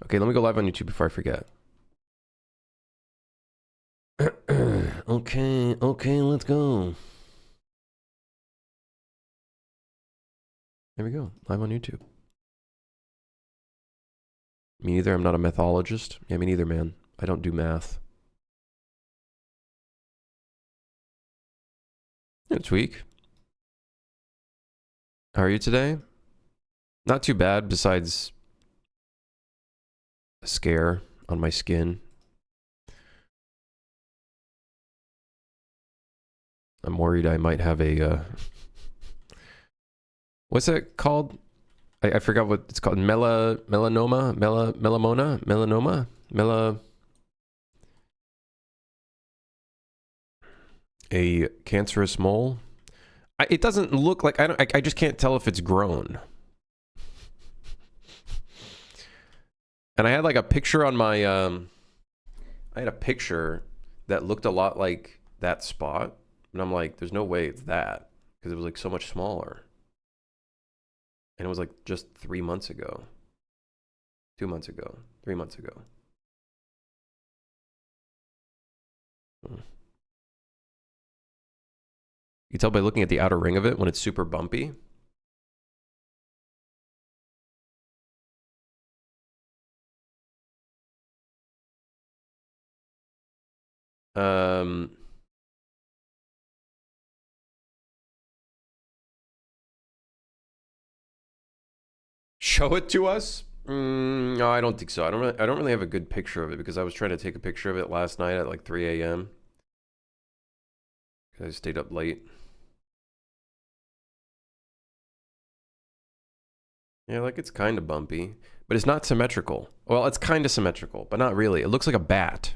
Okay, let me go live on YouTube before I forget. Okay, let's go. There we go, live on YouTube. Me neither, I'm not a methologist. Yeah, me neither, man. I don't do math. It's weak. How are you today? Not too bad, besides a scare on my skin. I'm worried I might have a, what's it called? I forgot what it's called. Melanoma? A cancerous mole? It doesn't look like, I just can't tell if it's grown. And I had like a picture on my, I had a picture that looked a lot like that spot. And I'm like, there's no way it's that. Because it was like so much smaller. And it was like just 3 months ago. 2 months ago. 3 months ago. You can tell by looking at the outer ring of it when it's super bumpy. Show it to us? No, I don't think so. I don't really have a good picture of it because I was trying to take a picture of it last night at like 3 a.m. I stayed up late. Yeah, like it's kind of bumpy, but it's not symmetrical. Well, it's kind of symmetrical, but not really. It looks like a bat.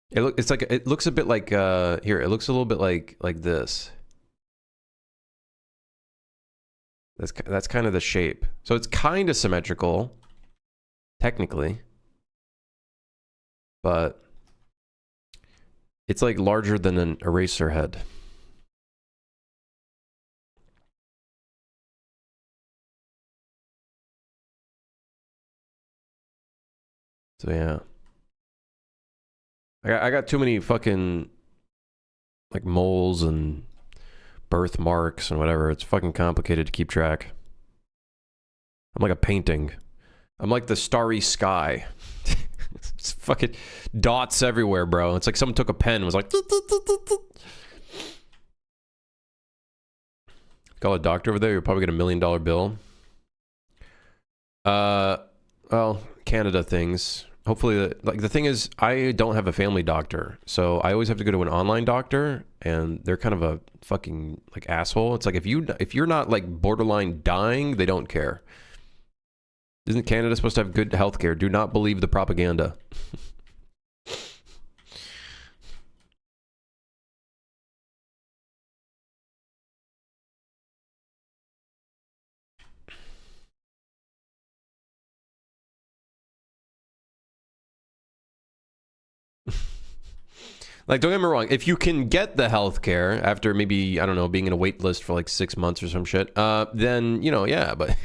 It looks a bit like here. It looks a little bit like this. That's kind of the shape. So it's kind of symmetrical, technically, but it's like larger than an eraser head. So yeah, I got too many fucking like moles and birthmarks and whatever. It's fucking complicated to keep track. I'm like a painting. I'm like the starry sky. It's fucking dots everywhere, bro. It's like someone took a pen and was like... Call a doctor over there, you'll probably get $1 million bill. Well, Canada things. Hopefully, like the thing is, I don't have a family doctor, so I always have to go to an online doctor, and they're kind of a fucking like asshole. It's like if you're not like borderline dying, they don't care. Isn't Canada supposed to have good healthcare? Do not believe the propaganda. Like, don't get me wrong. If you can get the healthcare after maybe, I don't know, being in a wait list for like 6 months or some shit, then, you know, yeah, but...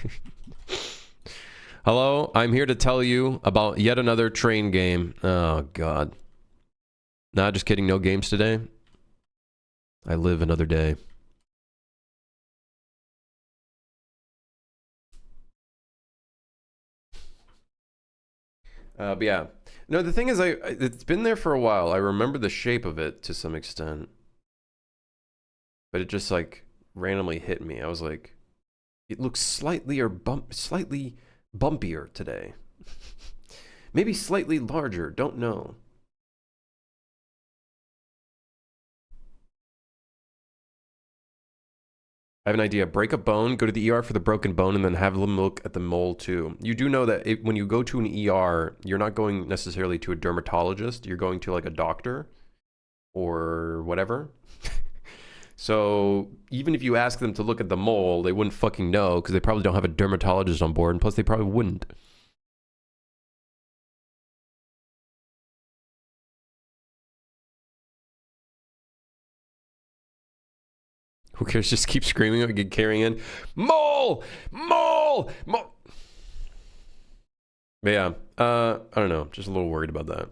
Hello, I'm here to tell you about yet another train game. Oh, God. Nah, just kidding. No games today. I live another day. But yeah. No, the thing is, it's been there for a while. I remember the shape of it to some extent. But it just, like, randomly hit me. I was like, it looks slightly bumpier today. Maybe slightly larger. Don't know. I have an idea. Break a bone, go to the ER for the broken bone, and then have them look at the mole too. You do know that when you go to an ER, you're not going necessarily to a dermatologist. You're going to like a doctor or whatever. So even if you ask them to look at the mole, they wouldn't fucking know because they probably don't have a dermatologist on board, and plus they probably wouldn't. Who cares? Just keep screaming and carrying in. Mole! Mole! Mole! But yeah, I don't know. Just a little worried about that.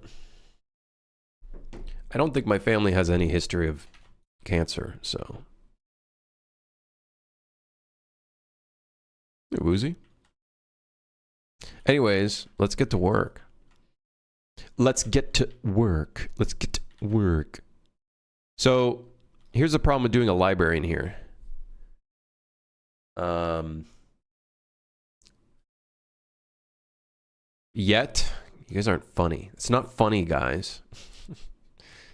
I don't think my family has any history of cancer, so. Woozy. Anyways, let's get to work. Let's get to work. Let's get to work. So, here's the problem with doing a library in here. Yet, you guys aren't funny. It's not funny, guys.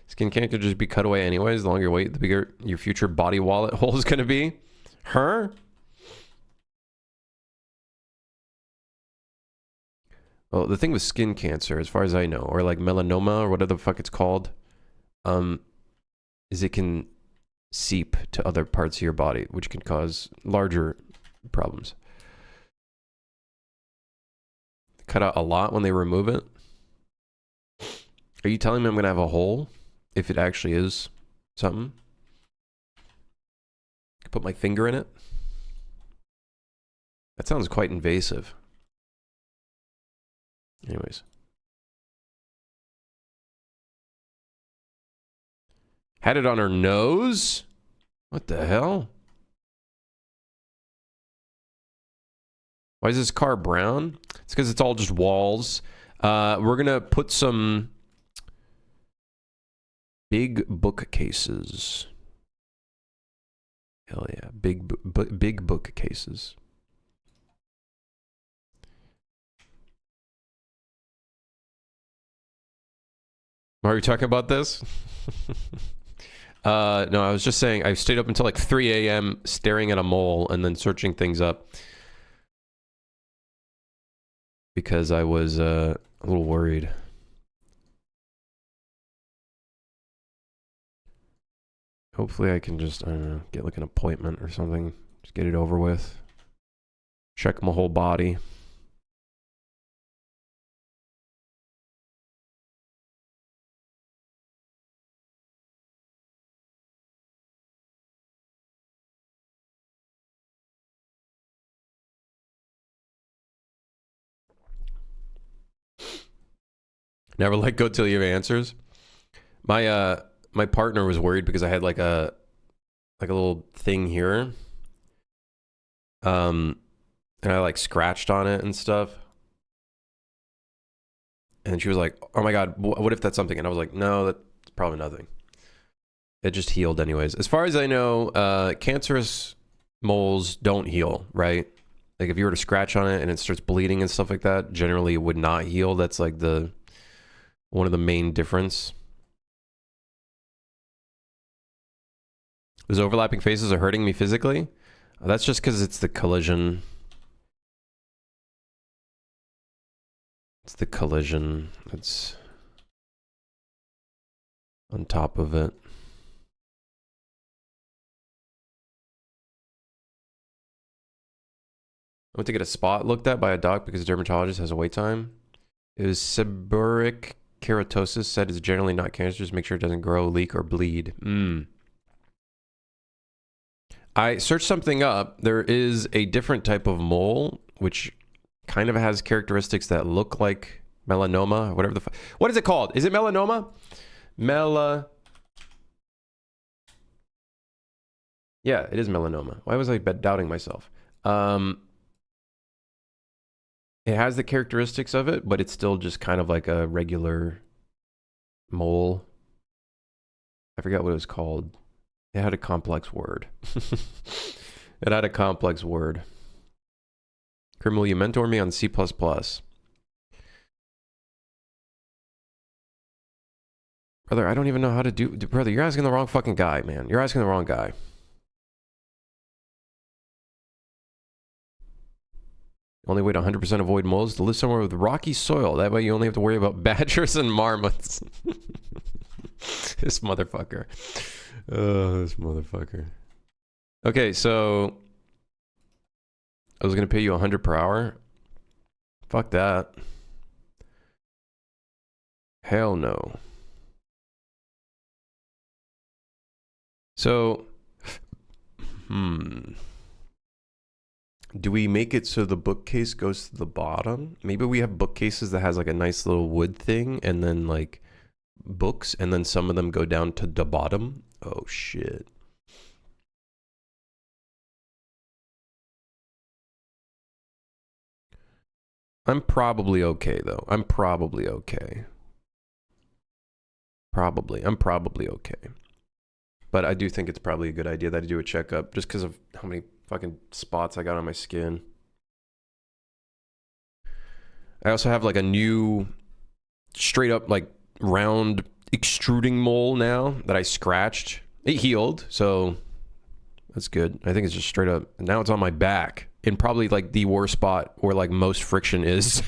Skin cancer could just be cut away anyways. The longer you wait, the bigger your future body wallet hole is going to be. Her? Well, the thing with skin cancer, as far as I know, or like melanoma or whatever the fuck it's called, is it can seep to other parts of your body, which can cause larger problems. Cut out a lot when they remove it. Are you telling me I'm going to have a hole if it actually is something? I put my finger in it? That sounds quite invasive. Anyways. Had it on her nose? What the hell? Why is this car brown? It's because it's all just walls. We're going to put some big bookcases. Hell yeah. Big bookcases. Why are we talking about this? No, I was just saying I stayed up until like 3 a.m. staring at a mole and then searching things up. Because I was a little worried. Hopefully I can just, I don't know, get like an appointment or something. Just get it over with. Check my whole body. Never let go till you have answers. My partner was worried because I had like a little thing here. And I like scratched on it and stuff. And she was like, "Oh my god, what if that's something?" And I was like, "No, that's probably nothing." It just healed anyways. As far as I know, cancerous moles don't heal, right? Like if you were to scratch on it and it starts bleeding and stuff like that, generally it would not heal. That's like one of the main difference. Those overlapping faces are hurting me physically. That's just because it's the collision. It's the collision that's on top of it. I went to get a spot looked at by a doc because a dermatologist has a wait time. It was seborrheic keratosis. Said it's generally not cancerous. Make sure it doesn't grow, leak, or bleed. I searched something up. There is a different type of mole, which kind of has characteristics that look like melanoma, whatever the what is it called? Is it melanoma? Yeah, it is melanoma. Why was I doubting myself? It has the characteristics of it, but it's still just kind of like a regular mole. I forgot what it was called. It had a complex word. It had a complex word. Criminal, you mentor me on C++. Brother, I don't even know how to do... Brother, you're asking the wrong fucking guy, man. You're asking the wrong guy. Only way to 100% avoid moles to live somewhere with rocky soil. That way you only have to worry about badgers and marmots. This motherfucker. Oh, this motherfucker. Okay, so... I was going to pay you 100 per hour. Fuck that. Hell no. So... Do we make it so the bookcase goes to the bottom? Maybe we have bookcases that has like a nice little wood thing and then like books and then some of them go down to the bottom. Oh shit. I'm probably okay though. I'm probably okay. I'm probably okay. But I do think it's probably a good idea that I do a checkup just because of how many fucking spots I got on my skin. I also have like a new straight up like round extruding mole now that I scratched. It healed, so that's good. I think it's just straight up. Now it's on my back in probably like the worst spot where like most friction is.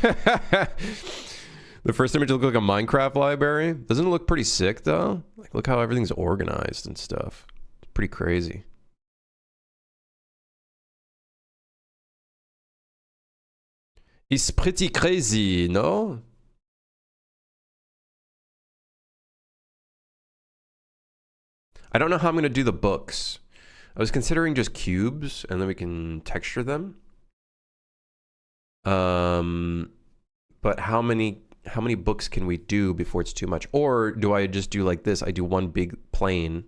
The first image looked like a Minecraft library. Doesn't it look pretty sick though? Like look how everything's organized and stuff. It's pretty crazy. It's pretty crazy, no? I don't know how I'm gonna do the books. I was considering just cubes and then we can texture them. But how many books can we do before it's too much? Or do I just do like this? I do one big plane.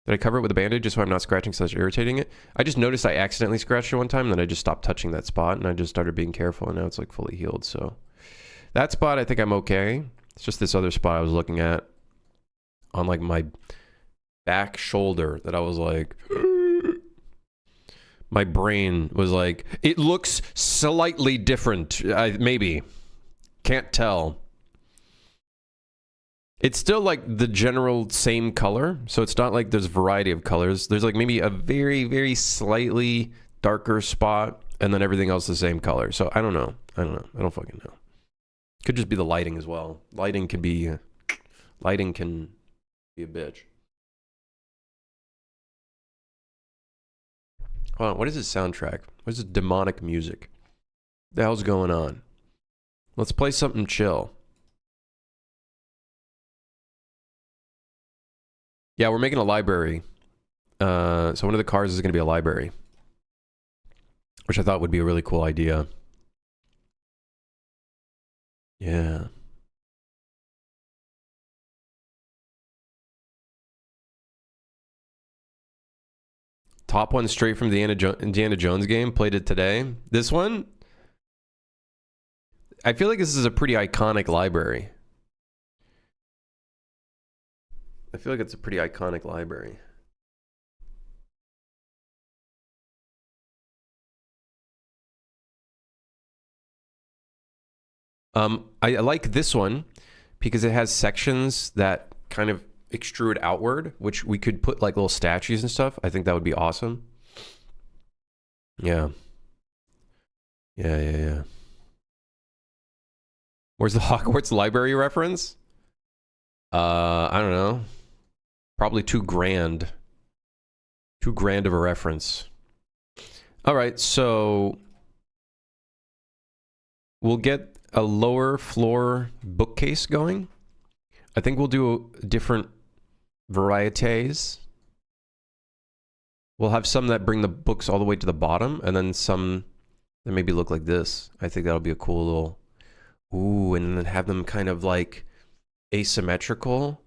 Did I cover it with a bandage just so I'm not scratching so it's irritating it? I just noticed I accidentally scratched it one time and then I just stopped touching that spot and I just started being careful and now it's like fully healed. So that spot, I think I'm okay. It's just this other spot I was looking at on like my back shoulder that I was like, my brain was like, it looks slightly different. Maybe. Can't tell. It's still like the general same color. So it's not like there's a variety of colors. There's like maybe a very, very slightly darker spot and then everything else the same color. So I don't know. I don't fucking know. Could just be the lighting as well. Lighting can be a bitch. Hold on, what is this soundtrack? What is this demonic music? What the hell's going on? Let's play something chill. Yeah, we're making a library. So one of the cars is going to be a library. Which I thought would be a really cool idea. Yeah. Top one straight from the Indiana Jones game. Played it today. This one? I feel like this is a pretty iconic library. I feel like it's a pretty iconic library. I like this one because it has sections that kind of extrude outward, which we could put like little statues and stuff. I think that would be awesome. Yeah. Yeah. Where's the Hogwarts library reference? I don't know. Probably too grand. Too grand of a reference. All right, so we'll get a lower floor bookcase going. I think we'll do different varieties. We'll have some that bring the books all the way to the bottom, and then some that maybe look like this. I think that'll be a cool little... Ooh, and then have them kind of like asymmetrical.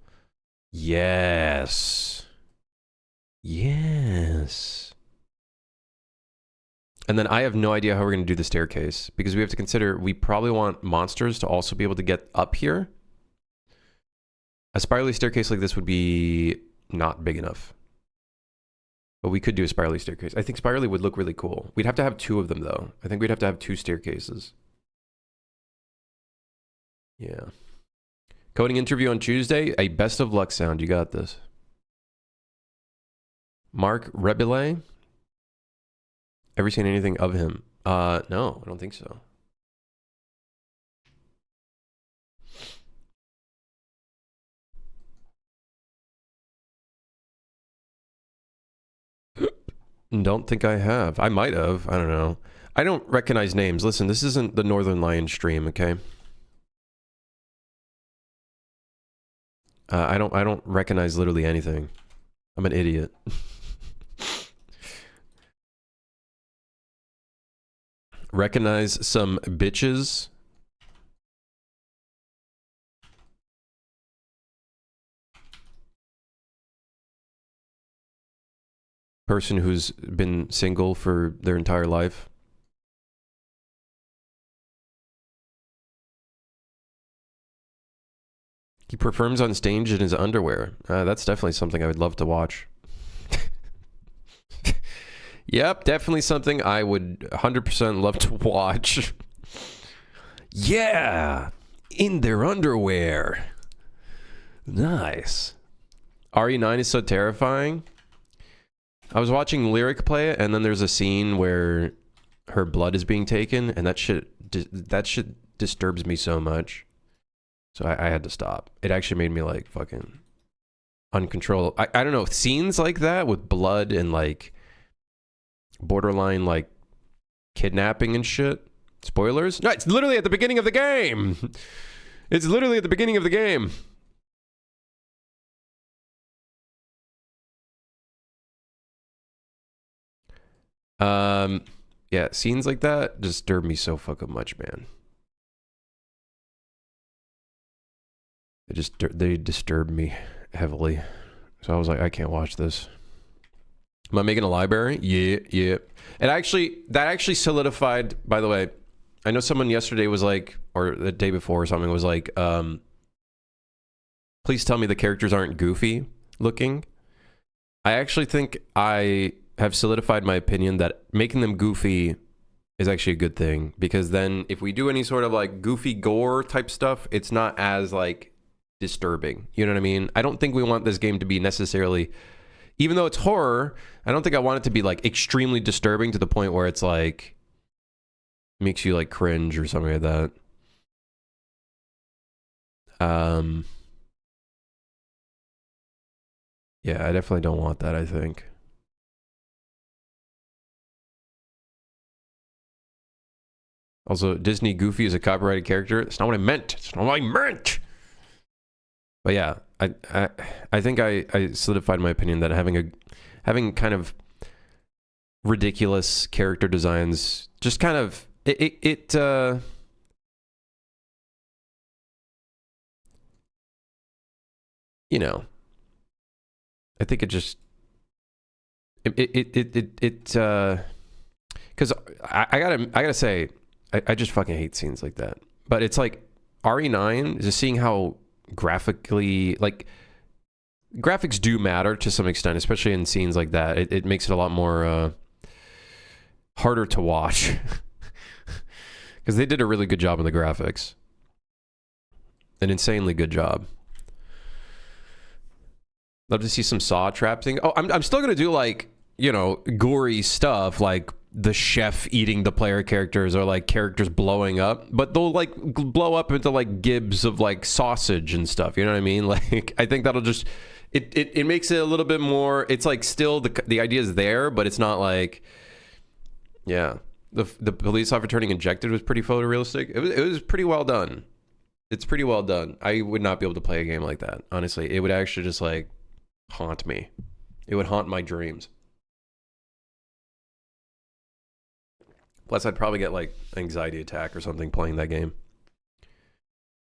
Yes. Yes. And then I have no idea how we're going to do the staircase because we have to consider we probably want monsters to also be able to get up here. A spirally staircase like this would be not big enough. But we could do a spirally staircase. I think spirally would look really cool. We'd have to have two of them though. I think we'd have to have two staircases. Yeah. Coding interview on Tuesday. A best of luck sound. You got this. Mark Rebile. Ever seen anything of him? No, I don't think so. Don't think I have. I might have. I don't know. I don't recognize names. Listen, this isn't the Northern Lion stream, okay? I don't recognize literally anything. I'm an idiot. Recognize some bitches. Person who's been single for their entire life. He performs on stage in his underwear. That's definitely something I would love to watch. Yep, definitely something I would 100% love to watch. Yeah, in their underwear. Nice. RE9 is so terrifying. I was watching Lyric play it, and then there's a scene where her blood is being taken, and that shit disturbs me so much. So I had to stop. It actually made me like fucking uncontrollable. I don't know, scenes like that with blood and like borderline like kidnapping and shit. Spoilers? No, it's literally at the beginning of the game. It's literally at the beginning of the game. Yeah, scenes like that disturb me so fucking much, man. They disturb me heavily. So I was like, I can't watch this. Am I making a library? Yeah. That actually solidified, by the way. I know someone yesterday was like, or the day before or something was like, please tell me the characters aren't goofy looking. I actually think I have solidified my opinion that making them goofy is actually a good thing, because then if we do any sort of like goofy gore type stuff, it's not as like disturbing. You know what I mean? I don't think we want this game to be necessarily, even though it's horror, I don't think I want it to be like extremely disturbing to the point where it's like makes you like cringe or something like that. Yeah, I definitely don't want that, I think. Also, Disney Goofy is a copyrighted character. It's not what I meant. It's not what I meant. But yeah, I think I solidified my opinion that having kind of ridiculous character designs just kind of you know, I think it just because I gotta say I just fucking hate scenes like that. But it's like RE9 just seeing how graphically, like, graphics do matter to some extent, especially in scenes like that. It makes it a lot more harder to watch because they did a really good job on the graphics, an insanely good job. Love to see some saw trap thing. Oh, I'm still gonna do like, you know, gory stuff like the chef eating the player characters or like characters blowing up, but they'll like blow up into like gibs of like sausage and stuff. You know what I mean? Like, I think that'll just it makes it a little bit more. It's like still the idea is there, but it's not like, yeah. The police officer turning injected was pretty photorealistic. It was pretty well done. It's pretty well done. I would not be able to play a game like that. Honestly, it would actually just like haunt me. It would haunt my dreams. Plus, I'd probably get like anxiety attack or something playing that game.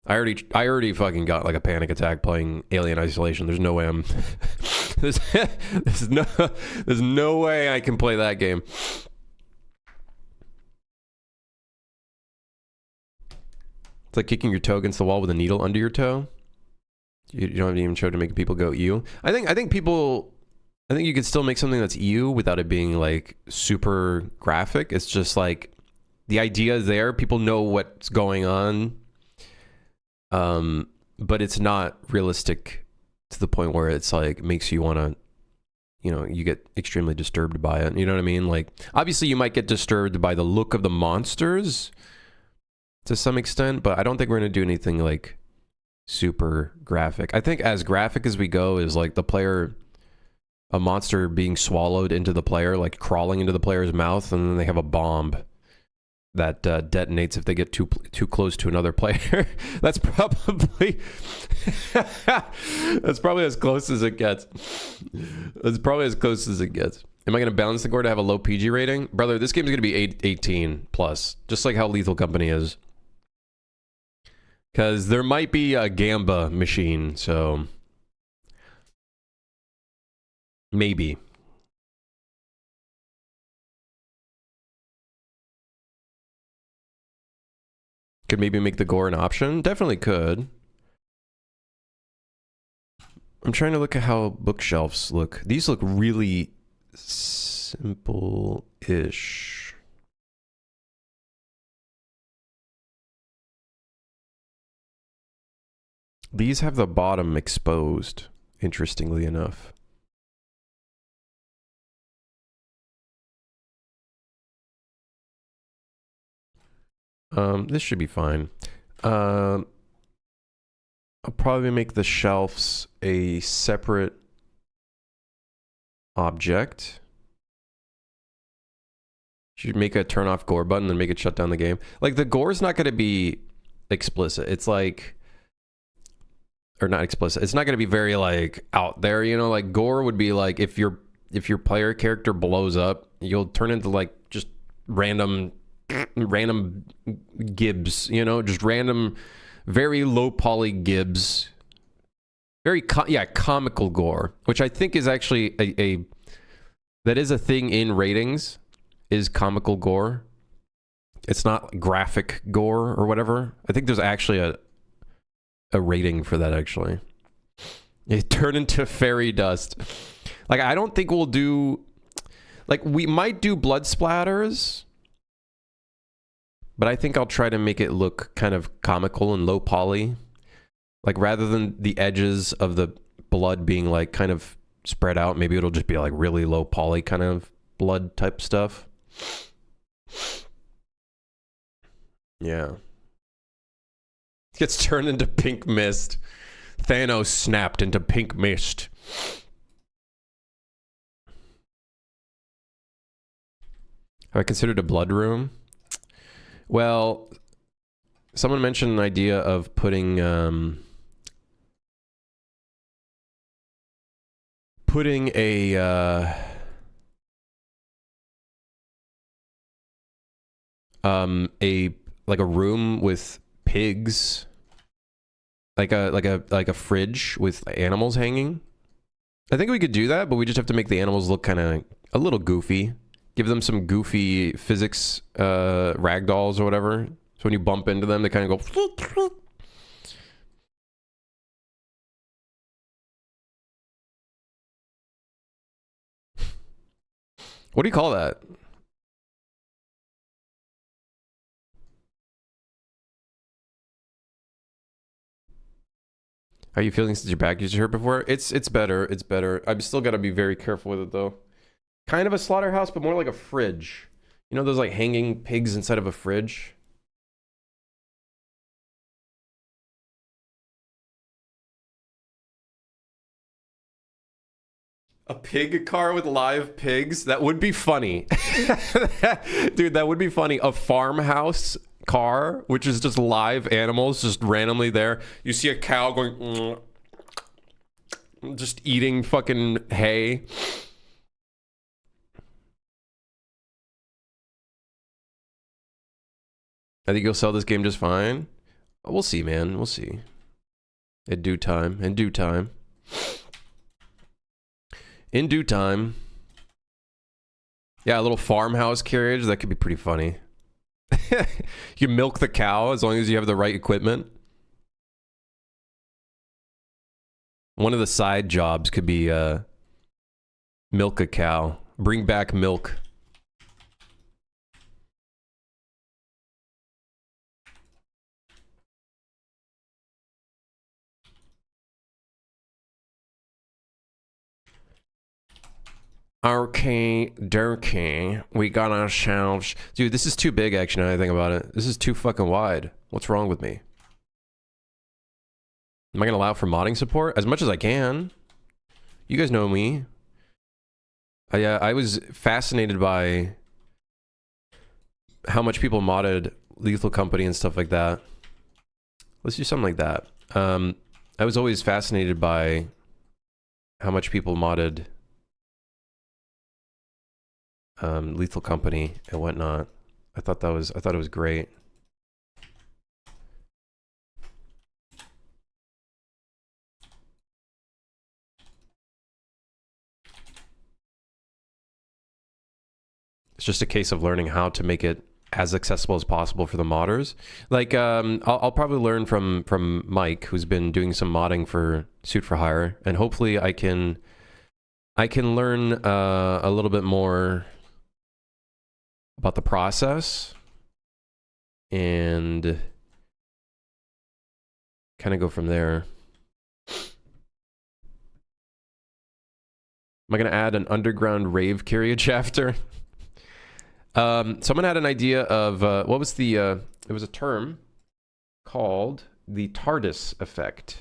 I already fucking got like a panic attack playing Alien Isolation. There's no way I'm there's no way I can play that game. It's like kicking your toe against the wall with a needle under your toe. You don't even show to make people go ew. I think you could still make something that's ew without it being like super graphic. It's just like the idea is there. People know what's going on. But it's not realistic to the point where it's like makes you want to, you know, you get extremely disturbed by it. You know what I mean? Like, obviously you might get disturbed by the look of the monsters to some extent, but I don't think we're going to do anything like super graphic. I think as graphic as we go is like a monster being swallowed into the player, like crawling into the player's mouth, and then they have a bomb that detonates if they get too close to another player. That's probably as close as it gets. That's probably as close as it gets. Am I going to balance the gore to have a low PG rating? Brother, this game's going to be 18 plus, just like how Lethal Company is. Because there might be a Gamba machine, so... Maybe. Could maybe make the gore an option? Definitely could. I'm trying to look at how bookshelves look. These look really simple-ish. These have the bottom exposed, interestingly enough. This should be fine. I'll probably make the shelves a separate object. Should make a turn off gore button and make it shut down the game. Like, the gore's not going to be explicit. It's like, or not explicit. It's not going to be very like out there, you know, like gore would be like if your player character blows up, you'll turn into like just random gibs, you know, just random, very low poly gibs, very comical gore, which I think is actually that is a thing in ratings, is comical gore. It's not graphic gore or whatever. I think there's actually a rating for that, actually. It turned into fairy dust. Like, I don't think we'll do, like, we might do blood splatters, but I think I'll try to make it look kind of comical and low poly. Like, rather than the edges of the blood being, like, kind of spread out, maybe it'll just be, like, really low poly kind of blood type stuff. Yeah. Gets turned into pink mist. Thanos snapped into pink mist. Have I considered a blood room? Well, someone mentioned an idea of putting a like a room with pigs, like a fridge with animals hanging. I think we could do that, but we just have to make the animals look kind of a little goofy. Give them some goofy physics ragdolls or whatever. So when you bump into them, they kind of go. What do you call that? How are you feeling since your back used to hurt before? It's better. It's better. I've still got to be very careful with it though. Kind of a slaughterhouse, but more like a fridge. You know those like hanging pigs inside of a fridge? A pig car with live pigs? That would be funny. Dude, that would be funny. A farmhouse car, which is just live animals just randomly there. You see a cow going, just eating fucking hay. I think you'll sell this game just fine. We'll see, man. We'll see. In due time. In due time. In due time. Yeah, a little farmhouse carriage. That could be pretty funny. You milk the cow as long as you have the right equipment. One of the side jobs could be milk a cow. Bring back milk. Okay, Durkee, we got ourselves... Dude, this is too big, actually, now that I think about it. This is too fucking wide. What's wrong with me? Am I gonna allow for modding support? As much as I can. You guys know me. I was fascinated by how much people modded Lethal Company and stuff like that. Let's do something like that. I was always fascinated by how much people modded Lethal Company and whatnot. I thought it was great. It's just a case of learning how to make it as accessible as possible for the modders. Like, I'll probably learn from Mike, who's been doing some modding for Suit for Hire, and hopefully I can learn a little bit more about the process and kind of go from there. Am I going to add an underground rave period chapter? Someone had an idea of what was the it was a term called the TARDIS effect.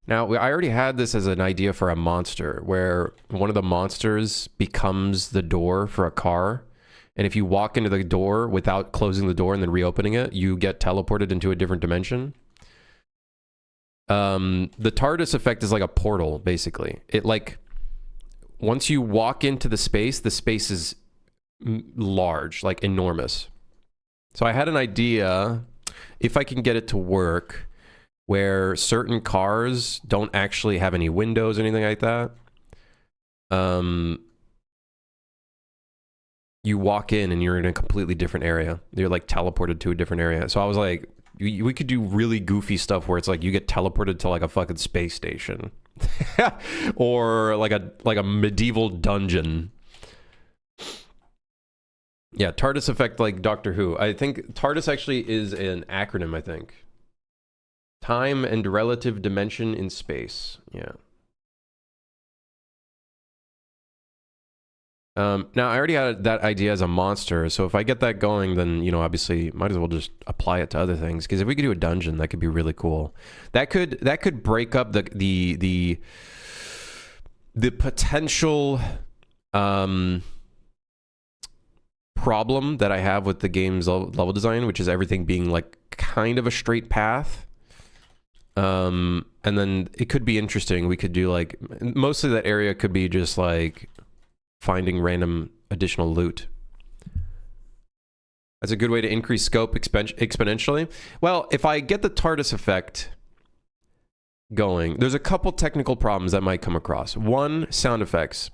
Now, I already had this as an idea for a monster, where one of the monsters becomes the door for a car, and if you walk into the door without closing the door and then reopening it, you get teleported into a different dimension. The TARDIS effect is like a portal, basically. It like, once you walk into the space is large, like enormous. So I had an idea, if I can get it to work, where certain cars don't actually have any windows or anything like that. You walk in and you're in a completely different area. You're like teleported to a different area. So I was like, we could do really goofy stuff where it's like you get teleported to like a fucking space station or like a medieval dungeon. Yeah, TARDIS effect, like Doctor Who. I think TARDIS actually is an acronym, I think. Time and relative dimension in space. Yeah. Now, I already had that idea as a monster, so if I get that going, then, you know, obviously, might as well just apply it to other things. Because if we could do a dungeon, that could be really cool. That could break up the potential problem that I have with the game's level design, which is everything being like kind of a straight path. And then it could be interesting. We could do like, mostly that area could be just like finding random additional loot. That's a good way to increase scope exponentially. Well, if I get the TARDIS effect going, there's a couple technical problems that might come across. One, sound effects.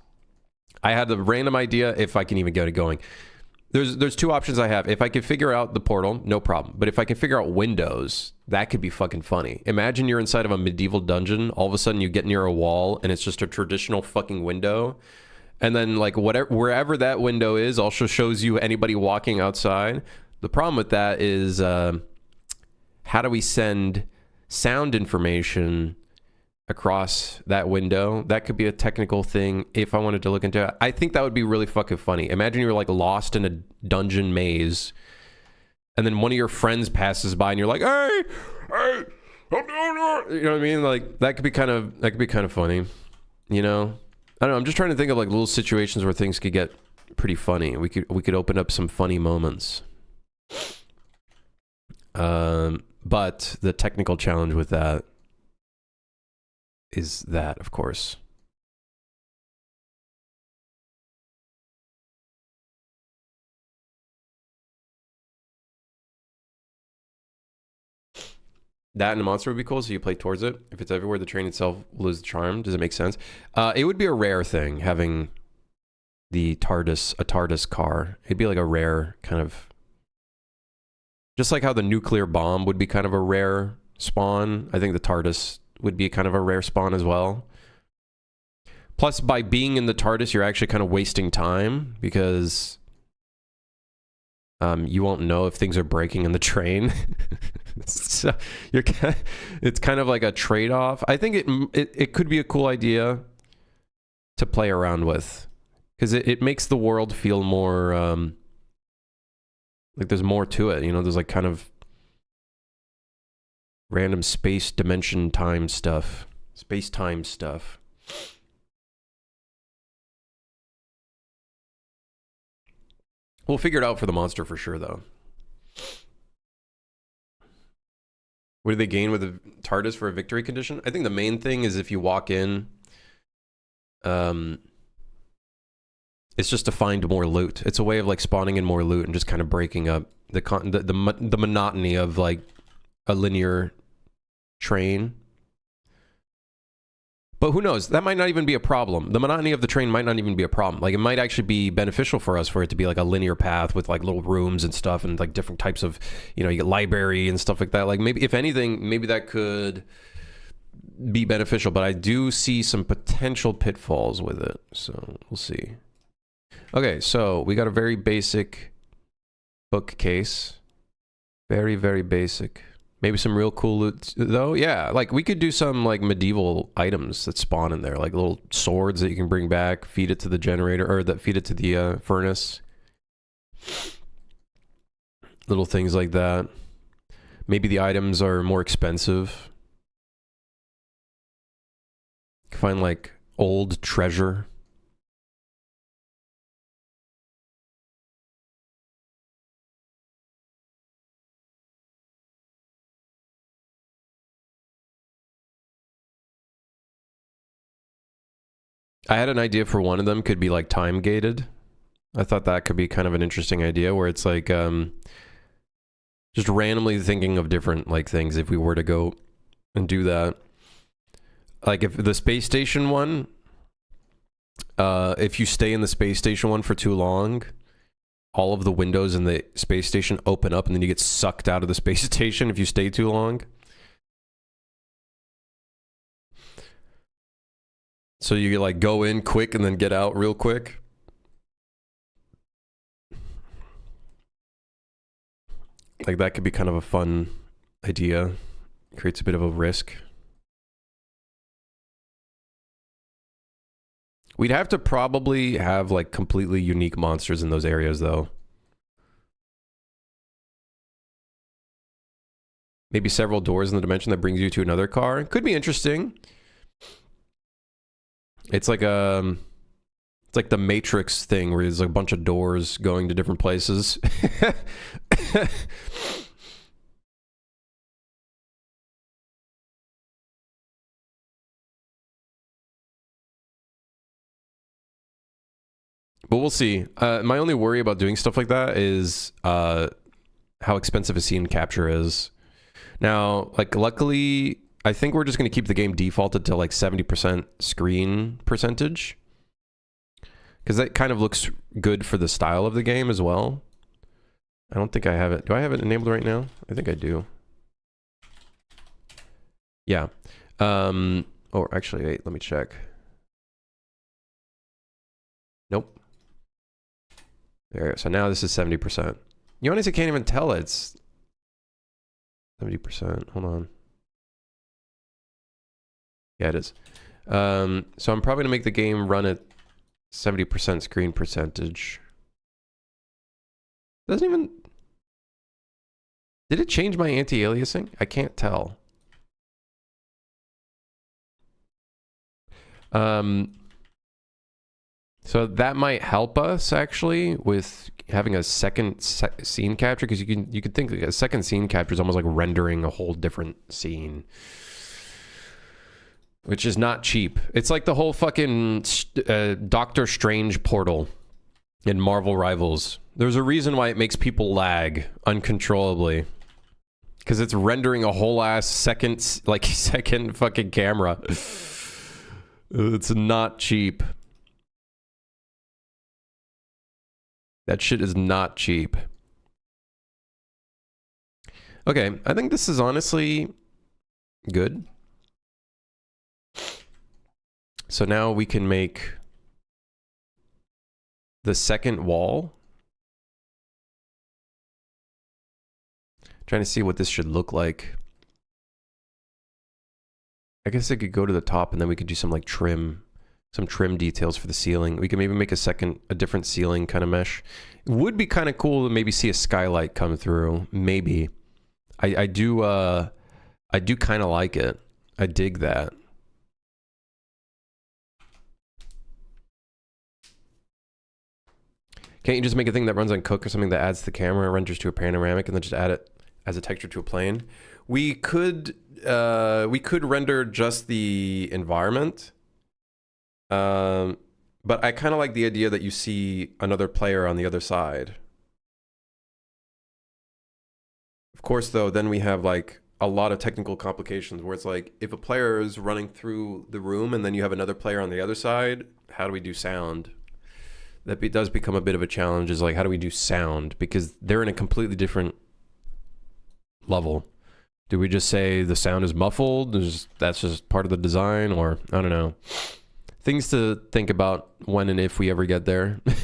I had the random idea, if I can even get it going. There's two options I have. If I can figure out the portal, no problem. But if I can figure out windows, that could be fucking funny. Imagine you're inside of a medieval dungeon. All of a sudden you get near a wall and it's just a traditional fucking window. And then like wherever that window is also shows you anybody walking outside. The problem with that is how do we send sound information across that window? That could be a technical thing if I wanted to look into it. I think that would be really fucking funny. Imagine you're like lost in a dungeon maze and then one of your friends passes by and you're like, hey, I'm down here. You know what I mean? Like that could be kind of funny, you know? I don't know, I'm just trying to think of like little situations where things could get pretty funny. We could open up some funny moments. But the technical challenge with that is that, of course. That and a monster would be cool, so you play towards it. If it's everywhere, the train itself will lose the charm. Does it make sense? It would be a rare thing, having a TARDIS car. It'd be like a rare kind of... Just like how the nuclear bomb would be kind of a rare spawn, I think the TARDIS would be kind of a rare spawn as well. Plus, by being in the TARDIS, you're actually kind of wasting time, because you won't know if things are breaking in the train. So it's kind of like a trade-off. I think it could be a cool idea to play around with, because it makes the world feel more like there's more to it. You know, there's like kind of random space-time stuff. Space-time stuff. We'll figure it out for the monster for sure, though. What do they gain with a TARDIS for a victory condition? I think the main thing is if you walk in, It's just to find more loot. It's a way of like spawning in more loot and just kind of breaking up the monotony of like a linear train. But who knows? That might not even be a problem. The monotony of the train might not even be a problem. Like, it might actually be beneficial for us for it to be like a linear path with like little rooms and stuff and like different types of, you know, you get library and stuff like that. Like, maybe, if anything, maybe that could be beneficial. But I do see some potential pitfalls with it. So, we'll see. Okay, so we got a very basic bookcase. Very, very basic. Maybe some real cool loot, though. Yeah, like, we could do some, like, medieval items that spawn in there. Like, little swords that you can bring back, feed it to the generator, or that feed it to the furnace. Little things like that. Maybe the items are more expensive. Find, like, old treasure. I had an idea for one of them, could be like time gated. I thought that could be kind of an interesting idea where it's like just randomly thinking of different like things if we were to go and do that. Like if the space station one, if you stay in the space station one for too long, all of the windows in the space station open up and then you get sucked out of the space station if you stay too long. So you like go in quick and then get out real quick. Like that could be kind of a fun idea. Creates a bit of a risk. We'd have to probably have like completely unique monsters in those areas though. Maybe several doors in the dimension that brings you to another car. Could be interesting. It's like the Matrix thing where there's like a bunch of doors going to different places. But we'll see. My only worry about doing stuff like that is how expensive a scene capture is. Now, like, luckily, I think we're just going to keep the game defaulted to like 70% screen percentage. Because that kind of looks good for the style of the game as well. I don't think I have it. Do I have it enabled right now? I think I do. Yeah. Oh, actually, wait, let me check. Nope. There, so now this is 70%. You honestly can't even tell it's 70%. Hold on. Yeah, it is. So I'm probably gonna make the game run at 70% screen percentage. Doesn't even... Did it change my anti-aliasing? I can't tell. So that might help us actually with having a second scene capture, because you could think like a second scene capture is almost like rendering a whole different scene, which is not cheap. It's like the whole fucking Doctor Strange portal in Marvel Rivals. There's a reason why it makes people lag uncontrollably, because it's rendering a whole ass second fucking camera. It's not cheap. That shit is not cheap. Okay, I think this is honestly good. So now we can make the second wall. Trying to see what this should look like. I guess I could go to the top and then we could do some like trim details for the ceiling. We can maybe make a different ceiling kind of mesh. It would be kind of cool to maybe see a skylight come through. Maybe. I do kind of like it. I dig that. Can't you just make a thing that runs on Cook or something that adds to the camera, renders to a panoramic, and then just add it as a texture to a plane? We could render just the environment. But I kind of like the idea that you see another player on the other side. Of course, though, then we have like a lot of technical complications where it's like if a player is running through the room and then you have another player on the other side, how do we do sound? Does become a bit of a challenge, is like, how do we do sound? Because they're in a completely different level. Do we just say the sound is muffled? That's just part of the design? Or, I don't know. Things to think about when and if we ever get there. Let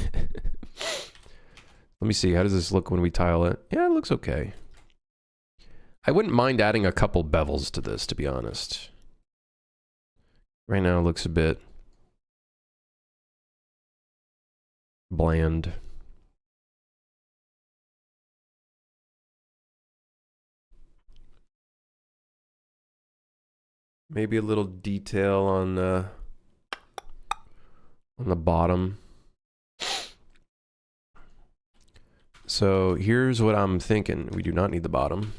me see. How does this look when we tile it? Yeah, it looks okay. I wouldn't mind adding a couple bevels to this, to be honest. Right now it looks a bit bland. Maybe a little detail on the bottom. So here's what I'm thinking. We do not need the bottom.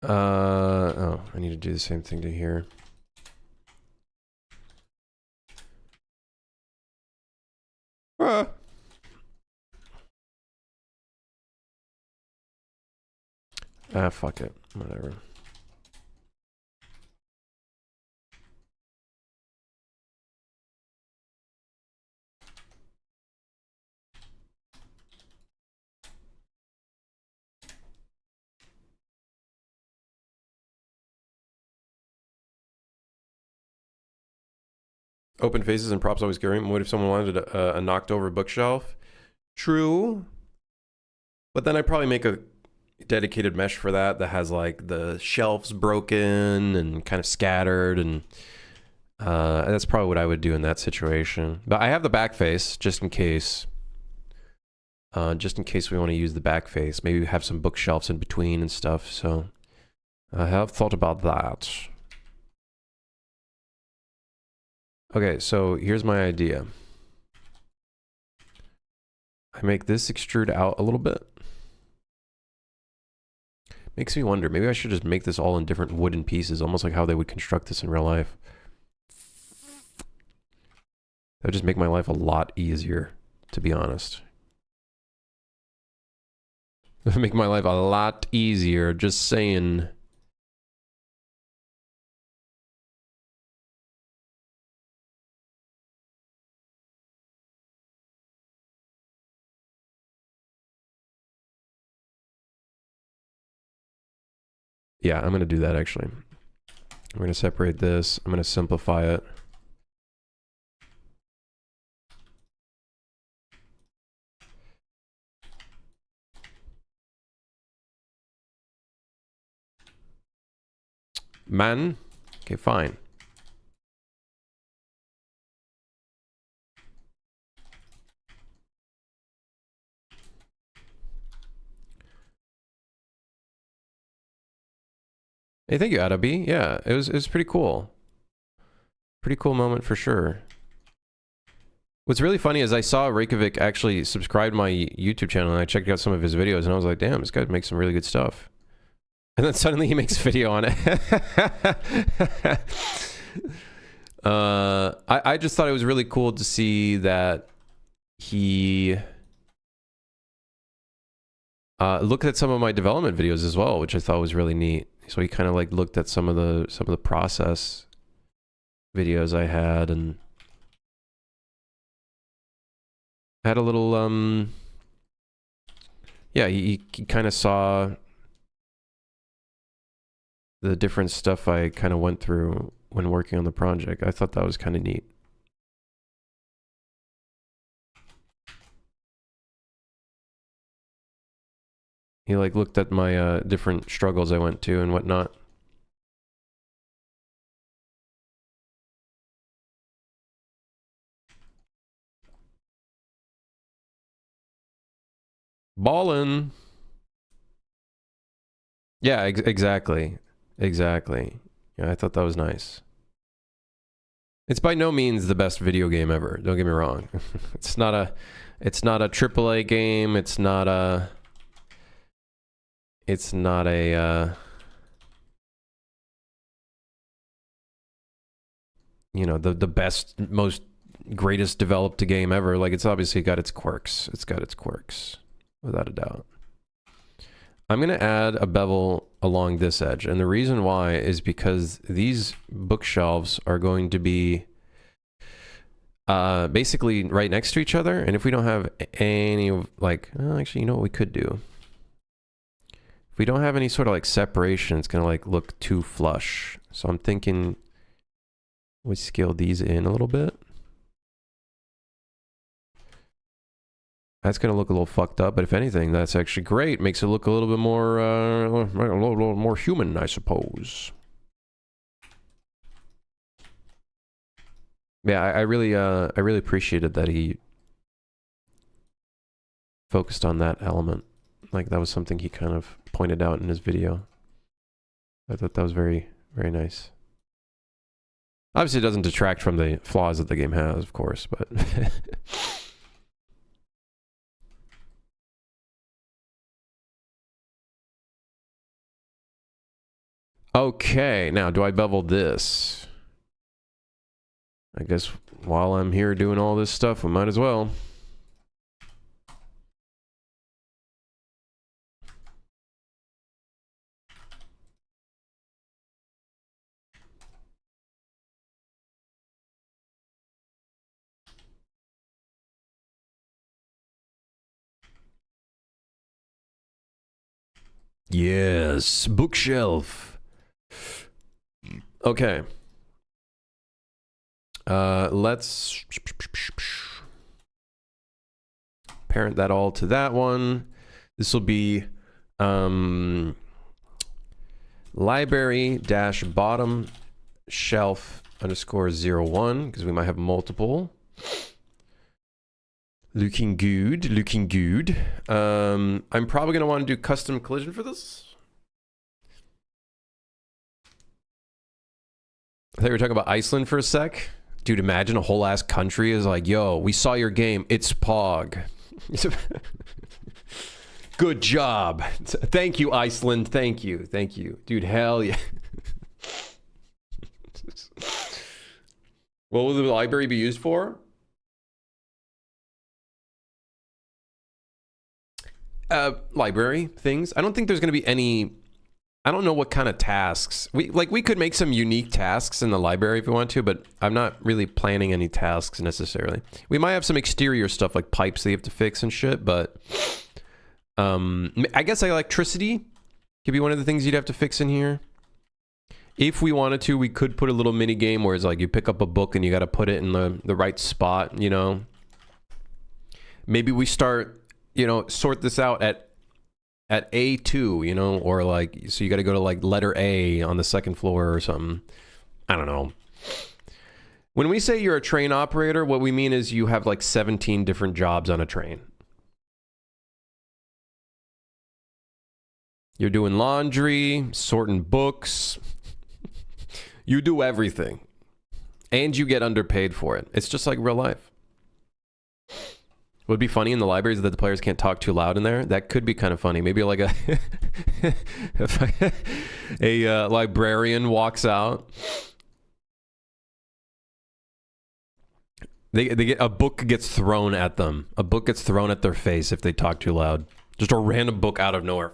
Oh, I need to do the same thing to here. Fuck it. Whatever. Open faces and props always scary. What if someone wanted a knocked over bookshelf? True. But then I'd probably make a dedicated mesh for that has like the shelves broken and kind of scattered, and that's probably what I would do in that situation. But I have the back face just in case. Just in case we want to use the back face. Maybe have some bookshelves in between and stuff. So I have thought about that. Okay, so here's my idea. I make this extrude out a little bit. Makes me wonder, maybe I should just make this all in different wooden pieces, almost like how they would construct this in real life. That would just make my life a lot easier, to be honest. That would make my life a lot easier, just saying. Yeah, I'm going to do that actually. I'm going to separate this. I'm going to simplify it. Man. Okay, fine. Hey, thank you, Adabi. Yeah, it was pretty cool. Pretty cool moment for sure. What's really funny is I saw Reykjavik actually subscribe to my YouTube channel, and I checked out some of his videos, and I was like, damn, this guy makes some really good stuff. And then suddenly he makes a video on it. I just thought it was really cool to see that he looked at some of my development videos as well, which I thought was really neat. So he kind of like looked at some of the process videos I had, and had a little yeah, he kind of saw the different stuff I kind of went through when working on the project. I thought that was kind of neat. He like looked at my different struggles I went to and whatnot. Ballin'. Yeah, exactly. Exactly. Yeah, I thought that was nice. It's by no means the best video game ever. Don't get me wrong. It's not a AAA game. It's not a you know, the best, most greatest developed game ever. Like, it's obviously got its quirks. It's got its quirks, without a doubt. I'm going to add a bevel along this edge. And the reason why is because these bookshelves are going to be basically right next to each other. And if we don't have any, like, oh, actually, you know what we could do? If we don't have any sort of like separation, it's going to like look too flush. So I'm thinking we scale these in a little bit. That's going to look a little fucked up, but if anything, that's actually great. Makes it look a little bit more, a little more human, I suppose. Yeah, I really appreciated that he focused on that element. Like, that was something he kind of pointed out in his video. I thought that was very, very nice. Obviously, it doesn't detract from the flaws that the game has, of course, but... Okay, now, do I bevel this? I guess while I'm here doing all this stuff, we might as well. Yes, bookshelf. Okay. Let's parent that all to that one. This will be library dash bottom shelf underscore 01 because we might have multiple. Looking good, looking good. I'm probably gonna want to do custom collision for this. I thought we were talking about Iceland for a sec. Dude, imagine a whole ass country is like, yo, we saw your game. It's Pog. Good job. Thank you, Iceland. Thank you. Thank you. Dude, hell yeah. What will the library be used for? Library things. I don't think there's going to be any... I don't know what kind of tasks. We could make some unique tasks in the library if we want to, but I'm not really planning any tasks necessarily. We might have some exterior stuff like pipes that you have to fix and shit, but I guess electricity could be one of the things you'd have to fix in here. If we wanted to, we could put a little mini game where it's like you pick up a book and you got to put it in the right spot, you know. Maybe we start, you know, sort this out at A2, you know, or like, so you got to go to like letter A on the second floor or something. I don't know. When we say you're a train operator, what we mean is you have like 17 different jobs on a train. You're doing laundry, sorting books. You do everything. And you get underpaid for it. It's just like real life. Would be funny in the libraries that the players can't talk too loud in there. That could be kind of funny. Maybe like a librarian walks out. They get a book gets thrown at them. A book gets thrown at their face if they talk too loud. Just a random book out of nowhere.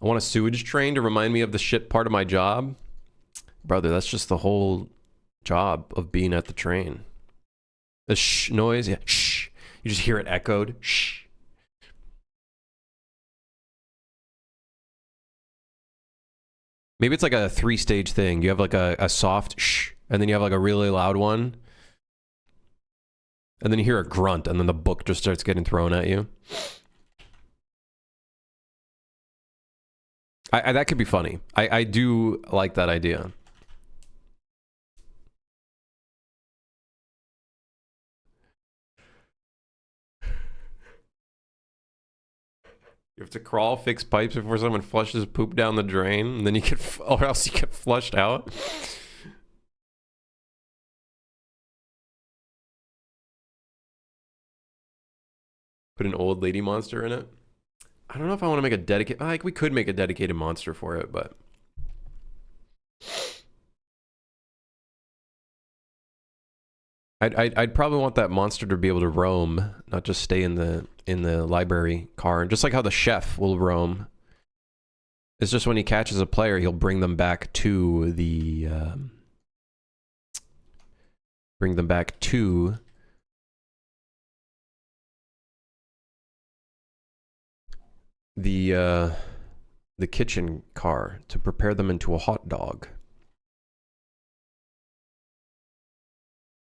I want a sewage train to remind me of the shit part of my job. Brother, that's just the whole job of being at the train. The shh noise, yeah, shh. You just hear it echoed, shh. Maybe it's like a 3-stage thing. You have like a soft shh, and then you have like a really loud one. And then you hear a grunt, and then the book just starts getting thrown at you. That could be funny. I do like that idea. You have to crawl, fix pipes before someone flushes poop down the drain, and then you get, or else you get flushed out. Put an old lady monster in it. I don't know if I want to make a dedicated, like we could make a dedicated monster for it, but I'd probably want that monster to be able to roam, not just stay in the library car, just like how the chef will roam. It's just when he catches a player, he'll bring them back to the the kitchen car to prepare them into a hot dog.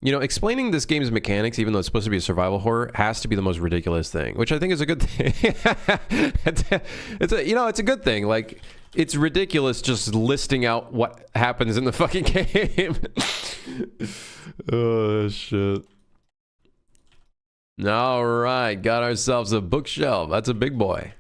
You know, explaining this game's mechanics, even though it's supposed to be a survival horror, has to be the most ridiculous thing, which I think is a good thing. It's a good thing. Like, it's ridiculous just listing out what happens in the fucking game. Oh, shit. All right, got ourselves a bookshelf. That's a big boy.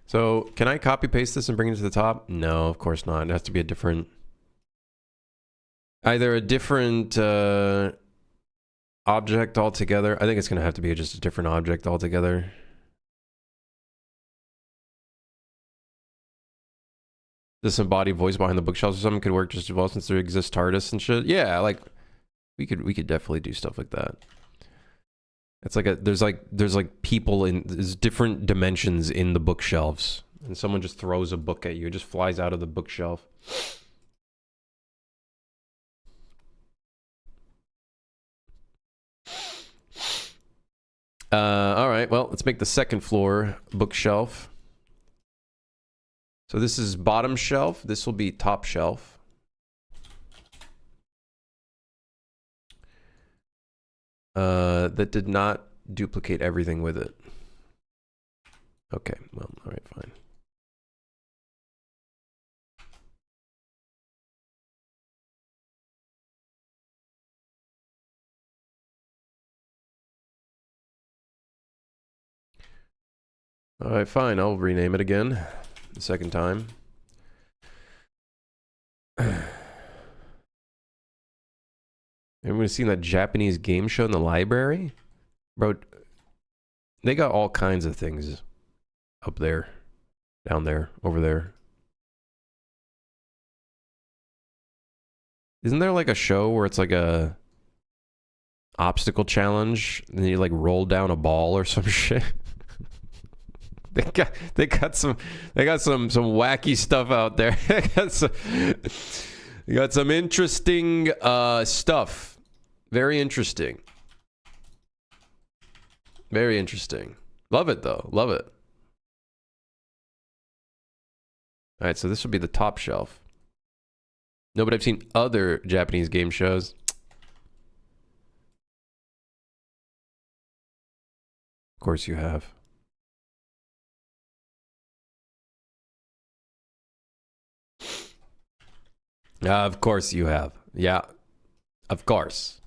So, can I copy paste this and bring it to the top? No, of course not. It has to be a different... Either a different object altogether. I think it's going to have to be just a different object altogether. This embodied voice behind the bookshelves or something could work just as well since there exists TARDIS and shit. Yeah, like, we could definitely do stuff like that. It's like there's like people there's different dimensions in the bookshelves, and someone just throws a book at you. It just flies out of the bookshelf. All right, well, let's make the second floor bookshelf. So this is bottom shelf. This will be top shelf. That did not duplicate everything with it. Okay, well, all right, fine. All right, fine. I'll rename it again the second time. Everyone seen that Japanese game show in the library? Bro, they got all kinds of things up there, down there, over there. Isn't there like a show where it's like a obstacle challenge and you like roll down a ball or some shit? They got some wacky stuff out there. They got some interesting stuff. Very interesting. Very interesting. Love it though. Love it. All right, so this will be the top shelf. No, but I've seen other Japanese game shows. Of course you have. Of course you have. Yeah. Of course.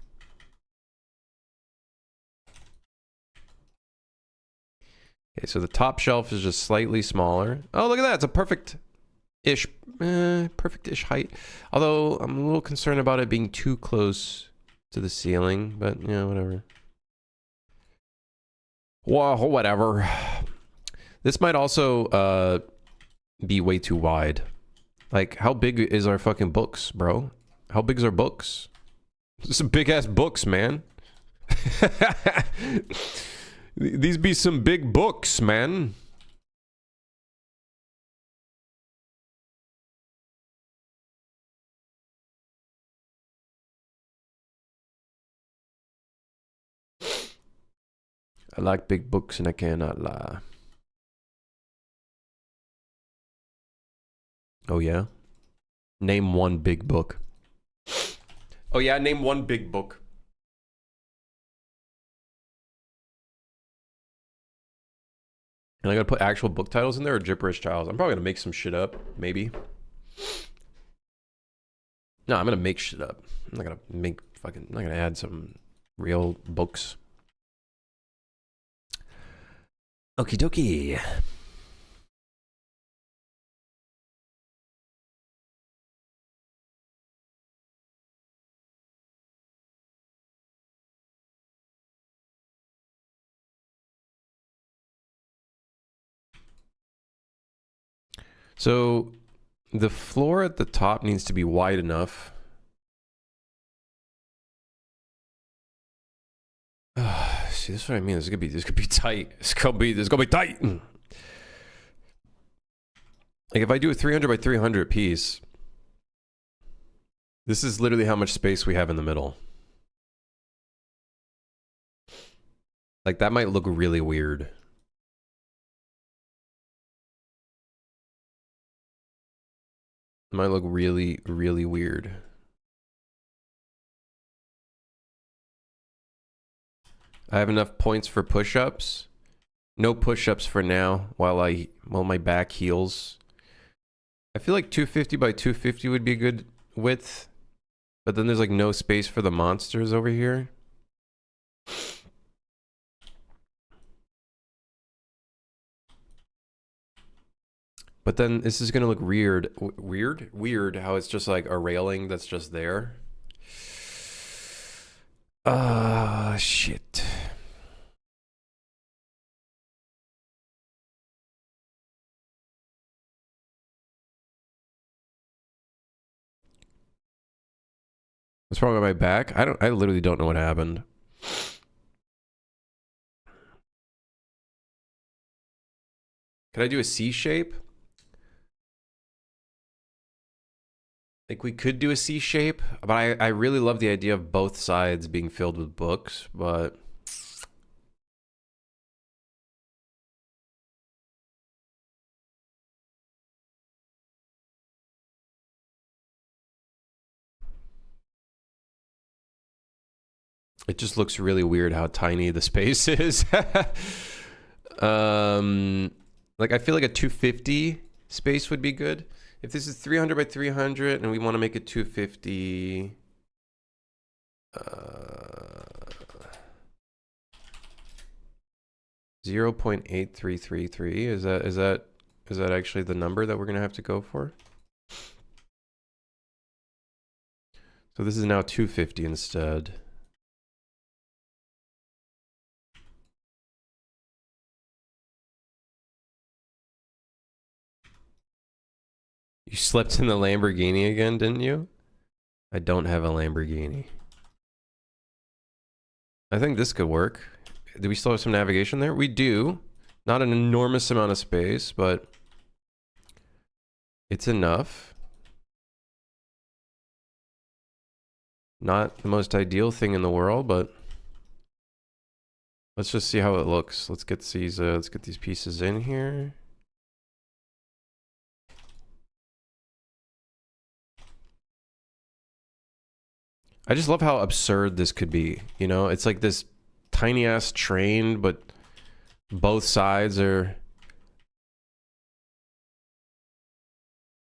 Okay, so the top shelf is just slightly smaller. Oh, look at that. It's a perfect-ish height. Although, I'm a little concerned about it being too close to the ceiling. But, yeah, whatever. Well, whatever. This might also be way too wide. Like, how big is our fucking books, bro? How big is our books? Some big-ass books, man. These be some big books, man. I like big books and I cannot lie. Oh, yeah? Name one big book. Oh, yeah? Name one big book. And I gotta put actual book titles in there or gibberish titles. I'm probably gonna make some shit up, maybe. No, I'm gonna make shit up. I'm not gonna make fucking. I'm not gonna add some real books. Okie dokie. So the floor at the top needs to be wide enough. See, this is what I mean. This could be tight. This could be tight. Like if I do a 300 by 300 piece, this is literally how much space we have in the middle. Like that might look really weird. It might look really, really weird. I have enough points for push-ups. No push-ups for now while my back heals. I feel like 250 by 250 would be a good width. But then there's like no space for the monsters over here. But then this is gonna look weird. Weird how it's just like a railing that's just there. Shit. What's wrong with my back? I literally don't know what happened. Could I do a C shape? Like we could do a C shape, but I really love the idea of both sides being filled with books, but it just looks really weird how tiny the space is. Like I feel like a 250 space would be good. If this is 300 by 300 and we want to make it 250, 0.8333, is that actually the number that we're gonna have to go for? So this is now 250 instead. You slept in the Lamborghini again, didn't you? I don't have a Lamborghini. I think this could work. Do we still have some navigation there? We do. Not an enormous amount of space, but it's enough. Not the most ideal thing in the world, but let's just see how it looks. Let's get these pieces in here. I just love how absurd this could be. You know, it's like this tiny ass train, but both sides are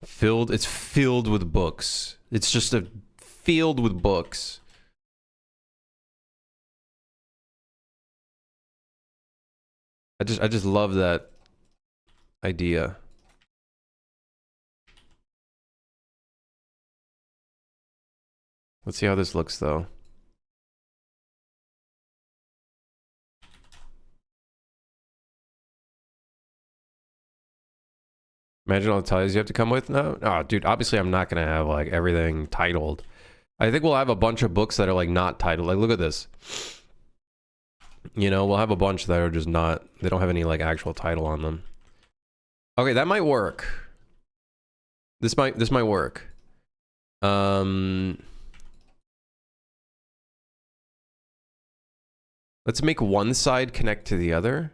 filled. It's filled with books. It's just filled with books. I just love that idea. Let's see how this looks though. Imagine all the titles you have to come with. No, oh, dude. Obviously, I'm not gonna have like everything titled. I think we'll have a bunch of books that are like not titled. Like, look at this. You know, we'll have a bunch that are just not. They don't have any like actual title on them. Okay, that might work. This might work. Let's make one side connect to the other.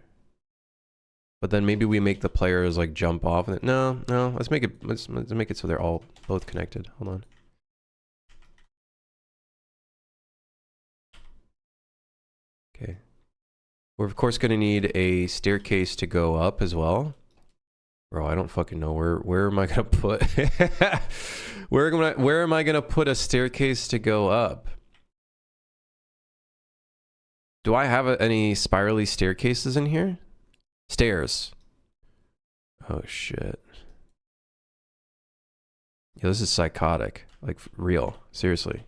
But then maybe we make the players like jump off. No. Let's make it so they're all both connected. Hold on. Okay. We're of course gonna need a staircase to go up as well. Bro, I don't fucking know where am I gonna put where am I gonna put a staircase to go up? Do I have any spirally staircases in here? Stairs. Oh shit. Yeah, this is psychotic. Like, real. Seriously.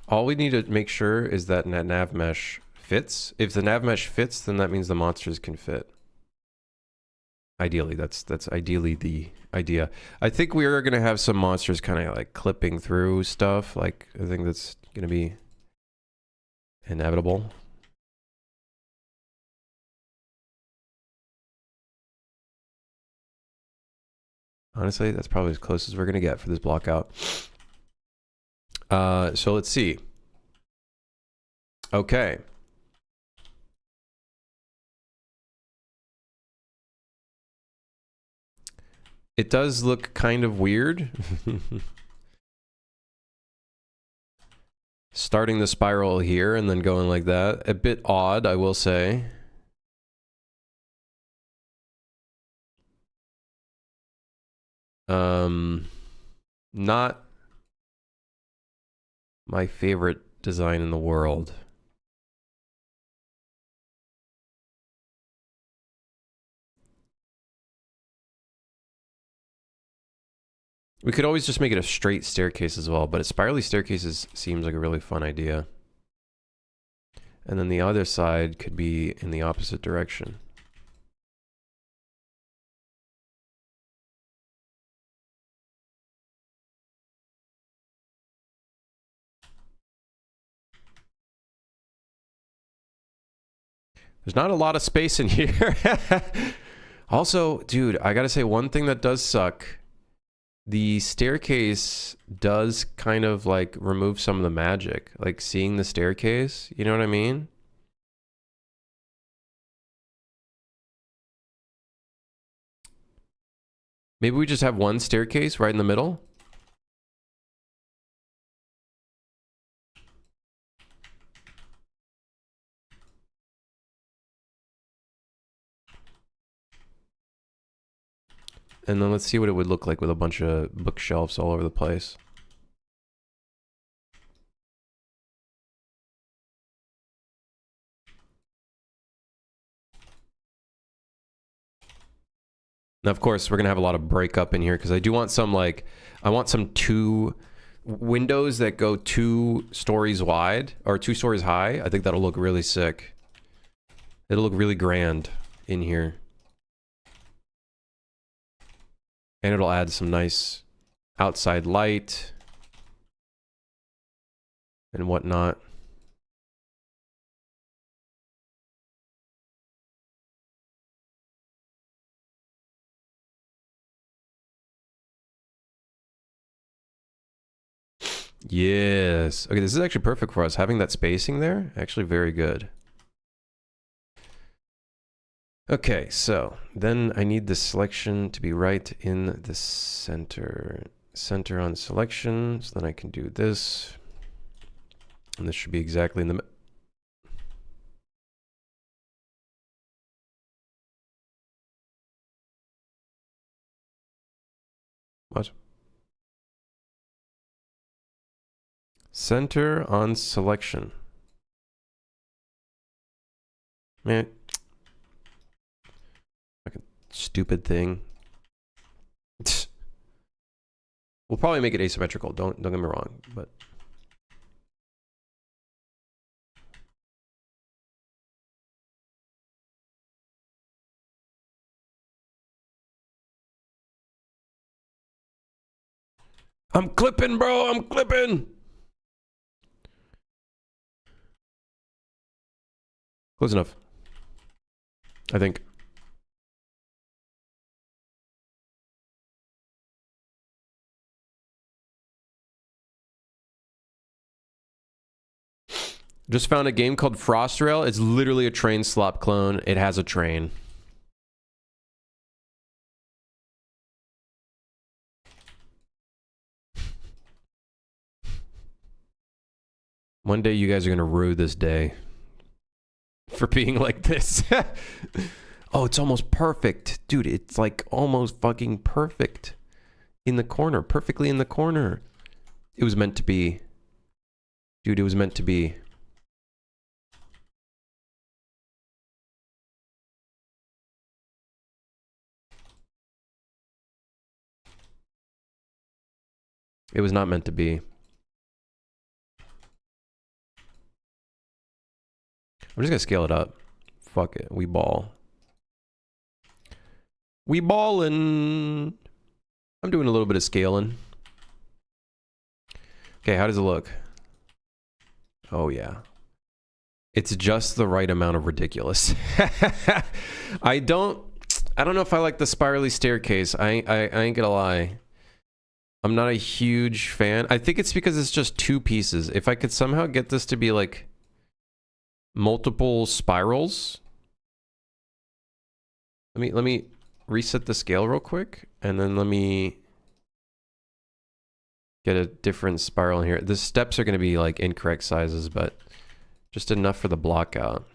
All we need to make sure is that nav mesh fits. If the nav mesh fits, then that means the monsters can fit. Ideally, that's ideally the idea. I think we are gonna have some monsters kind of like clipping through stuff. Like, I think that's gonna be inevitable. Honestly, that's probably as close as we're gonna get for this block out. So let's see. Okay. It does look kind of weird. Starting the spiral here and then going like that. A bit odd, I will say. Not my favorite design in the world. We could always just make it a straight staircase as well, but a spirally staircases seems like a really fun idea. And then the other side could be in the opposite direction. There's not a lot of space in here. Also, dude, I gotta say one thing that does suck. The staircase does kind of like remove some of the magic. Like seeing the staircase, you know what I mean? Maybe we just have one staircase right in the middle. And then let's see what it would look like with a bunch of bookshelves all over the place. Now, of course, we're going to have a lot of breakup in here because I do want some, like, I want some two windows that go 2 stories wide or 2 stories high. I think that'll look really sick. It'll look really grand in here. And it'll add some nice outside light and whatnot. Yes. Okay, this is actually perfect for us. Having that spacing there, actually very good. Okay, so then I need the selection to be right in the center. Center on selection, so then I can do this. And this should be exactly in the... What? Center on selection. Man. Fucking stupid thing. We'll probably make it asymmetrical, don't get me wrong, but... I'm clipping, bro. I'm clipping. Close enough. I think. Just found a game called Frostrail. It's literally a train slop clone. It has a train. One day you guys are going to rue this day for being like this. Oh, it's almost perfect. Dude, it's like almost fucking perfect. In the corner. Perfectly in the corner. It was meant to be. Dude, it was meant to be. It was not meant to be. I'm just gonna scale it up. Fuck it. We ball. We ballin'. I'm doing a little bit of scaling. Okay, how does it look? Oh yeah. It's just the right amount of ridiculous. I don't know if I like the spirally staircase. I ain't gonna lie. I'm not a huge fan. I think it's because it's just two pieces. If I could somehow get this to be like multiple spirals. Let me reset the scale real quick, and then let me get a different spiral in here. The steps are going to be like incorrect sizes, but just enough for the block out.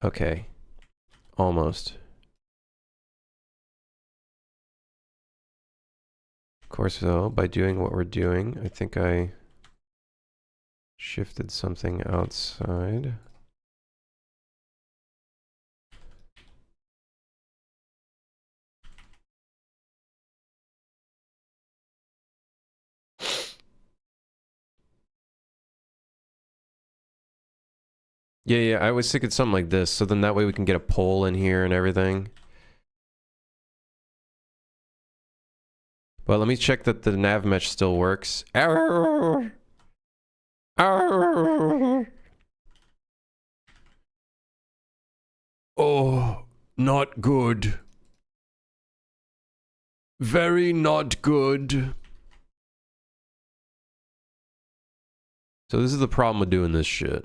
Okay, almost. Of course, though, by doing what we're doing, I think I shifted something outside. Yeah, I was thinking something like this, so then that way we can get a pole in here and everything. But let me check that the nav mesh still works. Error! Error! Oh, not good. Very not good. So this is the problem with doing this shit.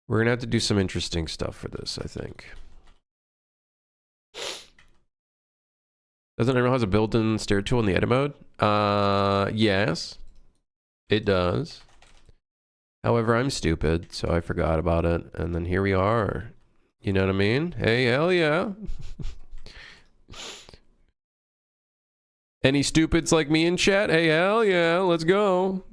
We're gonna have to do some interesting stuff for this, I think. Doesn't everyone has a built-in stair tool in the edit mode? Yes. It does. However, I'm stupid, so I forgot about it. And then here we are. You know what I mean? Hey, hell yeah. Any stupids like me in chat? Hey, hell yeah, let's go.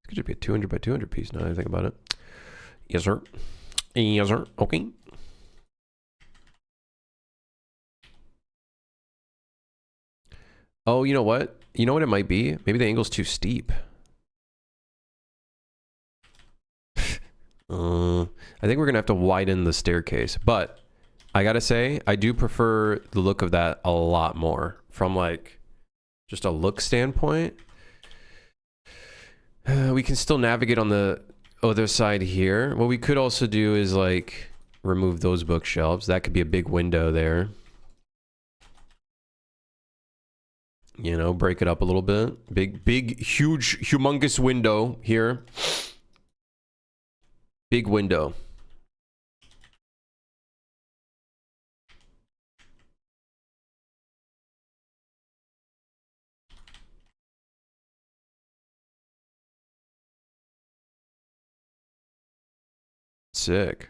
Could just be a 200 by 200 piece now that I think about it. Yes, sir. Yes, sir. Okay. Oh, you know what? You know what it might be? Maybe the angle's too steep. I think we're gonna have to widen the staircase, but I gotta say, I do prefer the look of that a lot more from like just a look standpoint. We can still navigate on the other side here. What we could also do is like remove those bookshelves. That could be a big window there. You know, break it up a little bit. Big, huge, humongous window here. Big window. Sick.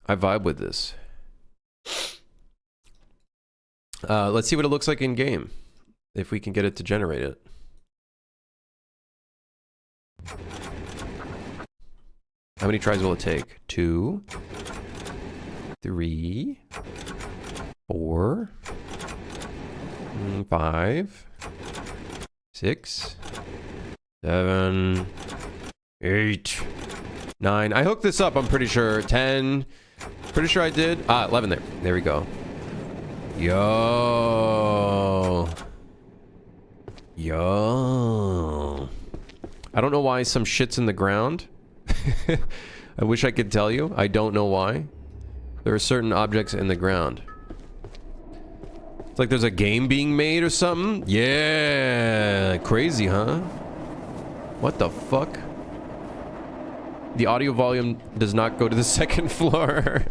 I vibe with this. Let's see what it looks like in game. If we can get it to generate it. How many tries will it take? 2, 3, 4, 5, 6, 7, 8, 9. I hooked this up, I'm pretty sure. 10. Pretty sure I did. 11 there. There we go. Yo. Yo. I don't know why some shit's in the ground. I wish I could tell you. I don't know why. There are certain objects in the ground. It's like there's a game being made or something. Yeah. Crazy, huh? What the fuck? The audio volume does not go to the second floor.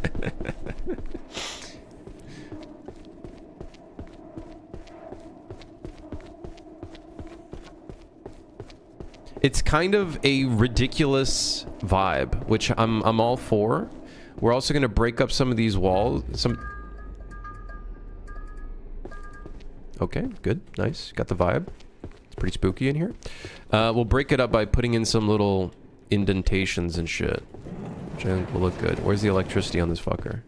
It's kind of a ridiculous vibe, which I'm all for. We're also gonna break up some of these walls. Okay, good, nice. Got the vibe. It's pretty spooky in here. We'll break it up by putting in some little indentations and shit, which I think will look good. Where's the electricity on this fucker?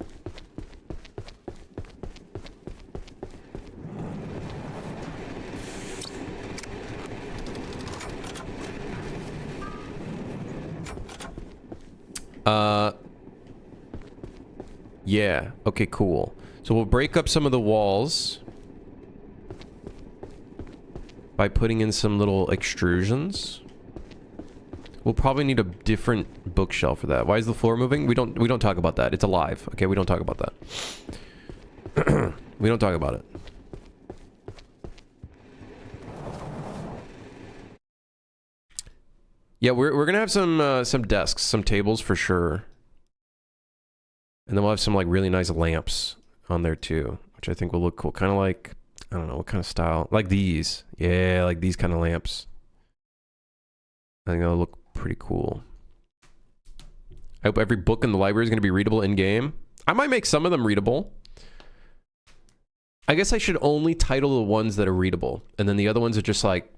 Yeah. Okay, cool. So we'll break up some of the walls by putting in some little extrusions. We'll probably need a different bookshelf for that. Why is the floor moving? We don't talk about that. It's alive. Okay, we don't talk about that. We don't talk about it. Yeah, we're gonna have some desks, some tables for sure. And then we'll have some like really nice lamps on there too, which I think will look cool. Kind of like, I don't know, what kind of style? Like these. Yeah, like these kind of lamps. I think that'll look pretty cool. I hope every book in the library is going to be readable in-game. I might make some of them readable. I guess I should only title the ones that are readable. And then the other ones are just like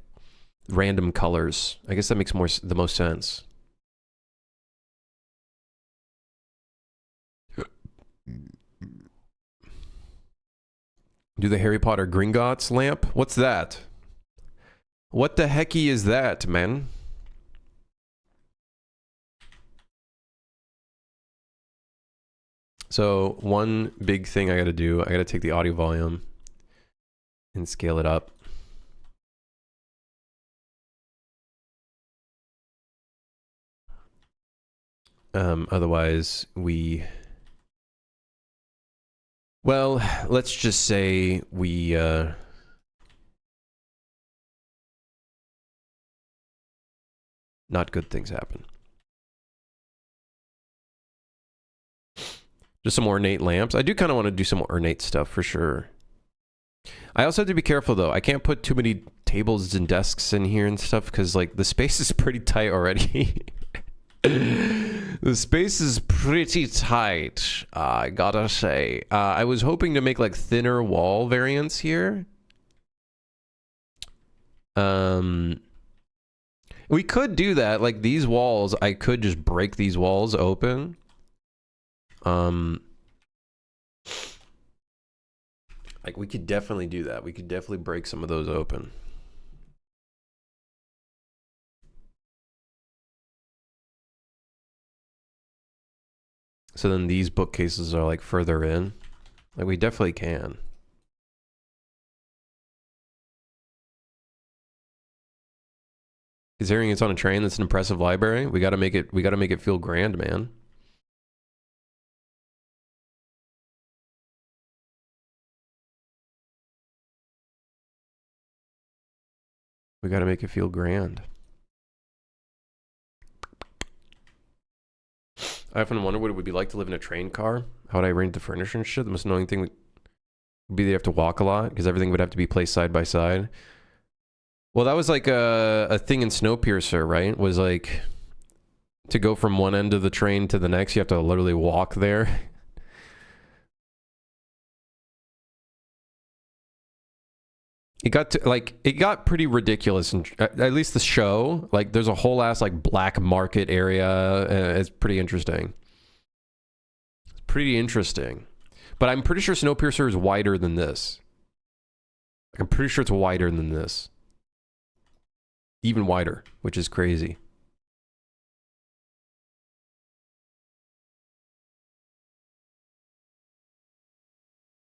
random colors. I guess that makes the most sense. Do the Harry Potter Gringotts lamp? What's that? What the hecky is that, man? So one big thing I gotta do, I gotta take the audio volume and scale it up. Otherwise well, let's just say not good things happen. Just some ornate lamps. I do kind of want to do some ornate stuff for sure. I also have to be careful though. I can't put too many tables and desks in here and stuff because like the space is pretty tight already. The space is pretty tight, I gotta say. I was hoping to make like thinner wall variants here. We could do that. Like these walls, I could just break these walls open. Like we could definitely do that. We could definitely break some of those open. So then these bookcases are like further in. Like we definitely can. Considering it's on a train, that's an impressive library. We gotta make it feel grand, man. We gotta make it feel grand. I often wonder what it would be like to live in a train car. How would I arrange the furniture and shit? The most annoying thing would be they have to walk a lot because everything would have to be placed side by side. Well, that was like a thing in Snowpiercer, right? Was like to go from one end of the train to the next, you have to literally walk there. It got to, like, it got pretty ridiculous, and at least the show, like, there's a whole ass like black market area. It's pretty interesting. It's pretty interesting, but I'm pretty sure Snowpiercer is wider than this. I'm pretty sure it's wider than this, even wider, which is crazy.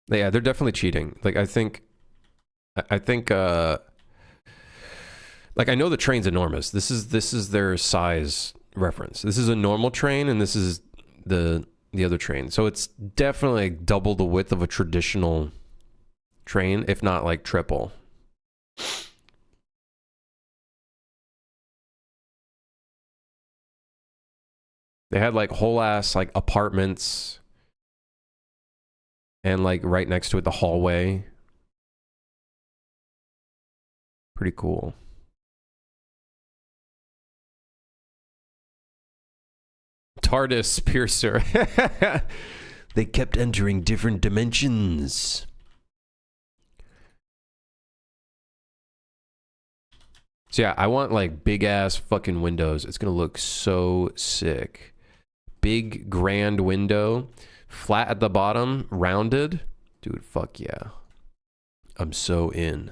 Yeah, they're definitely cheating. Like, I think, like, I know the train's enormous. This is their size reference. This is a normal train, and this is the other train. So it's definitely like double the width of a traditional train, if not like triple. They had like whole ass like apartments, and like right next to it the hallway. Pretty cool. TARDIS Piercer. They kept entering different dimensions. So yeah, I want like big ass fucking windows. It's gonna look so sick. Big grand window, flat at the bottom, rounded. Dude, fuck yeah. I'm so in.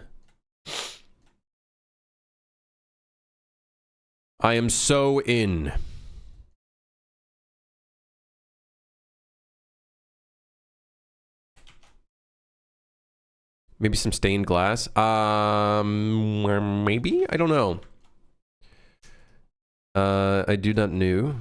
I am so in. Maybe some stained glass. Maybe? I don't know. I do not know.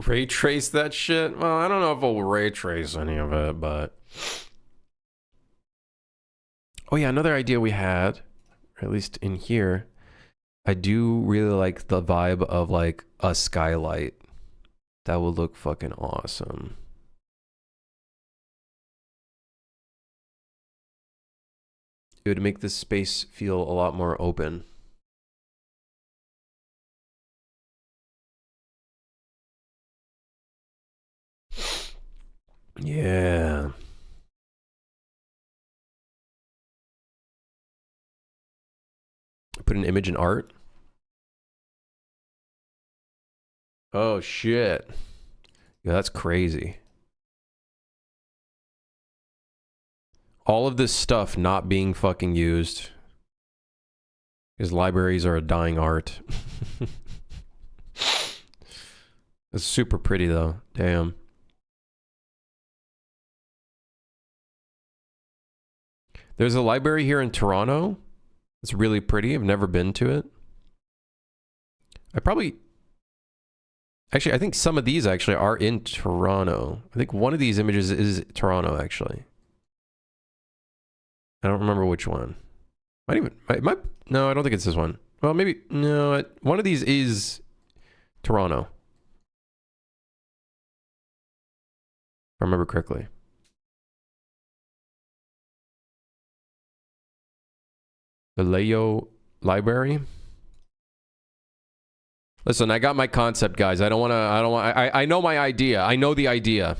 Ray trace that shit? Well, I don't know if we'll ray trace any of it, but... Oh yeah, another idea we had, or at least in here, I do really like the vibe of like a skylight. That would look fucking awesome. It would make this space feel a lot more open. Yeah. Put an image in art. Oh shit. Yeah, that's crazy. All of this stuff not being fucking used. Because libraries are a dying art. It's super pretty though. Damn. There's a library here in Toronto. It's really pretty. I've never been to it. Actually, I think some of these actually are in Toronto. I think one of these images is Toronto, actually. I don't remember which one. No, I don't think it's this one. Well, maybe, no, one of these is Toronto. If I remember correctly. The Leo Library. Listen, I got my concept, guys. I know my idea. I know the idea.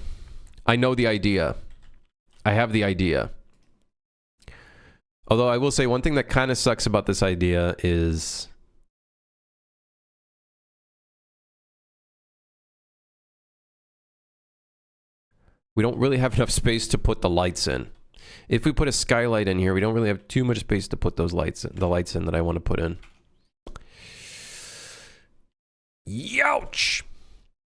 I know the idea. I have the idea. Although I will say one thing that kind of sucks about this idea is we don't really have enough space to put the lights in. If we put a skylight in here, we don't really have too much space to put those lights in, the lights in that I want to put in. Youch!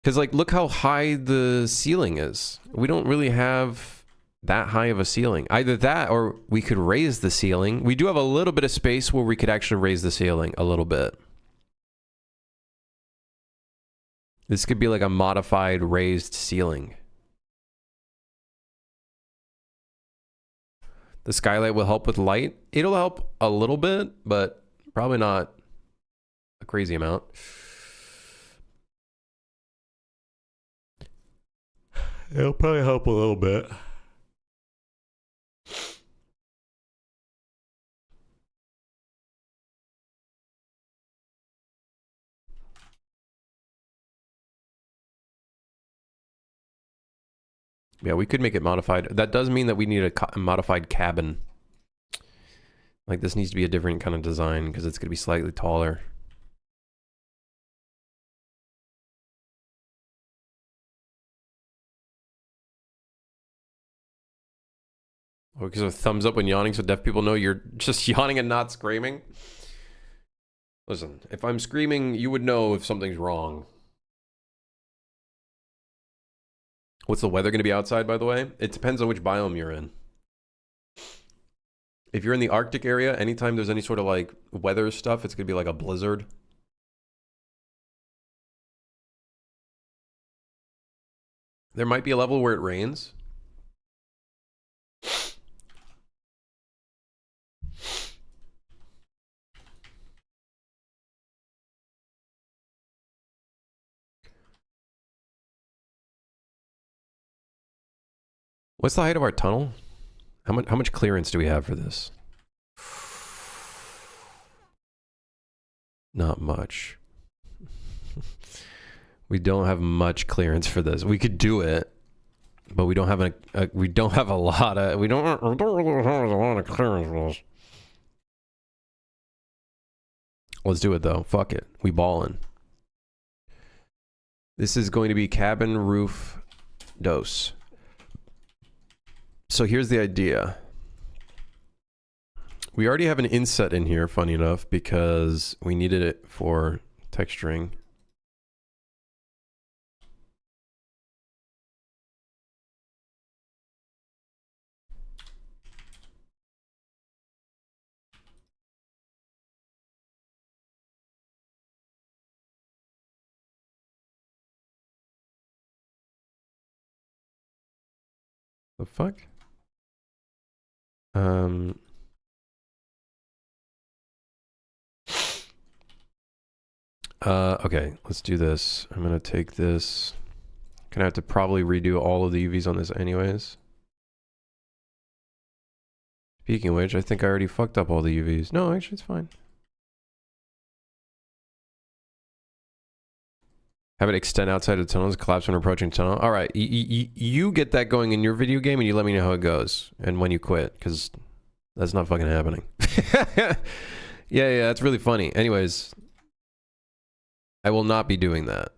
Because, like, look how high the ceiling is. We don't really have that high of a ceiling. Either that or we could raise the ceiling. We do have a little bit of space where we could actually raise the ceiling a little bit. This could be like a modified raised ceiling. The skylight will help with light. It'll help a little bit, but probably not a crazy amount. It'll probably help a little bit. Yeah, we could make it modified. That does mean that we need a modified cabin. Like, this needs to be a different kind of design because it's going to be slightly taller. Oh, because of thumbs up when yawning so deaf people know you're just yawning and not screaming? Listen, if I'm screaming, you would know if something's wrong. What's the weather going to be outside, by the way? It depends on which biome you're in. If you're in the Arctic area, anytime there's any sort of like weather stuff, it's going to be like a blizzard. There might be a level where it rains. What's the height of our tunnel? How much clearance do we have for this? Not much. We don't have much clearance for this. We could do it, but we don't have we don't have a lot of we don't really have a lot of clearance for this. Let's do it though. Fuck it. We ballin'. This is going to be cabin roof dose. So here's the idea. We already have an inset in here, funny enough, because we needed it for texturing. The fuck? Okay, let's do this. I'm gonna take this. Gonna have to probably redo all of the UVs on this anyways. Speaking of which, I think I already fucked up all the UVs. No, actually it's fine. Have it extend outside of the tunnels, collapse when approaching tunnel. All right, you get that going in your video game and you let me know how it goes and when you quit, because that's not fucking happening. Yeah, that's really funny. Anyways, I will not be doing that.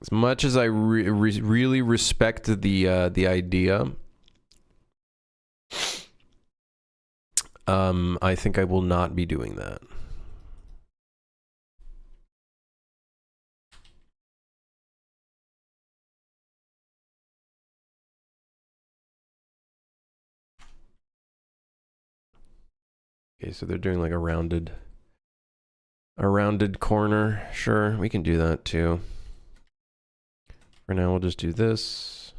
As much as I really respect the idea, I think I will not be doing that. Okay, so they're doing like a rounded corner. Sure, we can do that too. For now, we'll just do this.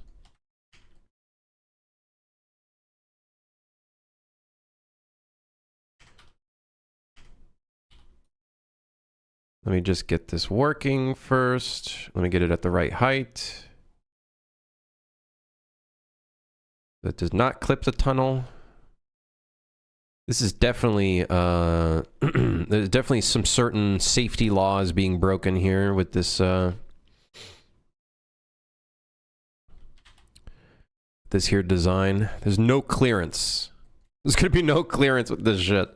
Let me just get this working first. Let me get it at the right height. That does not clip the tunnel. This is definitely, there's definitely some certain safety laws being broken here with this, this here design. There's no clearance. There's gonna be no clearance with this shit.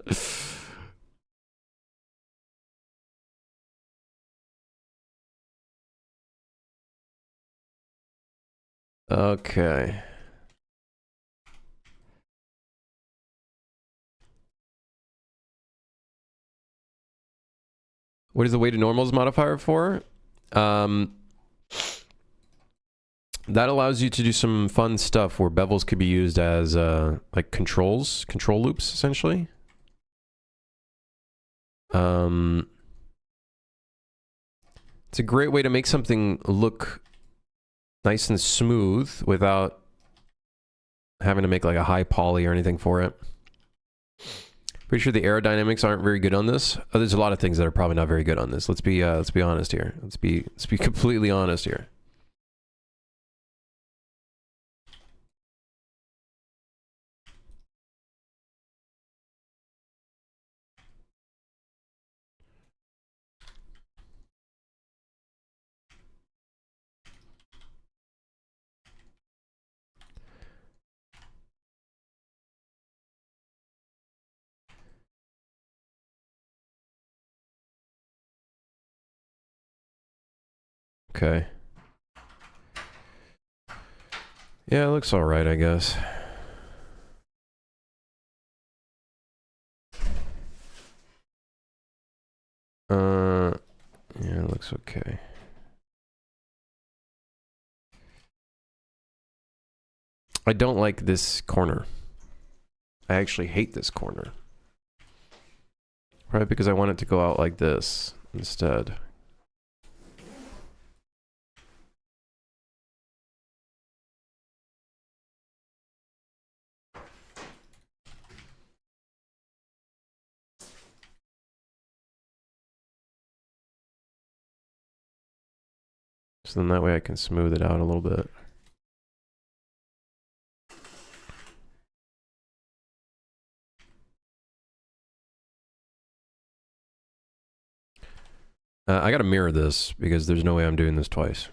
Okay. What is the weight to normals modifier for? That allows you to do some fun stuff where bevels could be used as like control loops, essentially. It's a great way to make something look nice and smooth without having to make like a high poly or anything for it. Pretty sure the aerodynamics aren't very good on this. There's a lot of things that are probably not very good on this. Let's be honest here. Let's be completely honest here. Okay. Yeah, it looks alright, I guess. Yeah, it looks okay. I don't like this corner. I actually hate this corner. Probably because I want it to go out like this instead. So then that way I can smooth it out a little bit. I gotta mirror this because there's no way I'm doing this twice.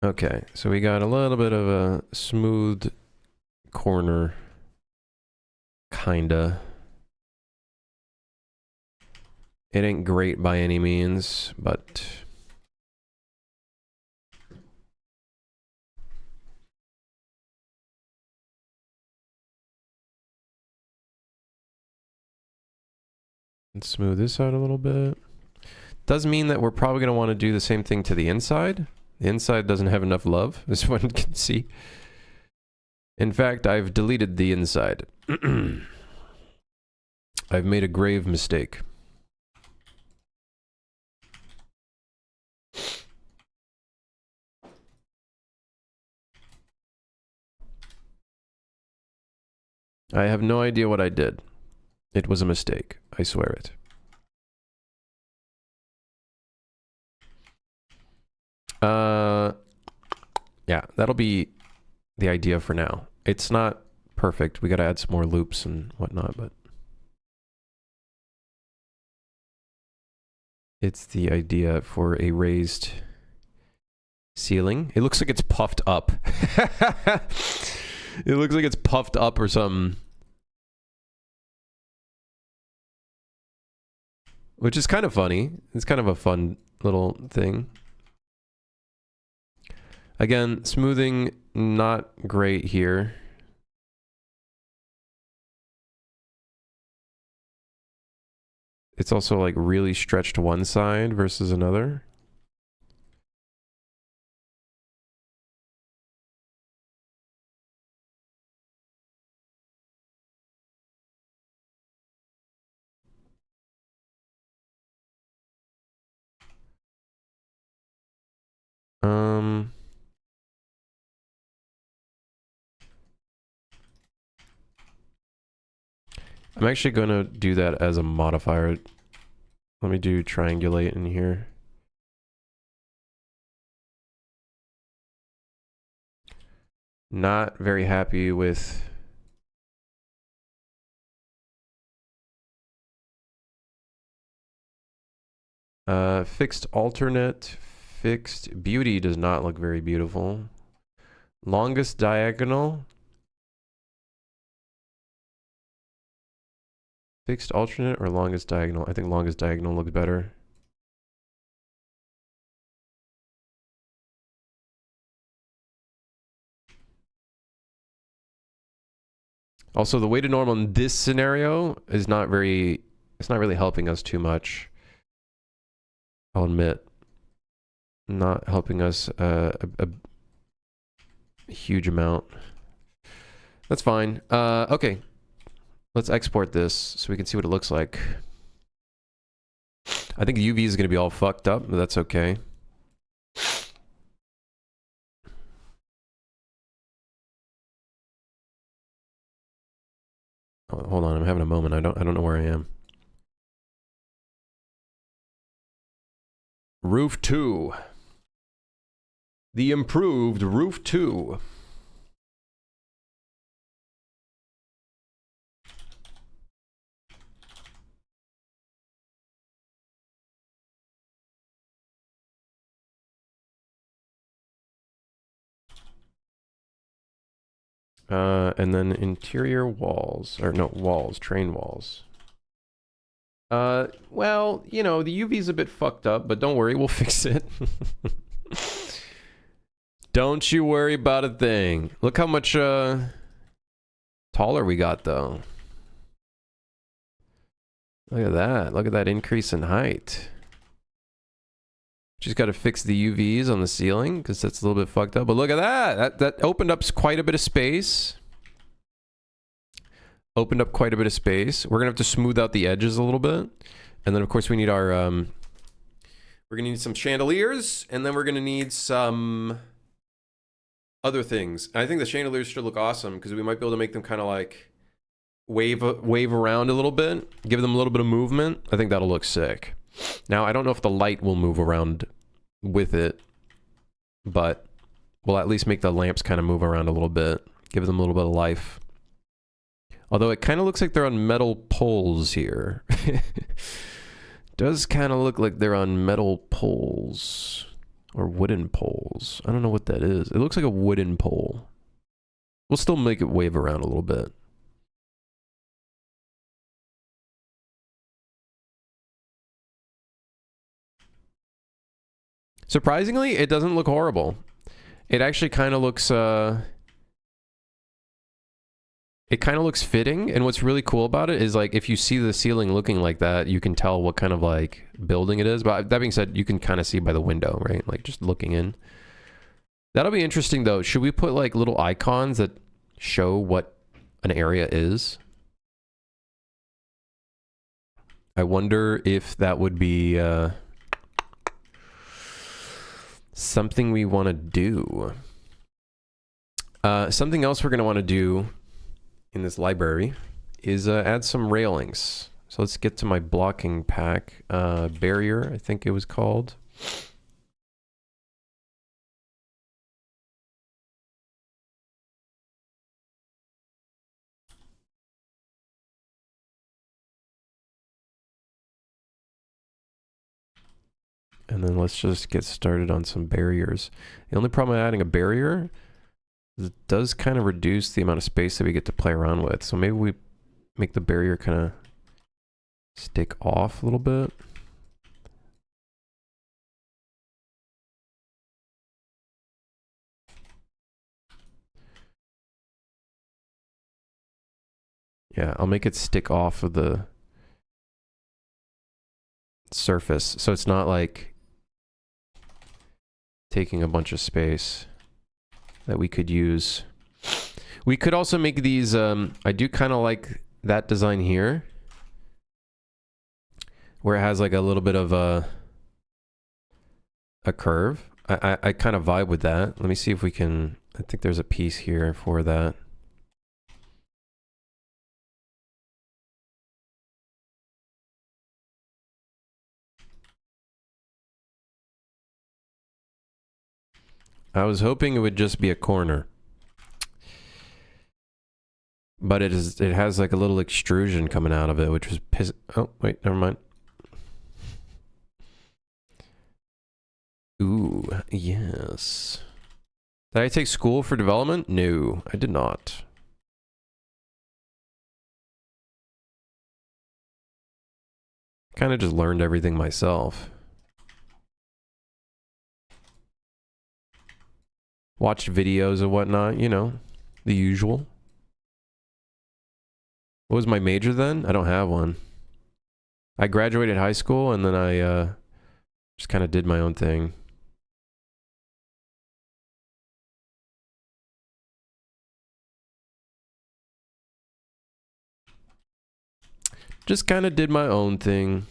Okay, so we got a little bit of a smooth corner. Kinda. It ain't great by any means, but... Let's smooth this out a little bit. Does mean that we're probably going to want to do the same thing to the inside. The inside doesn't have enough love, as one can see. In fact, I've deleted the inside. I've made a grave mistake. I have no idea what I did. It was a mistake. I swear it. Yeah, that'll be the idea for now. It's not perfect. We gotta add some more loops and whatnot, but... it's the idea for a raised ceiling. It looks like it's puffed up. It looks like it's puffed up or something. Which is kind of funny. It's kind of a fun little thing. Again, smoothing, not great here. It's also like really stretched one side versus another. I'm actually going to do that as a modifier. Let me do triangulate in here. Not very happy with fixed alternate. Fixed beauty does not look very beautiful. Longest diagonal. Fixed alternate or longest diagonal? I think longest diagonal looks better. Also, the weighted normal in this scenario is not very... it's not really helping us too much. I'll admit. Not helping us a huge amount. That's fine. Okay. Let's export this so we can see what it looks like. I think UV is going to be all fucked up, but that's okay. Oh, hold on, I'm having a moment. I don't know where I am. Roof 2. The improved Roof 2. And then interior walls, or no, walls, train walls. Well, you know, the UV's a bit fucked up, but don't worry, we'll fix it. Don't you worry about a thing. Look how much, taller we got, though. Look at that. Look at that increase in height. Just got to fix the UVs on the ceiling, because that's a little bit fucked up. But look at that! That opened up quite a bit of space. Opened up quite a bit of space. We're gonna have to smooth out the edges a little bit. And then, of course, we need our, we're gonna need some chandeliers, and then we're gonna need some other things. I think the chandeliers should look awesome, because we might be able to make them kind of like wave around a little bit, give them a little bit of movement. I think that'll look sick. Now, I don't know if the light will move around with it, but we'll at least make the lamps kind of move around a little bit, give them a little bit of life. Although it kind of looks like they're on metal poles here. Does kind of look like they're on metal poles. Or wooden poles. I don't know what that is. It looks like a wooden pole. We'll still make it wave around a little bit. Surprisingly, it doesn't look horrible. It actually kind of looks, it kind of looks fitting, and what's really cool about it is, like, if you see the ceiling looking like that, you can tell what kind of, like, building it is. But that being said, you can kind of see by the window, right? Like, just looking in. That'll be interesting, though. Should we put, like, little icons that show what an area is? I wonder if that would be, something we want to do. Something else we're going to want to do in this library is add some railings. So let's get to my blocking pack. Barrier, I think it was called. And then let's just get started on some barriers. The only problem with adding a barrier is it does kind of reduce the amount of space that we get to play around with. So maybe we make the barrier kind of stick off a little bit. Yeah, I'll make it stick off of the surface. So it's not like taking a bunch of space that we could use. We could also make these, I do kind of like that design here, where it has like a little bit of a curve. I kind of vibe with that. Let me see if we can, I think there's a piece here for that. I was hoping it would just be a corner. But it has like a little extrusion coming out of it, which was oh, wait, never mind. Ooh, yes. Did I take school for development? No, I did not. Kind of just learned everything myself. Watched videos and whatnot, you know, the usual. What was my major then? I don't have one. I graduated high school and then I just kind of did my own thing. Just kind of did my own thing.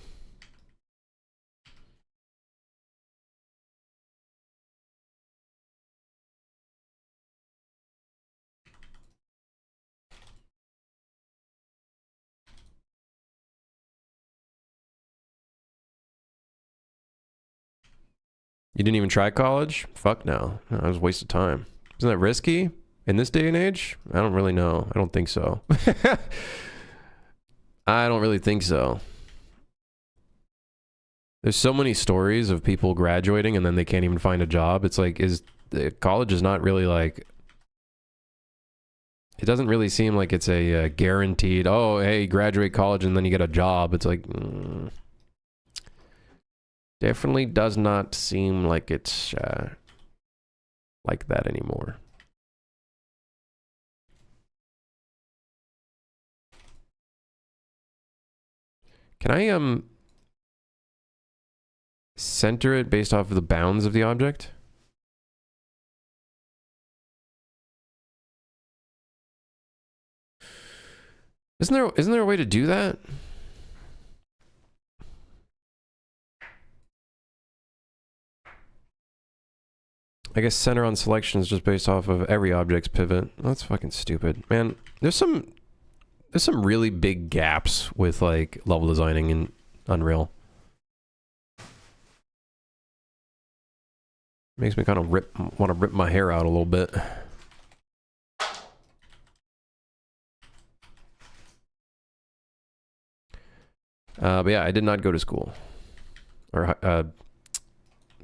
You didn't even try college? Fuck no. No, that was a waste of time. Isn't that risky in this day and age? I don't really know. I don't think so. I don't really think so. There's so many stories of people graduating and then they can't even find a job. It's like, college is not really like, it doesn't really seem like it's a guaranteed, oh, hey, graduate college and then you get a job. It's like, definitely does not seem like it's like that anymore. Can I center it based off of the bounds of the object? Isn't there a way to do that? I guess center on selection is just based off of every object's pivot. That's fucking stupid. Man, there's some really big gaps with like level designing in Unreal. Makes me kind of want to rip my hair out a little bit. But yeah, I did not go to school or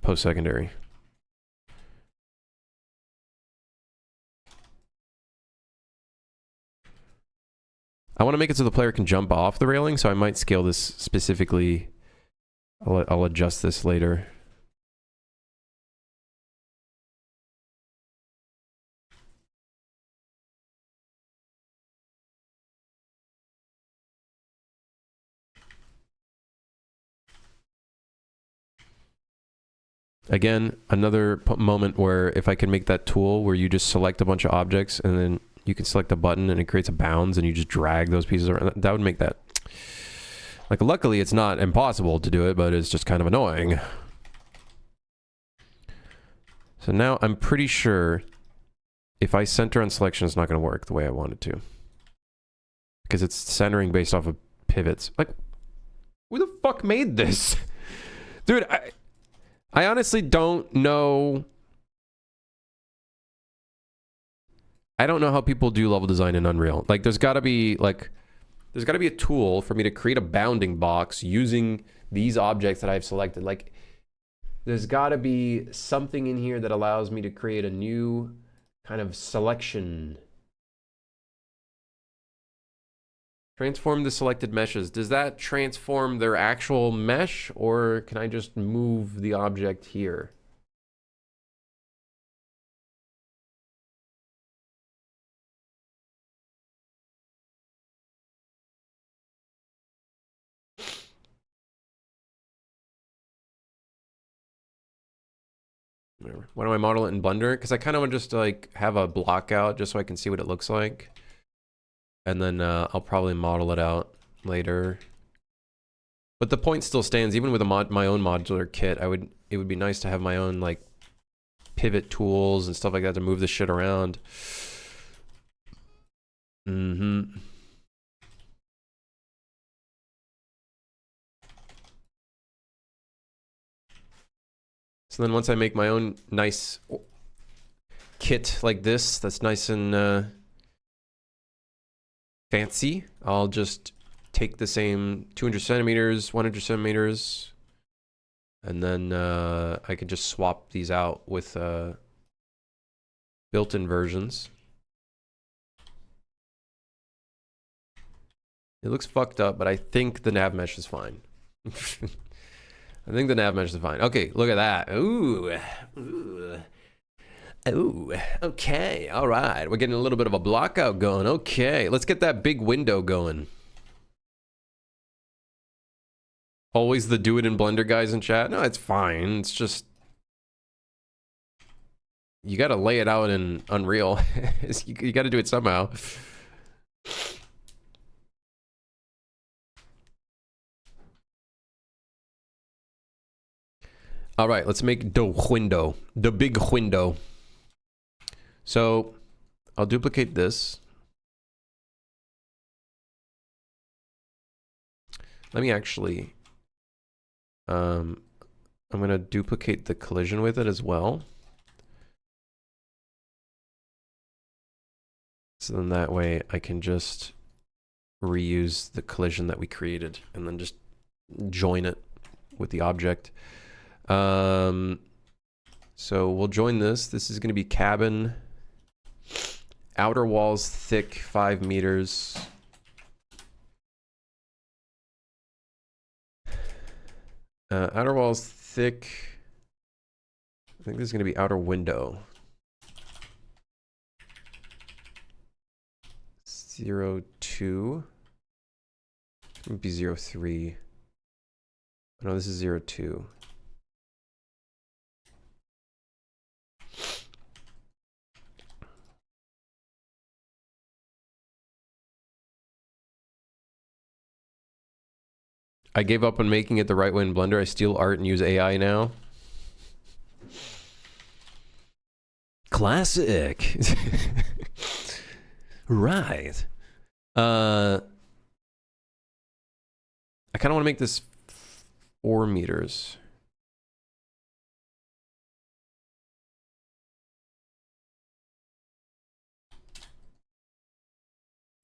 post-secondary. I want to make it so the player can jump off the railing, so I might scale this specifically. I'll adjust this later. Again, another moment where if I can make that tool where you just select a bunch of objects and then you can select a button and it creates a bounds and you just drag those pieces around, that would make that... Like, luckily it's not impossible to do it, but it's just kind of annoying. So now I'm pretty sure if I center on selection, it's not going to work the way I want it to. Because it's centering based off of pivots. Like, who the fuck made this? Dude, I honestly don't know. I don't know how people do level design in Unreal. Like, there's got to be a tool for me to create a bounding box using these objects that I've selected. Like, there's got to be something in here that allows me to create a new kind of selection. Transform the selected meshes. Does that transform their actual mesh, or can I just move the object here? Why do I model it in Blender? Because I kind of want just to like have a block out just so I can see what it looks like. And then I'll probably model it out later. But the point still stands, even with my own modular kit, it would be nice to have my own like pivot tools and stuff like that to move this shit around. Mm-hmm. So then once I make my own nice kit like this, that's nice and fancy, I'll just take the same 200 centimeters, 100 centimeters, and then I can just swap these out with built-in versions. It looks fucked up, but I think the nav mesh is fine. I think the nav mesh is fine. Okay, look at that. Ooh. Ooh. Ooh. Okay, all right. We're getting a little bit of a block out going. Okay, let's get that big window going. Always the do it in Blender guys in chat. No, it's fine. It's just... You gotta lay it out in Unreal. You gotta do it somehow. All right, let's make the window, the big window. So I'll duplicate this. Let me actually, I'm gonna duplicate the collision with it as well. So then that way I can just reuse the collision that we created and then just join it with the object. So we'll join this. This is going to be cabin. Outer walls thick 5 meters. Outer walls thick. I think this is going to be outer window. 0.2. It would be 0.3. No, this is 0.2. I gave up on making it the right way in Blender. I steal art and use AI now. Classic. Right. I kind of want to make this 4 meters.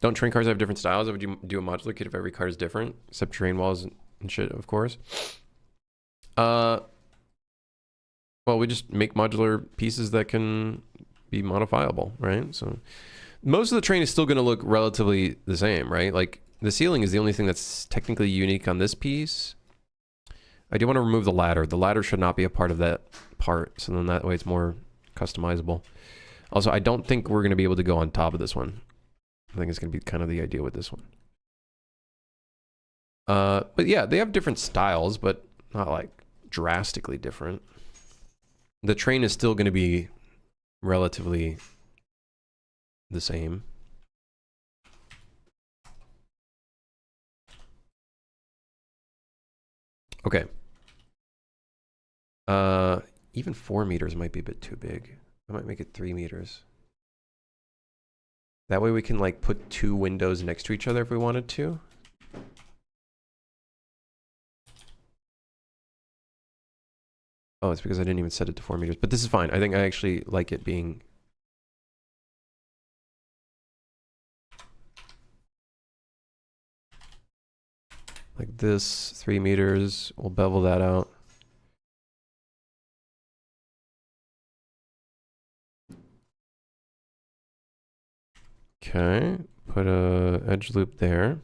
Don't terrain cars have different styles? Would you do a modular kit if every car is different? Except terrain walls and shit, of course. Well, we just make modular pieces that can be modifiable, right? So most of the terrain is still going to look relatively the same, right? Like the ceiling is the only thing that's technically unique on this piece. I do want to remove the ladder. The ladder should not be a part of that part. So then that way it's more customizable. Also, I don't think we're going to be able to go on top of this one. I think it's going to be kind of the idea with this one. But yeah, they have different styles, but not like drastically different. The train is still going to be relatively the same. Okay. Even 4 meters might be a bit too big. I might make it 3 meters. That way we can like put 2 windows next to each other if we wanted to. Oh, it's because I didn't even set it to 4 meters, but this is fine. I think I actually like it being like this, 3 meters. We'll bevel that out. Okay, put a edge loop there.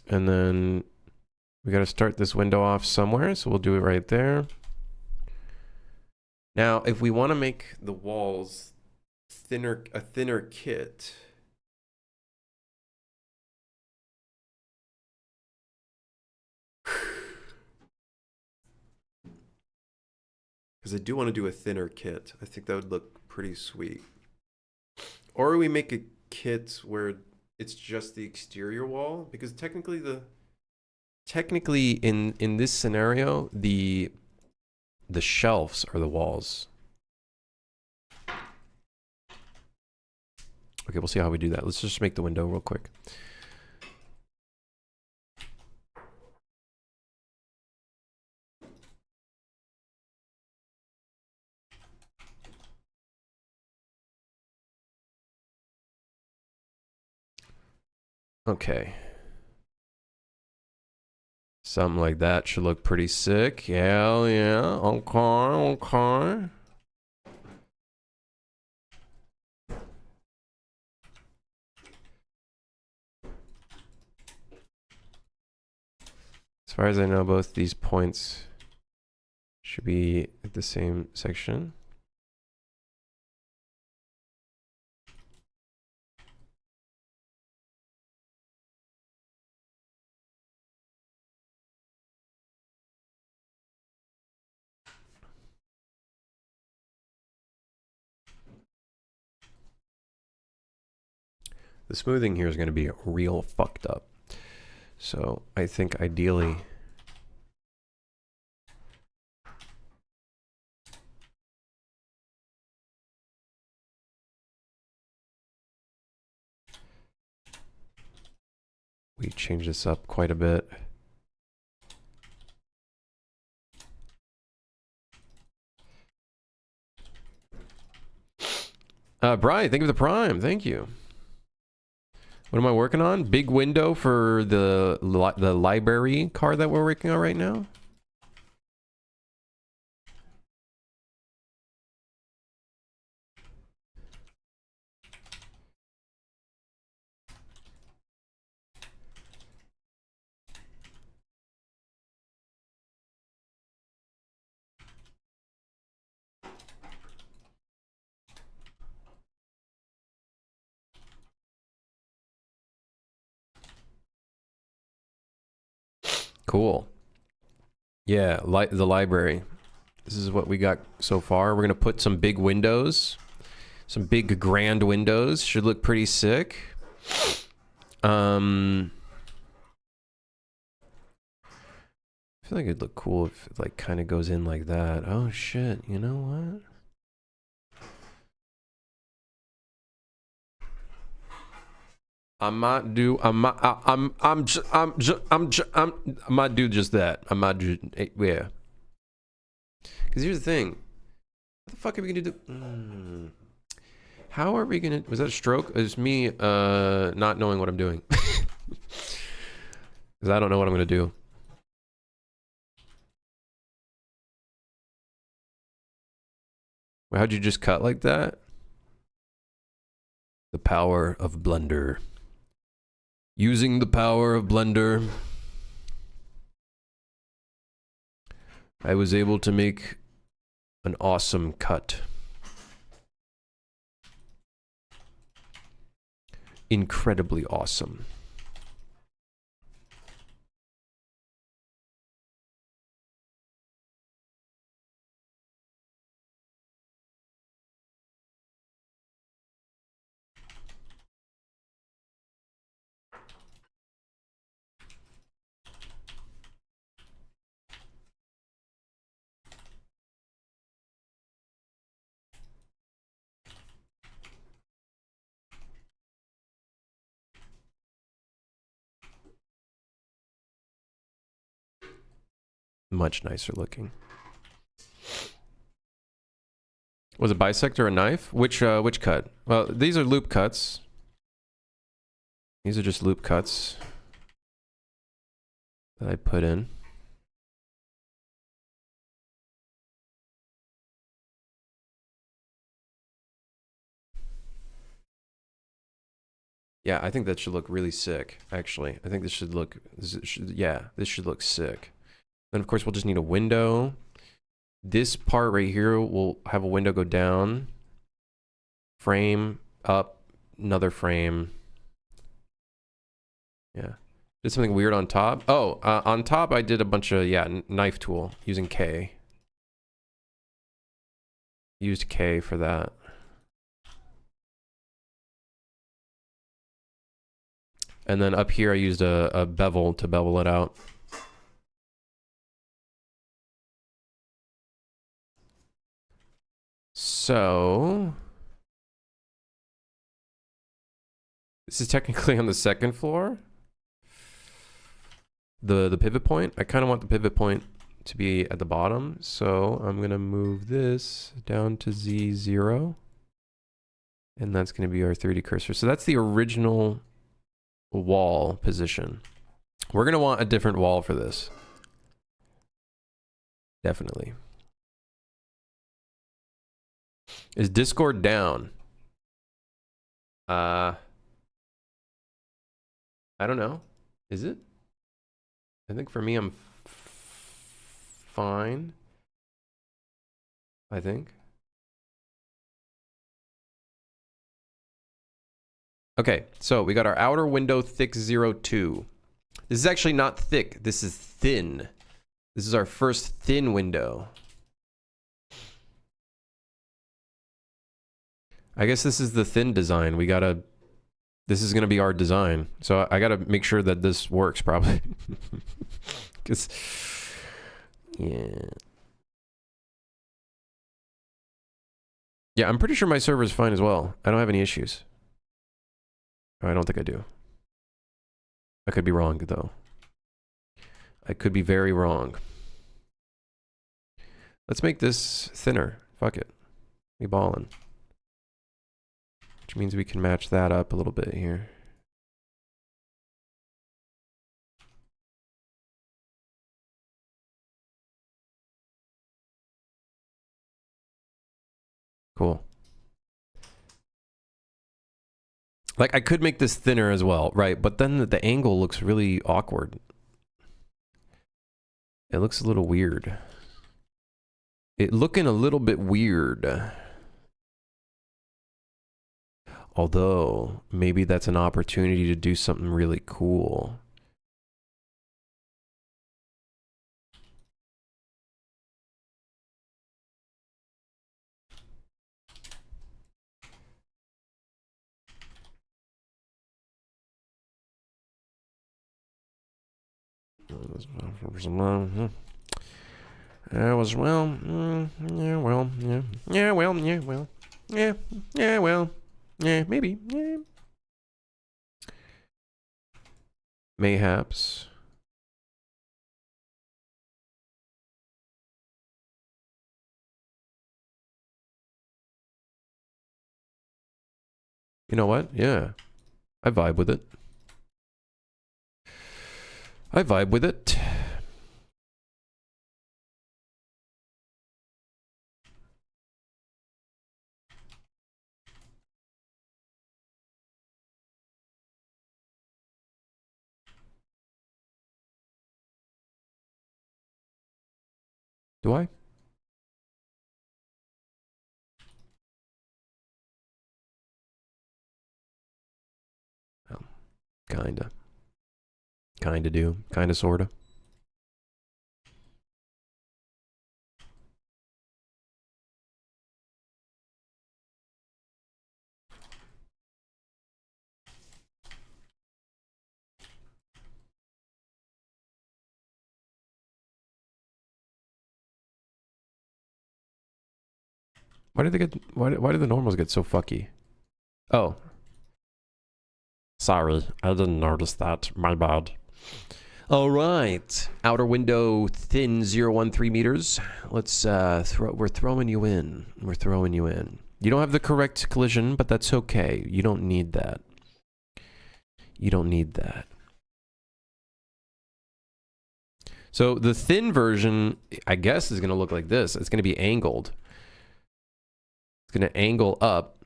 And then we got to start this window off somewhere, so we'll do it right there. Now, if we want to make the walls a thinner kit, because I do want to do a thinner kit. I think that would look pretty sweet. Or we make a kit where it's just the exterior wall, because technically in this scenario, the shelves are the walls. Okay, we'll see how we do that. Let's just make the window real quick. Okay. Something like that should look pretty sick. Hell yeah. Okay, okay. As far as I know, both these points should be at the same section. The smoothing here is going to be real fucked up. So I think ideally... we change this up quite a bit. Brian, thank you for the Prime. Thank you. What am I working on? Big window for the library card that we're working on right now. Cool. Yeah, the library. This is what we got so far. We're gonna put some big windows, some big grand windows. Should look pretty sick. I feel like it'd look cool if it like kind of goes in like that. Oh shit! You know what? I might do just that. I might do, yeah. Because here's the thing. What the fuck are we gonna do? How are we gonna, was that a stroke? It's me not knowing what I'm doing. Because I don't know what I'm gonna do. How'd you just cut like that? The power of Blender. Using the power of Blender, I was able to make an awesome cut. Incredibly awesome. Much nicer looking. Was it bisect or a knife? Which cut? Well, these are loop cuts. These are just loop cuts that I put in. Yeah, I think that should look really sick, actually. I think this should look, yeah, this should look sick. Then of course we'll just need a window. This part right here will have a window go down, frame, up, another frame. Yeah. Did something weird on top. Oh, on top I did a bunch of, yeah, knife tool using K. Used K for that. And then up here I used a bevel to bevel it out. So this is technically on the second floor. The pivot point. I kind of want the pivot point to be at the bottom. So I'm gonna move this down to Z0. And that's gonna be our 3D cursor. So that's the original wall position. We're gonna want a different wall for this. Definitely. Is Discord down? I don't know. Is it? I think for me, I'm fine. I think. Okay, so we got our outer window thick 02. This is actually not thick. This is thin. This is our first thin window. I guess this is the thin design. We gotta This is going to be our design. So I got to make sure that this works probably. Because, yeah. Yeah, I'm pretty sure my server is fine as well. I don't have any issues. Oh, I don't think I do. I could be wrong, though. I could be very wrong. Let's make this thinner. Fuck it. We ballin'. Which means we can match that up a little bit here. Cool. Like, I could make this thinner as well, right? But then the angle looks really awkward. It looks a little weird. It looking a little bit weird. Although, maybe that's an opportunity to do something really cool. Yeah, was well, yeah, well, yeah, yeah, well, yeah, well, yeah, yeah, well, yeah, maybe, yeah. Mayhaps. You know what? Yeah, I vibe with it. I vibe with it. Do I? Oh, kinda. Kinda do. Kinda sorta. Why did they get? Why did the normals get so fucky? Oh, sorry, I didn't notice that. My bad. All right, outer window thin 0.13 meters. Let's we're throwing you in. We're throwing you in. You don't have the correct collision, but that's okay. You don't need that. You don't need that. So the thin version, I guess, is going to look like this. It's going to be angled. It's going to angle up.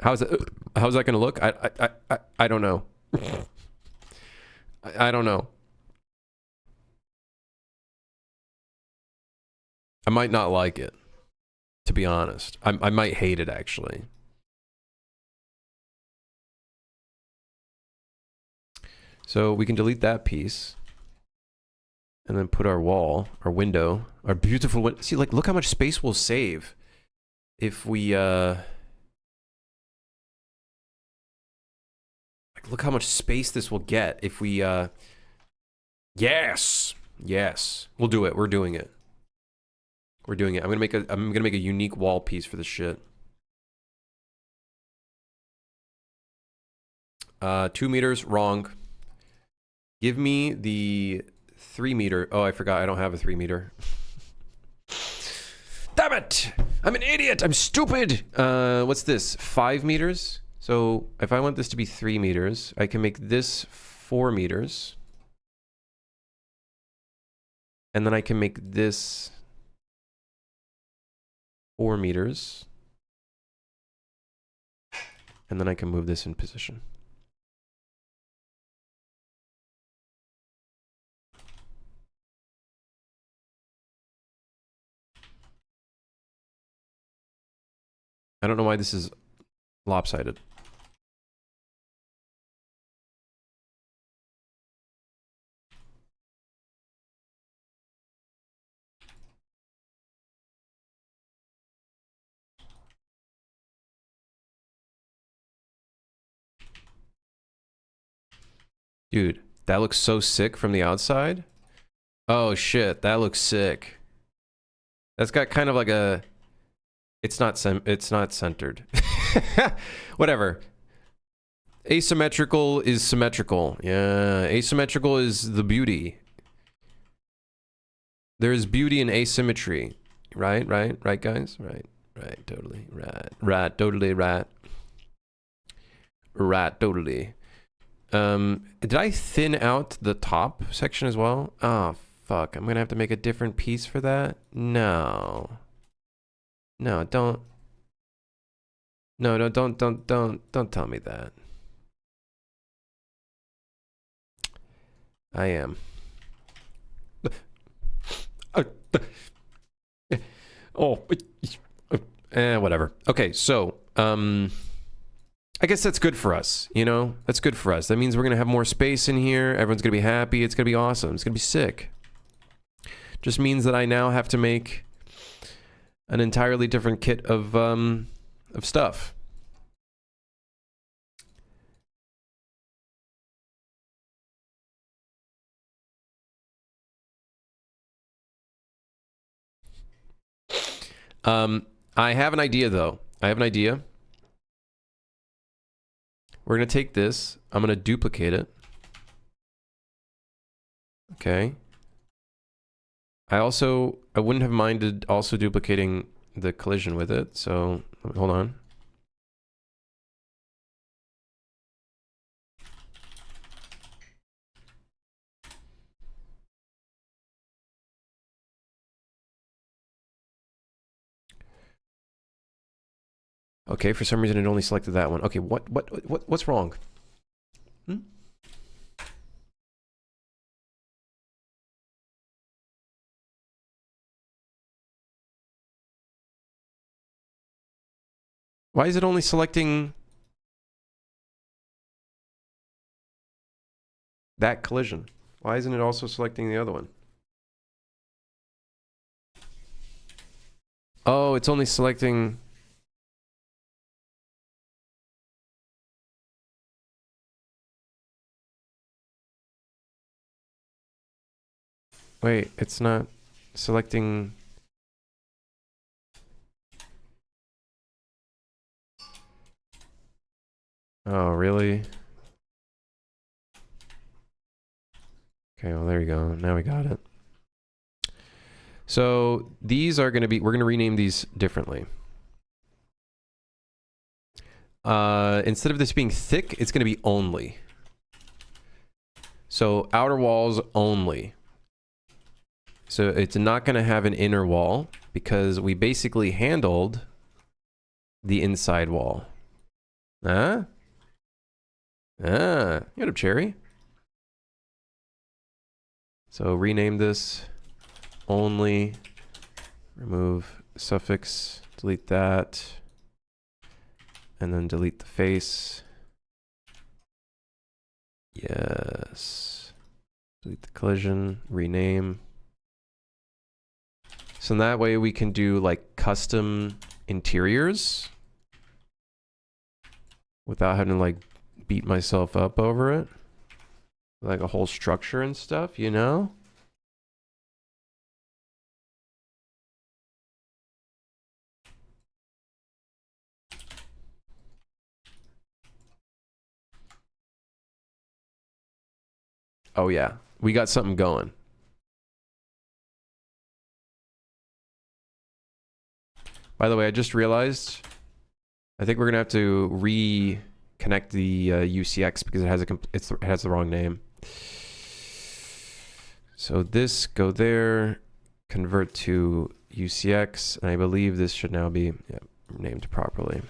How's that going to look? I don't know. I don't know. I might not like it, to be honest. I might hate it, actually. So we can delete that piece. And then put our wall, our window, our beautiful window. See, like, look how much space we'll save if we, like, look how much space this will get if we, yes! Yes. We'll do it. We're doing it. We're doing it. I'm gonna make a unique wall piece for this shit. 2 meters, wrong. Give me the 3 meter. Oh, I forgot. I don't have a 3 meter. Damn it! I'm an idiot! I'm stupid! What's this? 5 meters? So if I want this to be 3 meters, I can make this 4 meters. And then I can make this 4 meters. And then I can move this in position. I don't know why this is lopsided. Dude, that looks so sick from the outside. Oh shit, that looks sick. That's got kind of like a... It's not centered. Whatever. Asymmetrical is symmetrical. Yeah, asymmetrical is the beauty. There is beauty in asymmetry. Right, guys? Right, totally. Right, totally, right. Right, totally. Did I thin out the top section as well? Oh, fuck. I'm gonna have to make a different piece for that? No. No, don't. No, don't tell me that. I am. Oh, whatever. Okay, so, I guess that's good for us, you know? That's good for us. That means we're gonna have more space in here. Everyone's gonna be happy. It's gonna be awesome. It's gonna be sick. Just means that I now have to make an entirely different kit of stuff. I have an idea, though. I have an idea. We're going to take this. I'm going to duplicate it. Okay. I wouldn't have minded also duplicating the collision with it, so hold on. Okay, for some reason it only selected that one. Okay, what's wrong? Hmm? Why is it only selecting that collision? Why isn't it also selecting the other one? Oh, it's only selecting... Wait, it's not selecting... Oh, really? Okay, well, there you go. Now we got it. So these are going to be... We're going to rename these differently. Instead of this being thick, it's going to be only. So outer walls only. So it's not going to have an inner wall because we basically handled the inside wall. Huh? Ah, get up, Cherry. So rename this only, remove suffix, delete that, and then delete the face. Yes. Delete the collision, rename. So that way we can do like custom interiors without having to like beat myself up over it. Like a whole structure and stuff, you know? Oh yeah, we got something going. By the way, I just realized I think we're gonna have to reconnect the UCX because it has the wrong name. So this, go there, convert to UCX, and I believe this should now be named properly.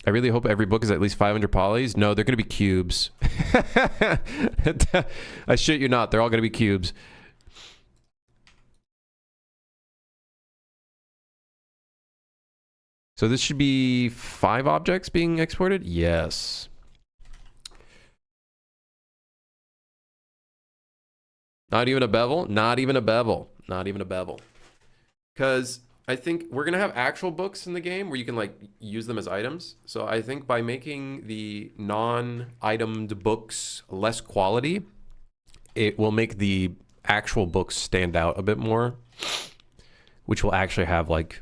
I really hope every book is at least 500 polys. No, they're going to be cubes. I shit you not. They're all going to be cubes. So this should be 5 objects being exported? Yes. Not even a bevel? Not even a bevel. Not even a bevel. Because I think we're gonna have actual books in the game where you can like use them as items. So I think by making the non-itemed books less quality, it will make the actual books stand out a bit more, which will actually have like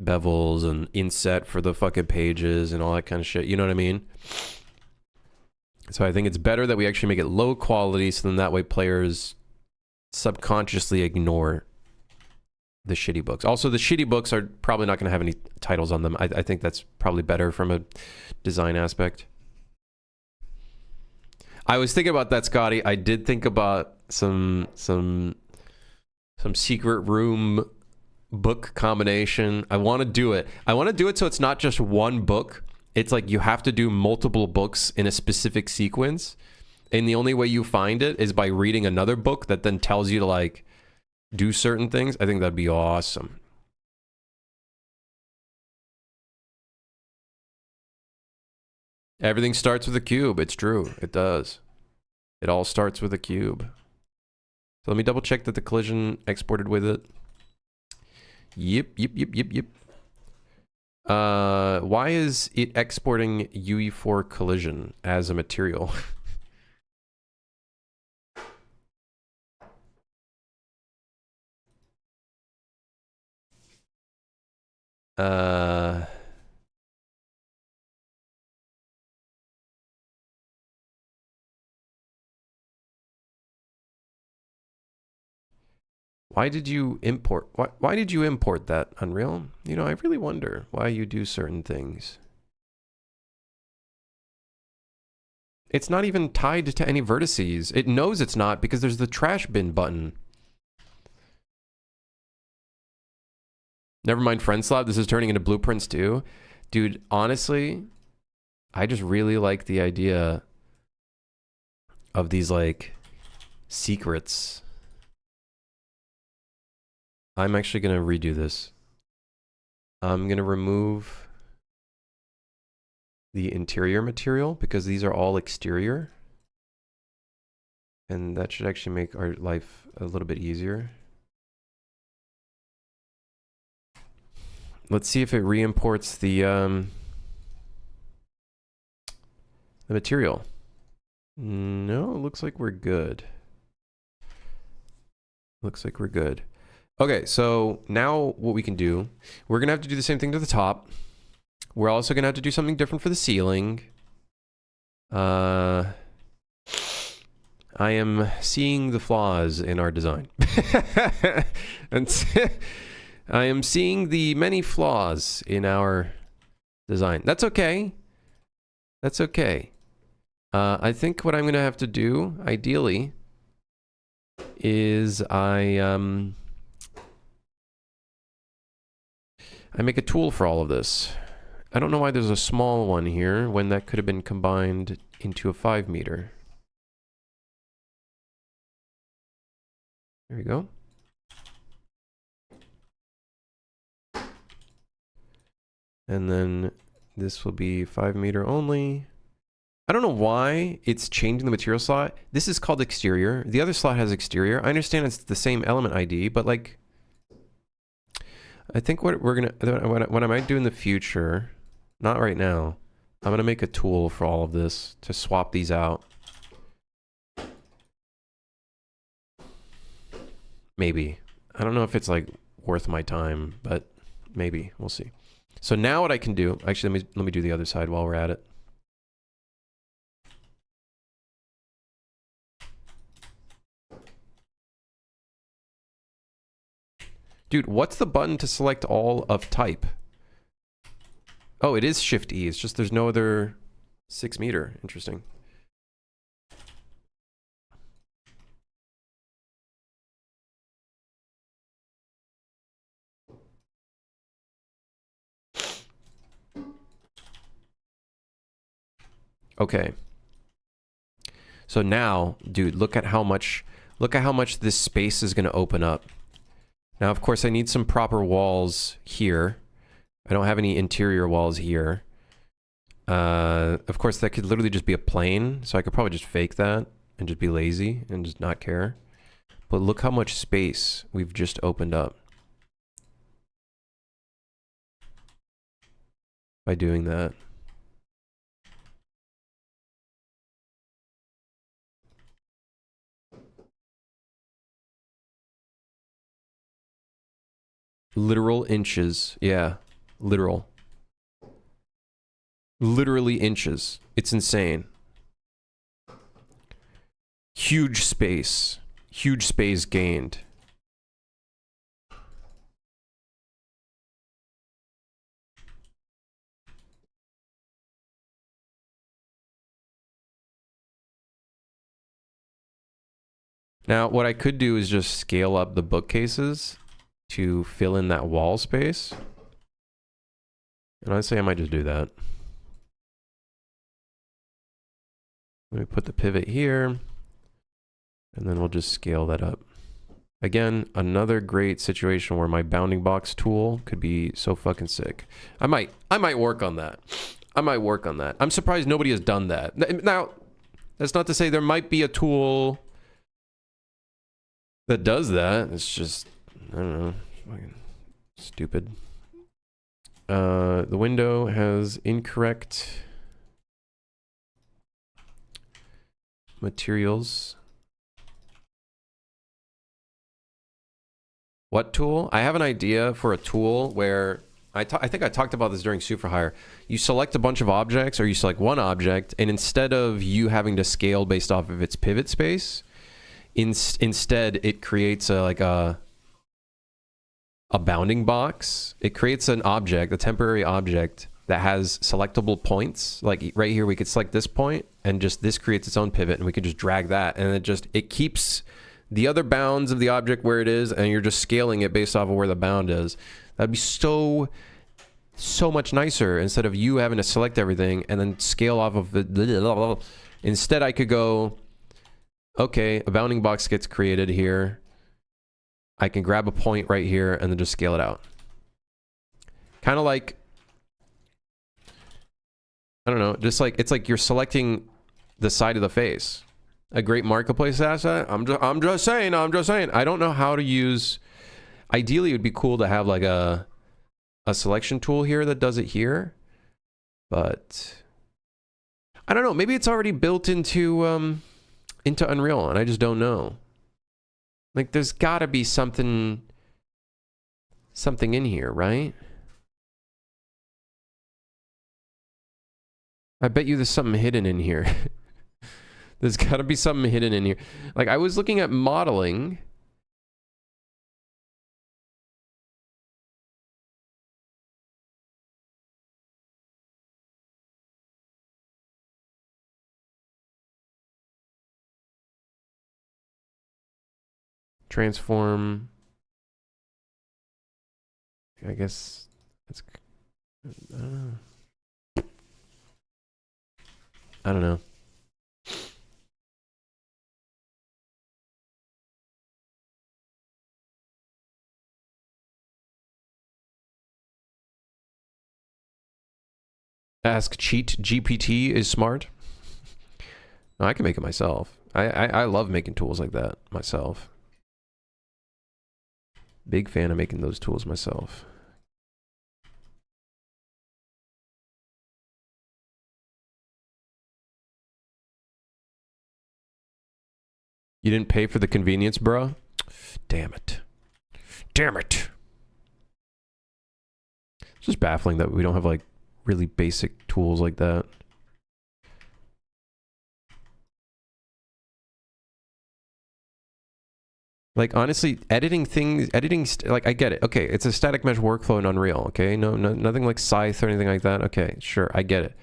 bevels and inset for the fucking pages and all that kind of shit. You know what I mean? So I think it's better that we actually make it low quality, so then that way players subconsciously ignore the shitty books. Also, the shitty books are probably not going to have any titles on them. I think that's probably better from a design aspect. I was thinking about that, Scotty. I did think about some secret room book combination. I want to do it. I want to do it so it's not just one book. It's like you have to do multiple books in a specific sequence. And the only way you find it is by reading another book that then tells you to like do certain things. I think that'd be awesome. Everything starts with a cube. It's true. It does. It all starts with a cube. So let me double check that the collision exported with it. Yep. Why is it exporting UE4 collision as a material? Why did you import? Why did you import that, Unreal? You know, I really wonder why you do certain things. It's not even tied to any vertices. It knows it's not because there's the trash bin button. Never mind friendslop. This is turning into blueprints too. Dude, honestly, I just really like the idea of these like secrets. I'm actually going to redo this. I'm going to remove the interior material because these are all exterior. And that should actually make our life a little bit easier. Let's see if it re-imports the material. No, it looks like we're good. Looks like we're good. Okay, so now what we can do, we're going to have to do the same thing to the top. We're also going to have to do something different for the ceiling. I am seeing the flaws in our design. And I am seeing the many flaws in our design. That's okay. That's okay. I think what I'm going to have to do, ideally, is I make a tool for all of this. I don't know why there's a small one here when that could have been combined into a 5 meter. There we go. And then this will be 5 meter only. I don't know why it's changing the material slot. This is called exterior. The other slot has exterior. I understand it's the same element ID, but like, I think what we're gonna, what I might do in the future, not right now, I'm gonna make a tool for all of this to swap these out. Maybe. I don't know if it's like worth my time, but maybe. We'll see. So now what I can do, actually let me do the other side while we're at it. Dude, what's the button to select all of type? Oh, it is Shift E. It's just there's no other 6 meter. Interesting. Okay. So now, dude, look at how much this space is going to open up. Now, of course, I need some proper walls here. I don't have any interior walls here. Of course, that could literally just be a plane, so I could probably just fake that and just be lazy and just not care. But look how much space we've just opened up. by doing that. Literal inches. Yeah. Literal. Literally inches. It's insane. Huge space. Huge space gained. Now, what I could do is just scale up the bookcases to fill in that wall space. And I'd say I might just do that. Let me put the pivot here. And then we'll just scale that up. Again, another great situation where my bounding box tool could be so fucking sick. I might work on that. I might work on that. I'm surprised nobody has done that. Now, that's not to say there might be a tool that does that. It's just, I don't know, fucking stupid. The window has incorrect materials. What tool? I have an idea for a tool where I think I talked about this during Super Hire. You select a bunch of objects, or you select one object, and instead of you having to scale based off of its pivot space, instead it creates a bounding box. It creates an object, a temporary object that has selectable points. Like right here, we could select this point, and just this creates its own pivot, and we could just drag that, and it keeps the other bounds of the object where it is, and you're just scaling it based off of where the bound is. That'd be so much nicer instead of you having to select everything and then scale off of it. Instead, I could go, okay, a bounding box gets created here. I can grab a point right here and then just scale it out. Kind of like, I don't know, just like, it's like you're selecting the side of the face. A great marketplace asset. I'm just saying. I don't know how to use. Ideally, it would be cool to have like a selection tool here that does it here, but I don't know. Maybe it's already built into Unreal, and I just don't know. Like, there's got to be something in here, right? I bet you there's something hidden in here. There's got to be something hidden in here. Like, I was looking at modeling. Transform. I guess that's, I don't know. I don't know. Ask Cheat GPT is smart. No, I can make it myself. I love making tools like that myself. Big fan of making those tools myself. You didn't pay for the convenience, bro? Damn it. Damn it. It's just baffling that we don't have like really basic tools like that. Like, honestly, editing things, like, I get it. Okay, it's a static mesh workflow in Unreal, okay? No, nothing like Scythe or anything like that. Okay, sure, I get it.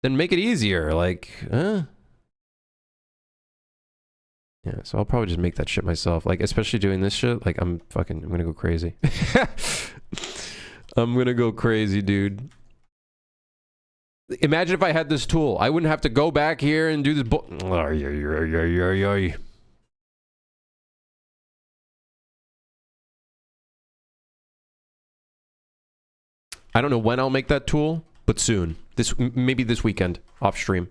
Then make it easier, like, Yeah, so I'll probably just make that shit myself. Like, especially doing this shit, like, I'm gonna go crazy. I'm gonna go crazy, dude. Imagine if I had this tool. I wouldn't have to go back here and do this I don't know when I'll make that tool, but soon. Maybe this weekend, off stream.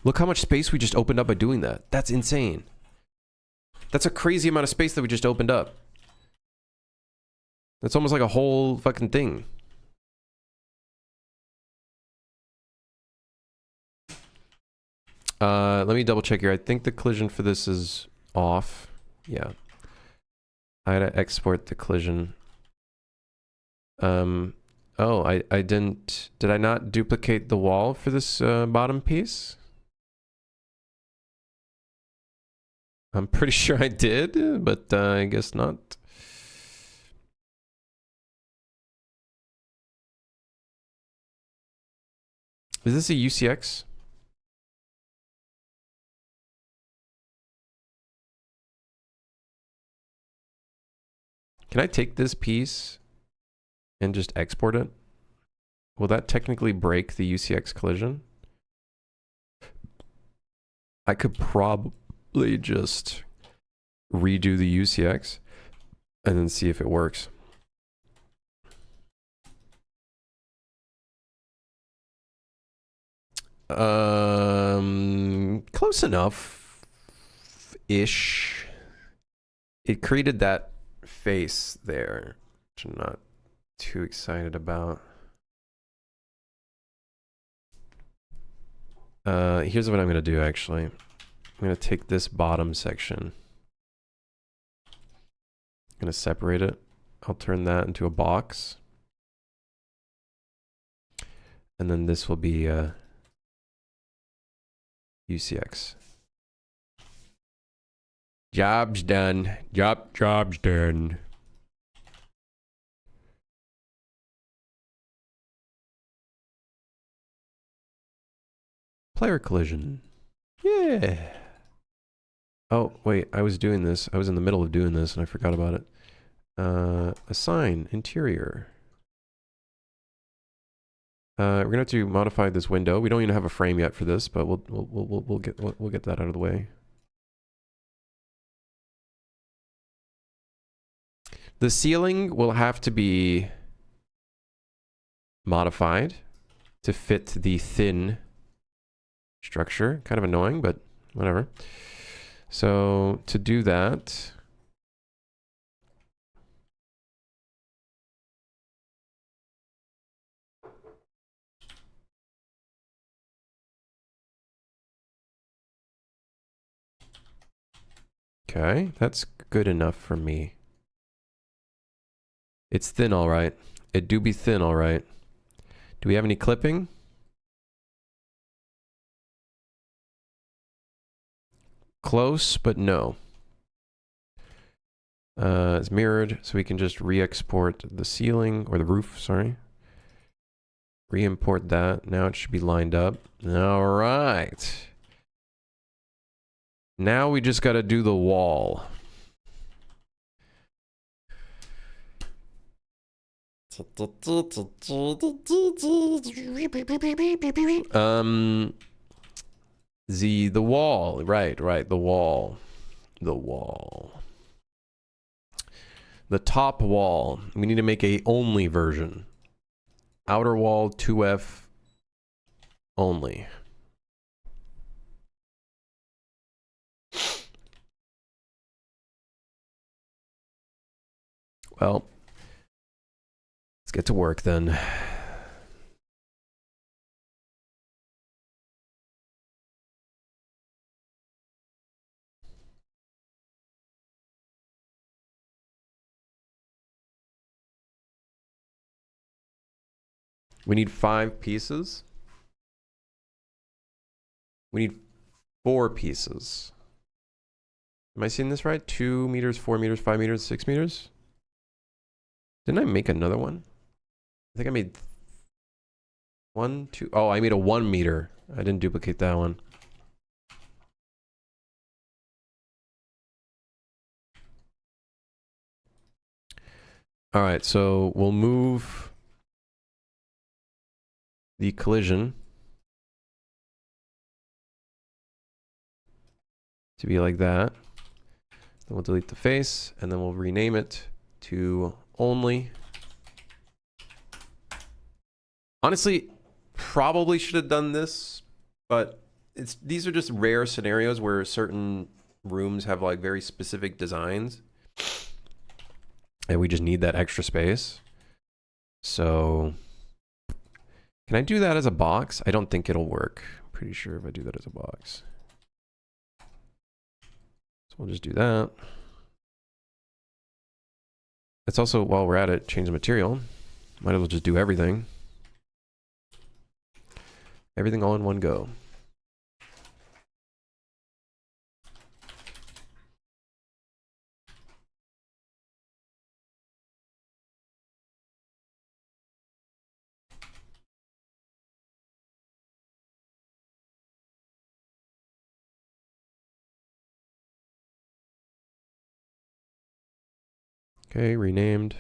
Look how much space we just opened up by doing that. That's insane. That's a crazy amount of space that we just opened up. It's almost like a whole fucking thing. Let me double check here. I think the collision for this is off. Yeah. I had to export the collision. Oh, I didn't... Did I not duplicate the wall for this bottom piece? I'm pretty sure I did, but I guess not. Is this a UCX? Can I take this piece and just export it? Will that technically break the UCX collision? I could probably just redo the UCX and then see if it works. Close enough-ish. It created that face there, which I'm not too excited about. Here's what I'm gonna do actually. I'm gonna take this bottom section. I'm gonna separate it. I'll turn that into a box. And then this will be UCX. Job's done. Job's done. Player collision. Yeah. Oh, wait, I was doing this. I was in the middle of doing this and I forgot about it. Assign interior. We're gonna have to modify this window. We don't even have a frame yet for this, but we'll get that out of the way. The ceiling will have to be modified to fit the thin structure. Kind of annoying, but whatever. So to do that, okay, that's good enough for me. It's thin, all right. It do be thin, all right. Do we have any clipping? Close, but no. It's mirrored, so we can just re-export the ceiling, or the roof, sorry. Re-import that. Now it should be lined up. All right. Now we just got to do the wall. The wall, right, the wall. The top wall. We need to make a only version. Outer wall 2F only. Well, let's get to work then. We need 5 pieces. We need 4 pieces. Am I seeing this right? 2 meters, 4 meters, 5 meters, 6 meters? Didn't I make another one? I think I made 1, 2. Oh, I made a 1 meter. I didn't duplicate that one. All right, so we'll move the collision to be like that. Then we'll delete the face, and then we'll rename it to only. Honestly, probably should have done this, but these are just rare scenarios where certain rooms have like very specific designs. And we just need that extra space. So can I do that as a box? I don't think it'll work. I'm pretty sure if I do that as a box. So we'll just do that. It's also, while we're at it, change the material. Might as well just do everything. Everything all in one go. Okay, renamed.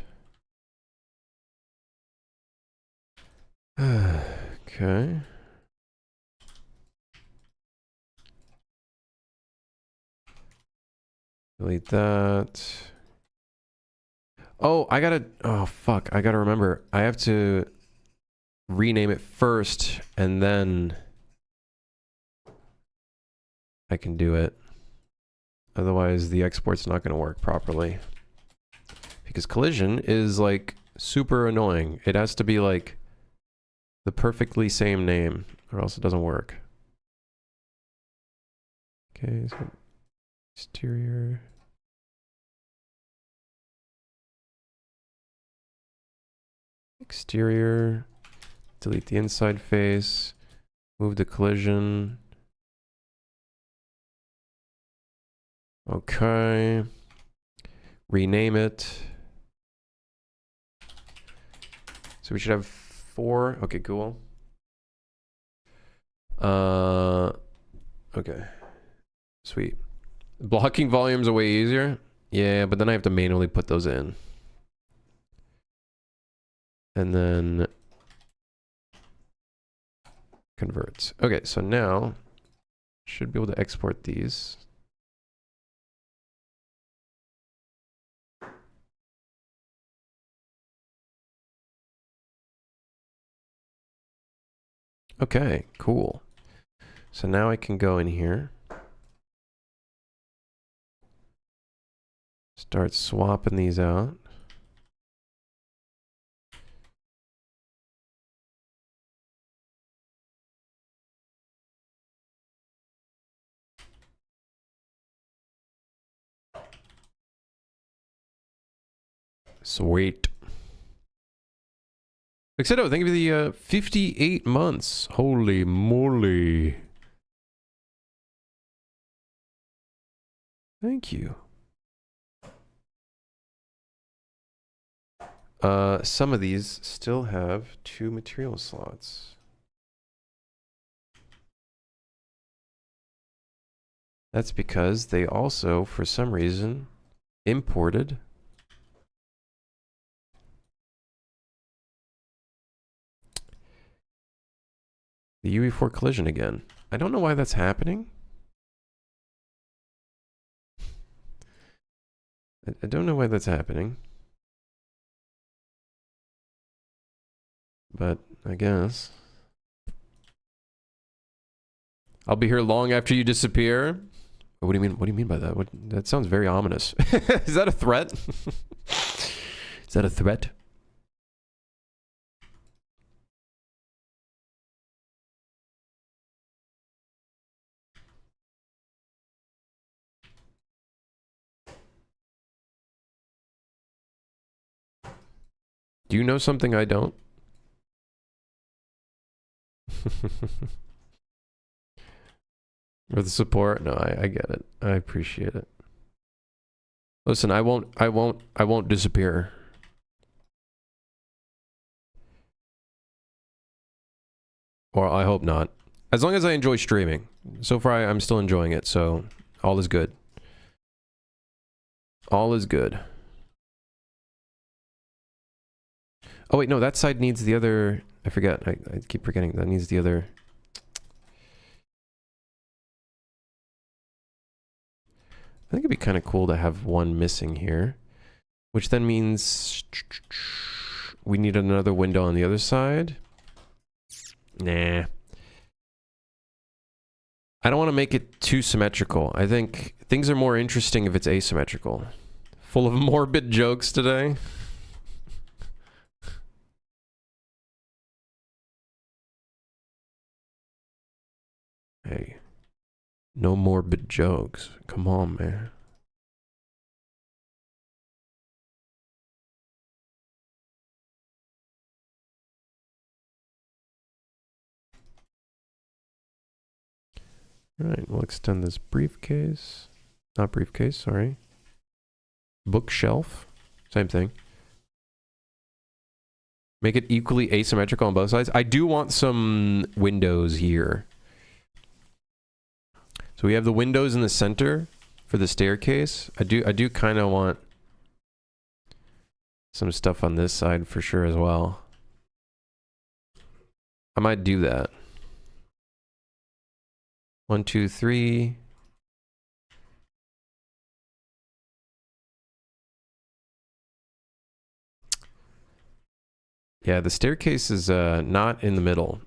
Okay. Delete that. Oh, oh fuck, I gotta remember. I have to rename it first and then I can do it. Otherwise the export's not gonna work properly. Because collision is like super annoying. It has to be like the perfectly same name or else it doesn't work. Okay, so exterior. Exterior. Delete the inside face. Move the collision. Okay. Rename it. So we should have 4. Okay, cool. Okay. Sweet. Blocking volumes are way easier. Yeah, but then I have to manually put those in. And then converts. Okay, so now should be able to export these. Okay, cool. So now I can go in here. Start swapping these out. Sweet. Exceto, thank you for the 58 months. Holy moly. Thank you. Some of these still have 2 material slots. That's because they also, for some reason, imported the UE4 collision again. I don't know why that's happening. I don't know why that's happening. But I guess. I'll be here long after you disappear. What do you mean? What do you mean by that? That sounds very ominous. Is that a threat? Is that a threat? Do you know something I don't? For the support? No, I get it. I appreciate it. Listen, I won't disappear. Or I hope not. As long as I enjoy streaming. So far, I'm still enjoying it, so all is good. All is good. Oh wait, no, that side needs the other... I forget. I keep forgetting. That needs the other... I think it'd be kind of cool to have one missing here. Which then means... we need another window on the other side. Nah. I don't want to make it too symmetrical. I think things are more interesting if it's asymmetrical. Full of morbid jokes today. Hey, no morbid jokes. Come on, man. All right, we'll extend this briefcase. Not briefcase, sorry. Bookshelf. Same thing. Make it equally asymmetrical on both sides. I do want some windows here. So we have the windows in the center for the staircase. I do kind of want some stuff on this side for sure as well. I might do that. 1, 2, 3. Yeah, the staircase is not in the middle.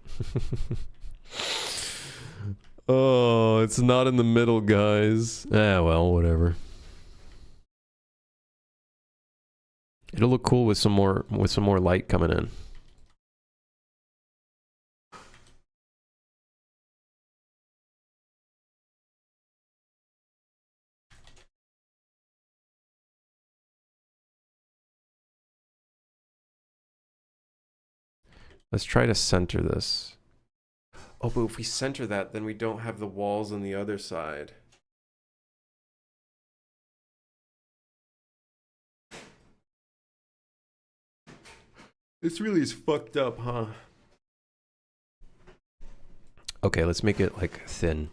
Oh, it's not in the middle, guys. Well, whatever. It'll look cool with some more light coming in. Let's try to center this. Oh, but if we center that, then we don't have the walls on the other side. This really is fucked up, huh? Okay, let's make it like thin.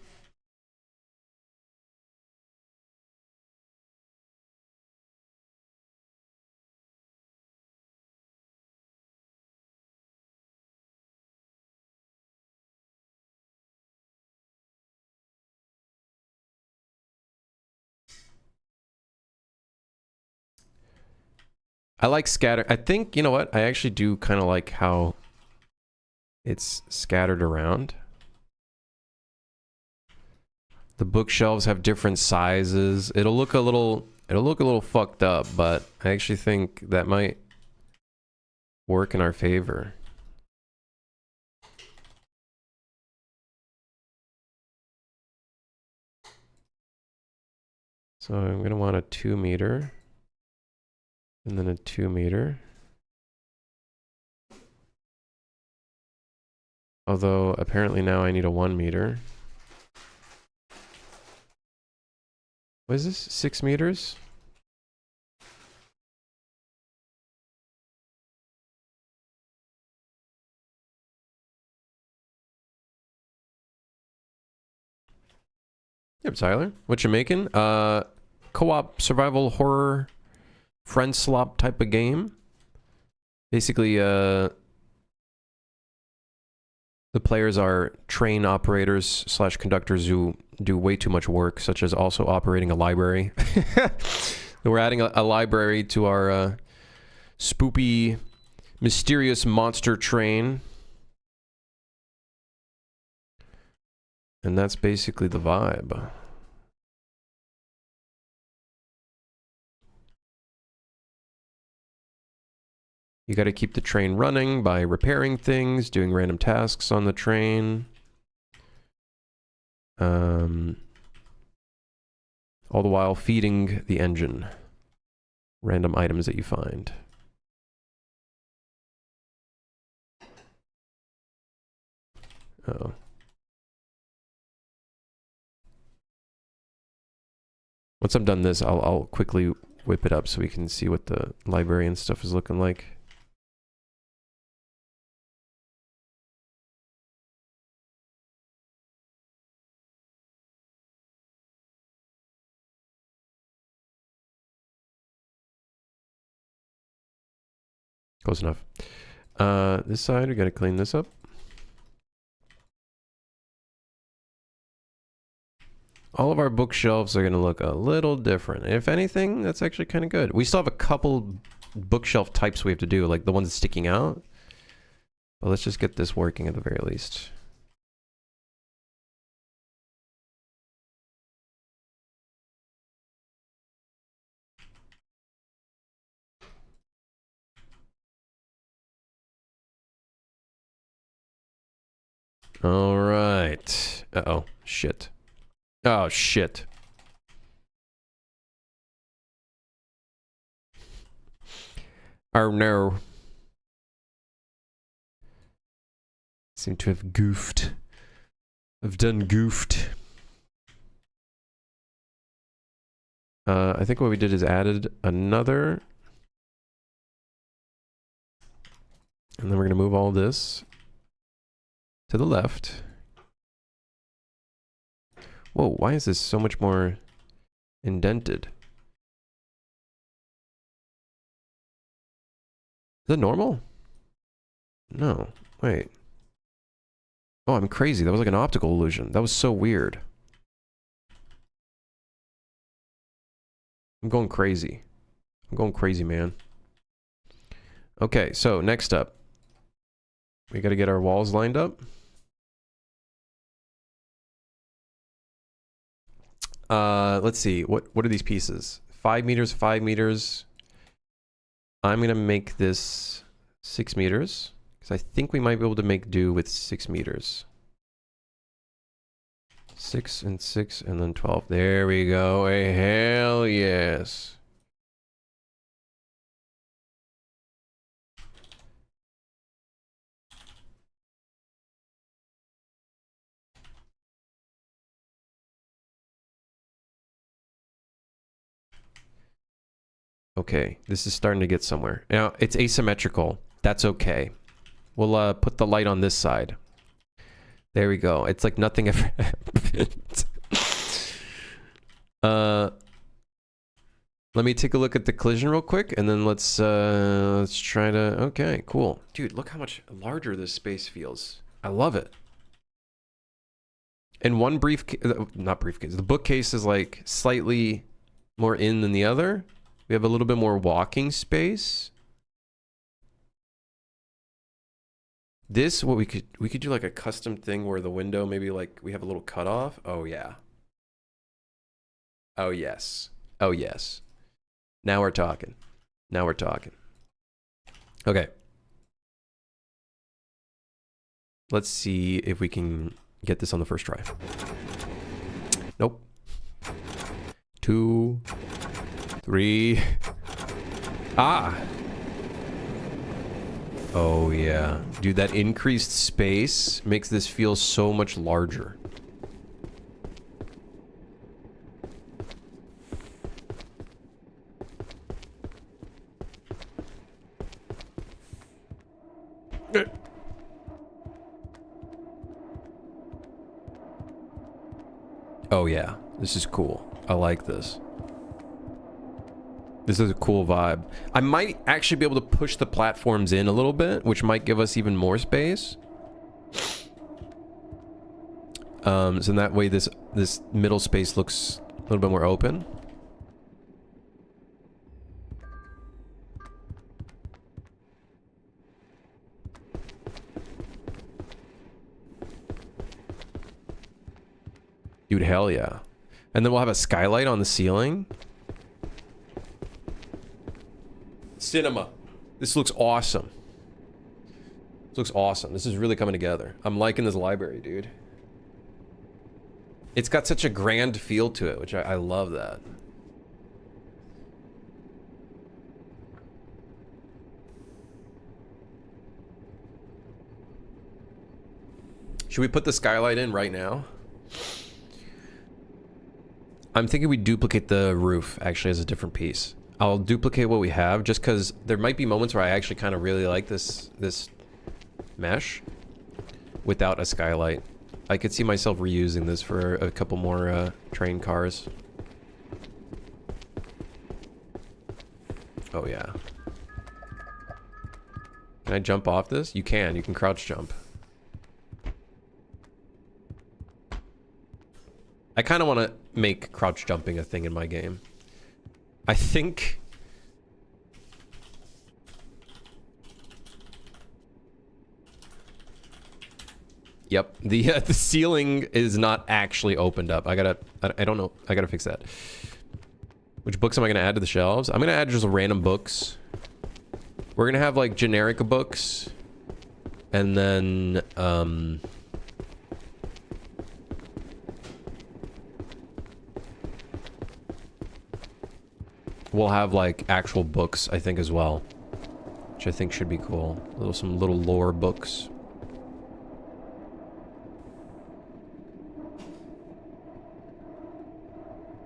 I like scatter. I think, you know what? I actually do kind of like how it's scattered around. The bookshelves have different sizes. It'll look a little fucked up, but I actually think that might work in our favor. So I'm gonna want a 2 meter. And then a 2 meter. Although apparently now I need a 1 meter. What is this? 6 meters? Yep, Tyler. What you making? Co-op survival horror friendslop type of game. Basically, the players are train operators / conductors who do way too much work, such as also operating a library. We're adding a library to our spoopy, mysterious monster train. And that's basically the vibe. You got to keep the train running by repairing things, doing random tasks on the train. All the while feeding the engine random items that you find. Uh-oh. Once I'm done this, I'll quickly whip it up so we can see what the librarian stuff is looking like. Close enough. This side, we gotta clean this up. All of our bookshelves are gonna look a little different. If anything, that's actually kind of good. We still have a couple bookshelf types we have to do, like the ones sticking out. But let's just get this working at the very least. All right. Uh-oh. Shit. Oh, shit. Oh, no. Seem to have goofed. I've done goofed. I think what we did is added another. And then we're going to move all this to the left. Whoa, why is this so much more indented? Is that normal? No, wait. Oh, I'm crazy. That was like an optical illusion. That was so weird. I'm going crazy. I'm going crazy, man. Okay, so next up. We got to get our walls lined up. Let's see. What are these pieces? 5 meters, 5 meters. I'm going to make this 6 meters. Because I think we might be able to make do with 6 meters. 6 and 6 and then 12. There we go. Hey, hell yes. Okay, this is starting to get somewhere. Now, it's asymmetrical. That's okay. We'll put the light on this side. There we go. It's like nothing ever happened. Let me take a look at the collision real quick, and then let's try to... Okay, cool. Dude, look how much larger this space feels. I love it. And one briefcase... Not briefcase. The bookcase is like slightly more in than the other. We have a little bit more walking space. This, what we could do like a custom thing where the window, maybe like we have a little cutoff. Oh yeah. Oh yes. Oh yes. Now we're talking. Now we're talking. Okay. Let's see if we can get this on the first try. Nope. 2, 3. Ah. Oh yeah. Dude, that increased space makes this feel so much larger. Oh yeah, this is cool. I like this. This is a cool vibe. I might actually be able to push the platforms in a little bit, which might give us even more space. So in that way, this middle space looks a little bit more open. Dude, hell yeah. And then we'll have a skylight on the ceiling. Cinema. This looks awesome. This looks awesome. This is really coming together. I'm liking this library, dude. It's got such a grand feel to it, which I love that. Should we put the skylight in right now? I'm thinking we duplicate the roof, actually, as a different piece. I'll duplicate what we have, just because there might be moments where I actually kind of really like this mesh without a skylight. I could see myself reusing this for a couple more train cars. Oh, yeah. Can I jump off this? You can. You can crouch jump. I kind of want to make crouch jumping a thing in my game. I think... Yep, the ceiling is not actually opened up. I don't know. I gotta fix that. Which books am I gonna add to the shelves? I'm gonna add just random books. We're gonna have like generic books. And then, we'll have like actual books, I think, as well, which I think should be cool. Some little lore books.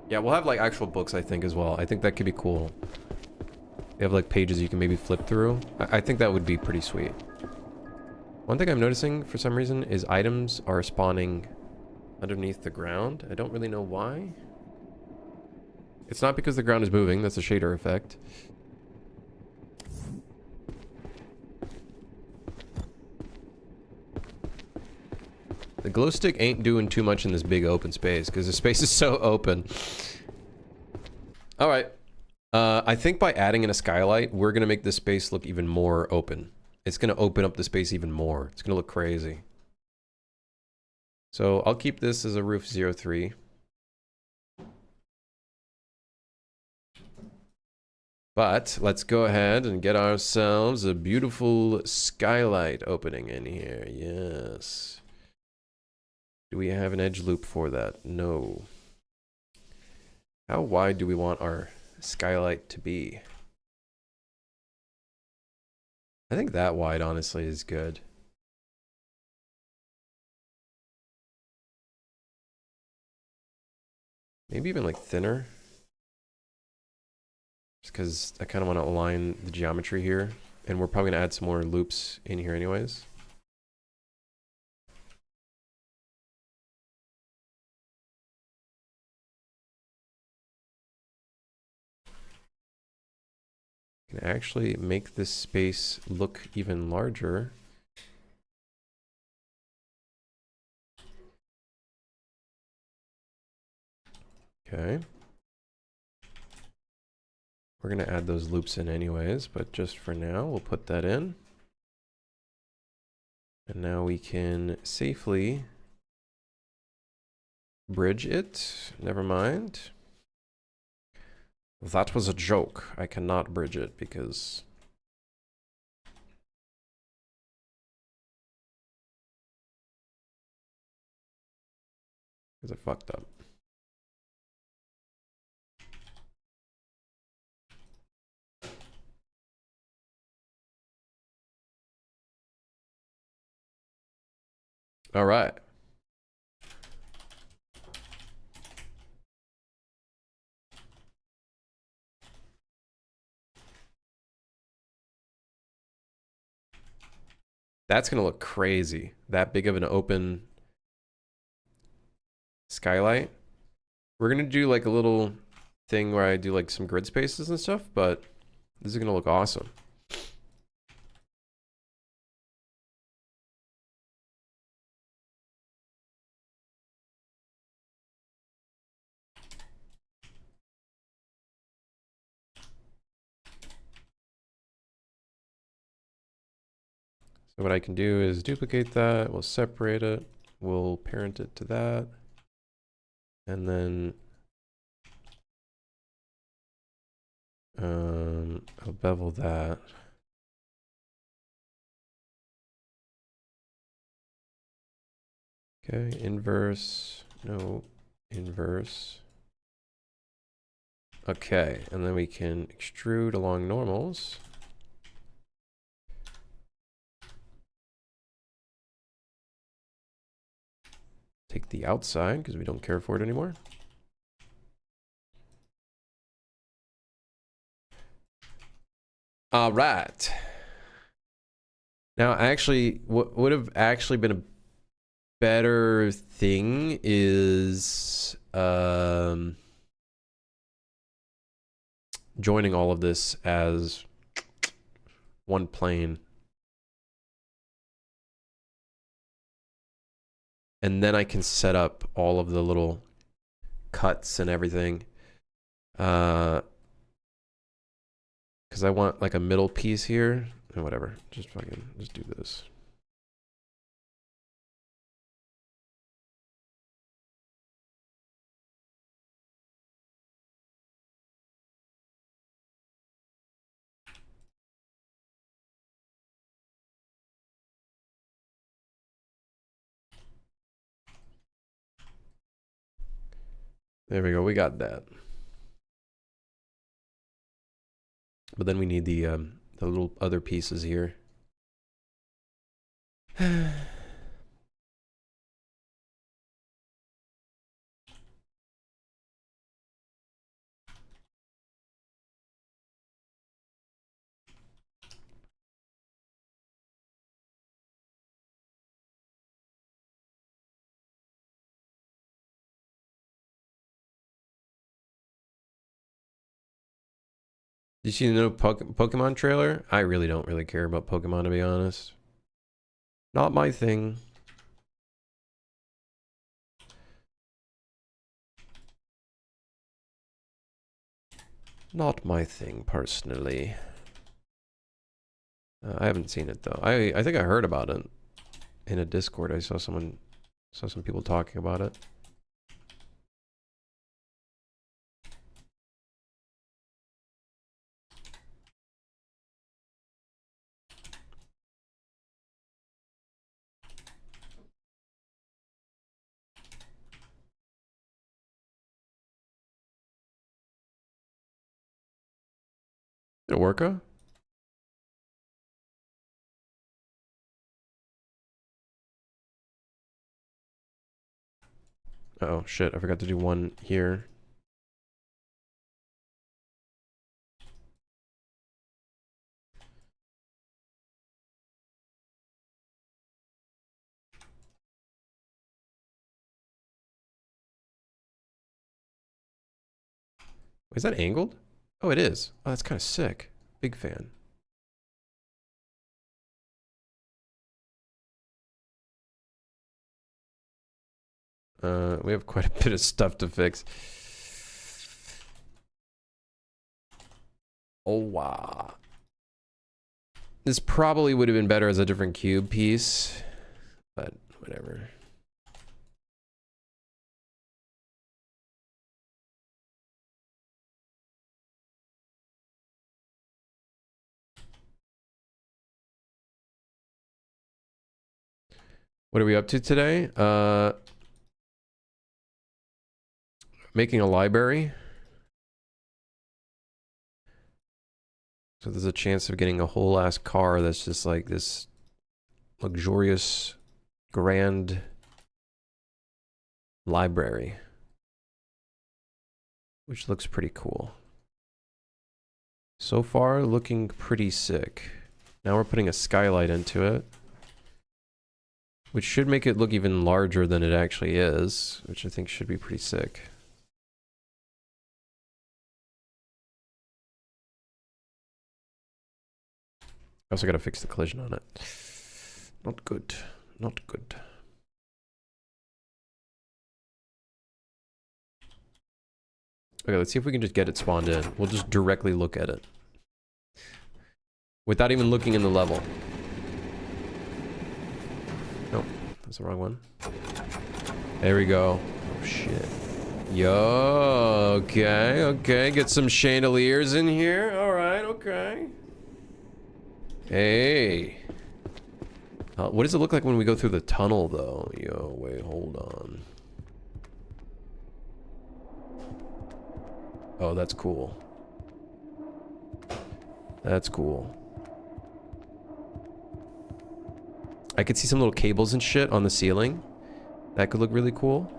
Yeah, we'll have like actual books, I think, as well. I think that could be cool. They have like pages you can maybe flip through. I think that would be pretty sweet. One thing I'm noticing for some reason is items are spawning underneath the ground. I don't really know why. It's not because the ground is moving. That's a shader effect. The glow stick ain't doing too much in this big open space because the space is so open. All right. I think by adding in a skylight, we're going to make this space look even more open. It's going to open up the space even more. It's going to look crazy. So I'll keep this as a roof 03. But let's go ahead and get ourselves a beautiful skylight opening in here. Yes. Do we have an edge loop for that? No. How wide do we want our skylight to be? I think that wide, honestly, is good. Maybe even like thinner. Just because I kind of want to align the geometry here. And we're probably going to add some more loops in here anyways. Can actually make this space look even larger. Okay. We're going to add those loops in anyways, but just for now, we'll put that in. And now we can safely bridge it. Never mind. That was a joke. I cannot bridge it because... I fucked up. All right. That's going to look crazy. That big of an open skylight. We're going to do like a little thing where I do like some grid spaces and stuff, but this is going to look awesome. So what I can do is duplicate that. We'll separate it. We'll parent it to that. And then I'll bevel that. Okay, inverse, no, inverse. Okay, and then we can extrude along normals. Take the outside because we don't care for it anymore. All right. Now, actually, what would have actually been a better thing is joining all of this as one plane. And then I can set up all of the little cuts and everything. Because I want like a middle piece here. And whatever. Just do this. There we go. We got that. But then we need the little other pieces here. Did you see the new Pokemon trailer? I really don't really care about Pokemon, to be honest. Not my thing. Not my thing, personally. I haven't seen it, though. I think I heard about it. In a Discord, I saw some people talking about it. Did it work out? Oh shit, I forgot to do one here. Is that angled? Oh, it is. Oh, that's kind of sick. Big fan. We have quite a bit of stuff to fix. Oh, wow. This probably would have been better as a different cube piece, but whatever. What are we up to today? Making a library. So there's a chance of getting a whole ass car that's just like this luxurious, grand library. Which looks pretty cool. So far, looking pretty sick. Now we're putting a skylight into it. Which should make it look even larger than it actually is, which I think should be pretty sick. I also gotta fix the collision on it. Not good. Not good. Okay, let's see if we can just get it spawned in. We'll just directly look at it. Without even looking in the level. Nope, that's the wrong one. There we go. Oh, shit. Yo, okay, okay. Get some chandeliers in here. Alright, okay. Hey. What does it look like when we go through the tunnel, though? Yo, wait, hold on. Oh, that's cool. That's cool. I could see some little cables and shit on the ceiling. That could look really cool.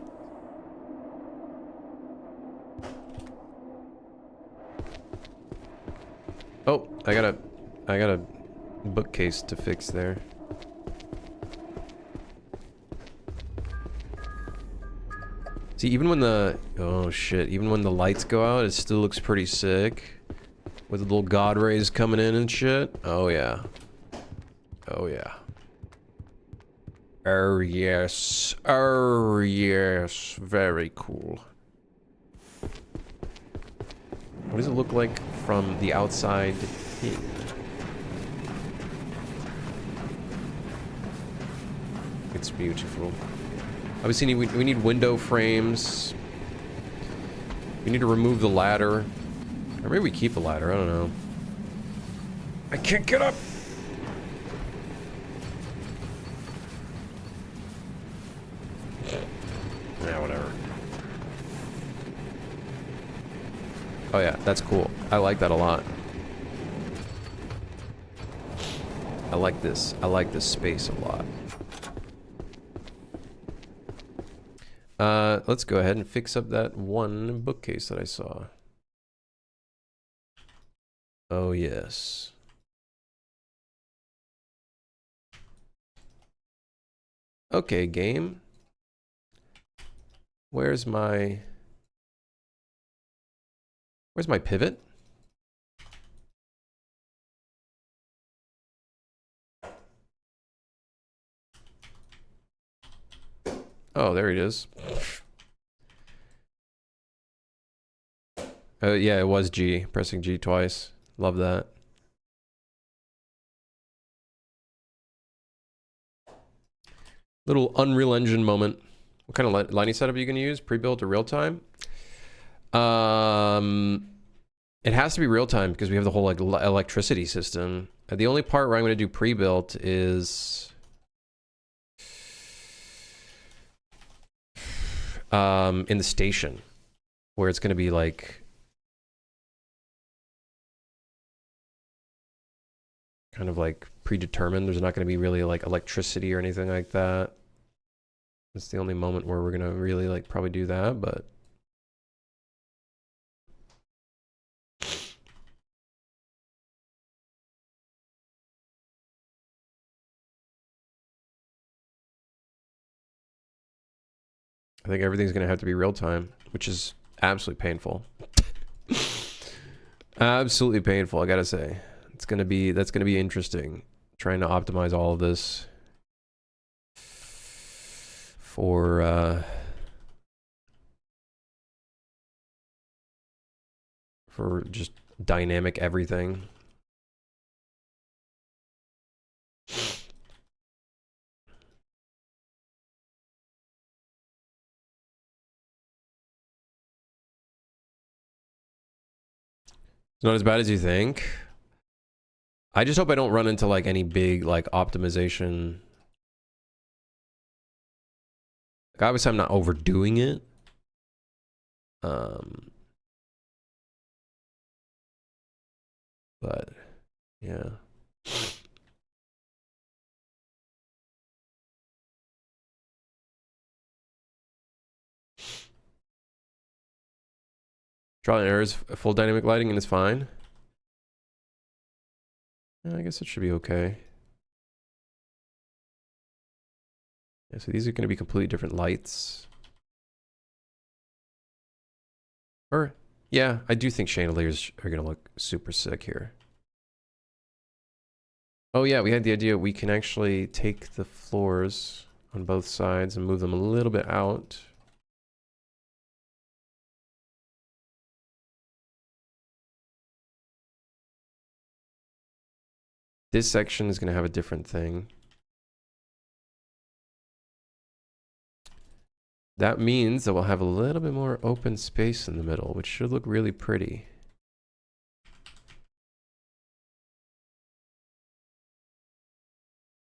Oh, I got a bookcase to fix there. See, even when the... Oh, shit. Even when the lights go out, it still looks pretty sick. With the little god rays coming in and shit. Oh, yeah. Oh, yeah. Oh, yes. Oh, yes. Very cool. What does it look like from the outside in? It's beautiful. Obviously, we need window frames. We need to remove the ladder. Or maybe we keep the ladder, I don't know. I can't get up! Yeah, whatever. Oh yeah, that's cool. I like that a lot. I like this. I like this space a lot. Let's go ahead and fix up that one bookcase that I saw. Oh, yes. Okay, game. Where's my pivot? Oh, there it is. Yeah, it was G. Pressing G twice. Love that. Little Unreal Engine moment. What kind of lighting setup are you going to use? Pre-built or real-time? It has to be real-time because we have the whole like electricity system. The only part where I'm going to do pre-built is... in the station. Where it's going to be like... kind of like predetermined. There's not going to be really like electricity or anything like that. That's the only moment where we're going to really like probably do that, but I think everything's going to have to be real time, which is absolutely painful. Absolutely painful, I got to say. That's going to be interesting, trying to optimize all of this for just dynamic everything. It's not as bad as you think. I just hope I don't run into like any big like optimization. Like obviously I'm not overdoing it. But yeah. Trial and errors, full dynamic lighting, and it's fine. Yeah, I guess it should be okay. Yeah, so these are going to be completely different lights. Or, yeah, I do think chandeliers are going to look super sick here. Oh yeah, we had the idea we can actually take the floors on both sides and move them a little bit out. This section is going to have a different thing. That means that we'll have a little bit more open space in the middle, which should look really pretty.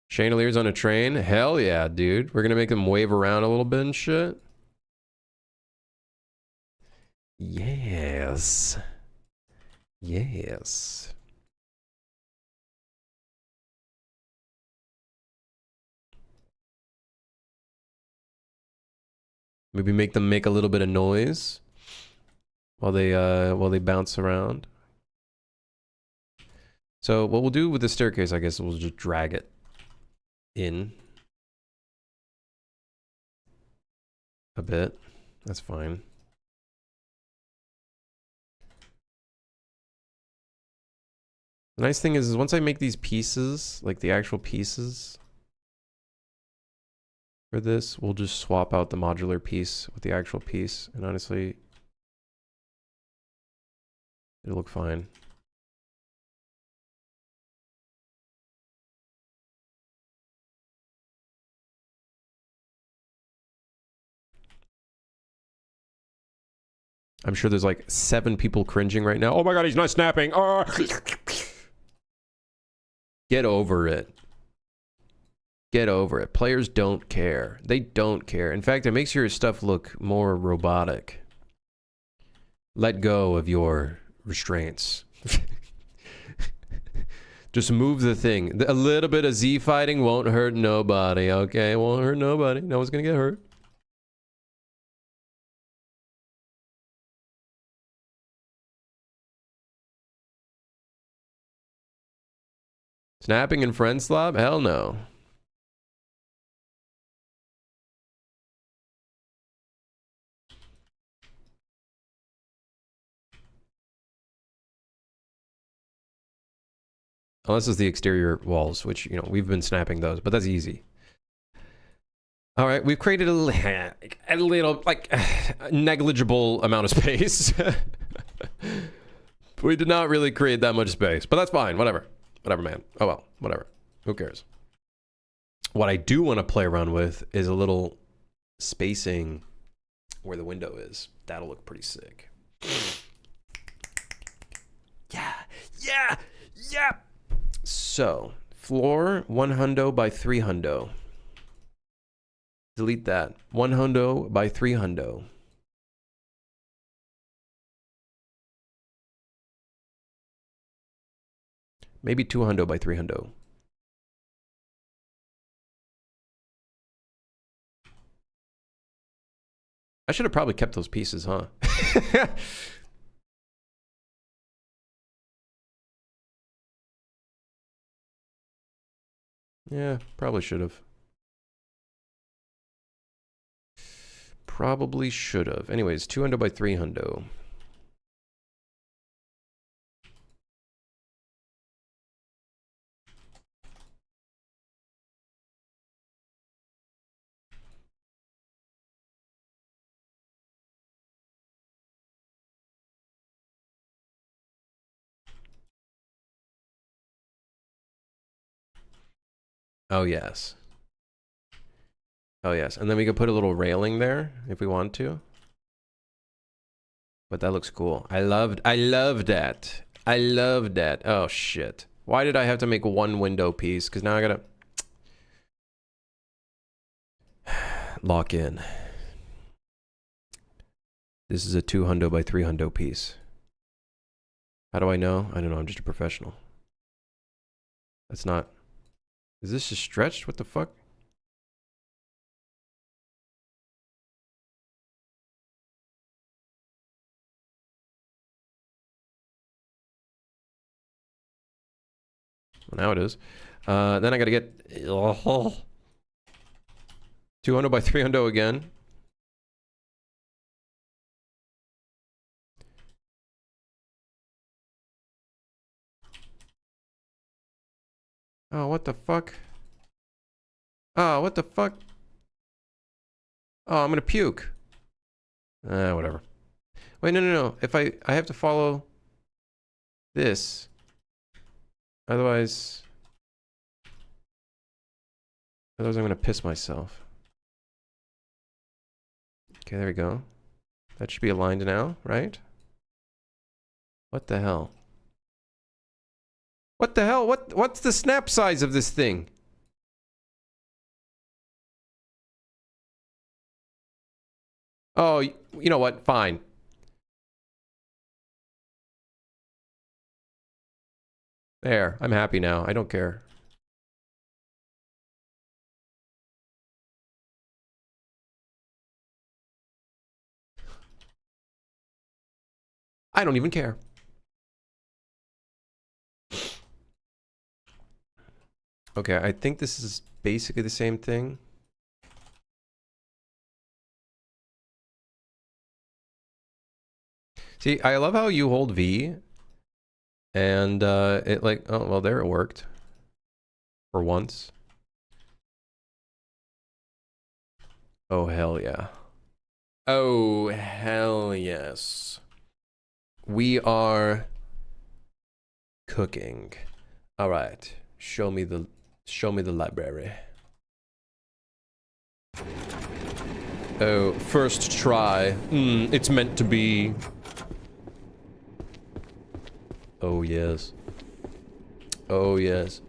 Chandeliers on a train? Hell yeah, dude. We're going to make them wave around a little bit and shit. Yes. Yes. Maybe make them make a little bit of noise while they bounce around. So what we'll do with the staircase, I guess, we'll just drag it in a bit. That's fine. The nice thing is once I make these pieces, like the actual pieces for this, we'll just swap out the modular piece with the actual piece, and honestly, it'll look fine. I'm sure there's like 7 people cringing right now. Oh my god, he's not snapping. Oh. Get over it. Get over it. Players don't care. They don't care. In fact, it makes your stuff look more robotic. Let go of your restraints. Just move the thing. A little bit of Z fighting won't hurt nobody, okay? It won't hurt nobody. No one's gonna get hurt. Snapping in friendslop? Hell no. Unless it's the exterior walls, which, you know, we've been snapping those, but that's easy. All right, we've created a little, like, negligible amount of space. We did not really create that much space, but that's fine. Whatever. Whatever, man. Oh, well. Whatever. Who cares? What I do want to play around with is a little spacing where the window is. That'll look pretty sick. Yeah. Yeah. Yeah. So, floor 1 hundo by 3 hundo. Delete that. 1 hundo by 3 hundo. Maybe 2 hundo by 3 hundo. I should have probably kept those pieces, huh? Yeah, probably should have. Probably should have. Anyways, 2 hundo by 3 hundo. Oh, yes. Oh, yes. And then we could put a little railing there if we want to. But that looks cool. I love that. I love that. Oh, shit. Why did I have to make 1 window piece? Because now I gotta lock in. This is a 2 hundo by 3 hundo piece. How do I know? I don't know. I'm just a professional. That's not... Is this just stretched? What the fuck? Well, now it is. Then I gotta get... 200 by 300 again. Oh, what the fuck? Oh, what the fuck? Oh, I'm gonna puke. Whatever. Wait, no. If I have to follow this. Otherwise I'm gonna piss myself. Okay, there we go. That should be aligned now, right? What the hell? What the hell? What's the snap size of this thing? Oh, you know what? Fine. There, I'm happy now. I don't care. I don't even care. Okay, I think this is basically the same thing. See, I love how you hold V. And it like, oh, well, there it worked. For once. Oh, hell yeah. Oh, hell yes. We are cooking. All right. Show me the library. Oh, first try. It's meant to be. Oh, yes. Oh, yes.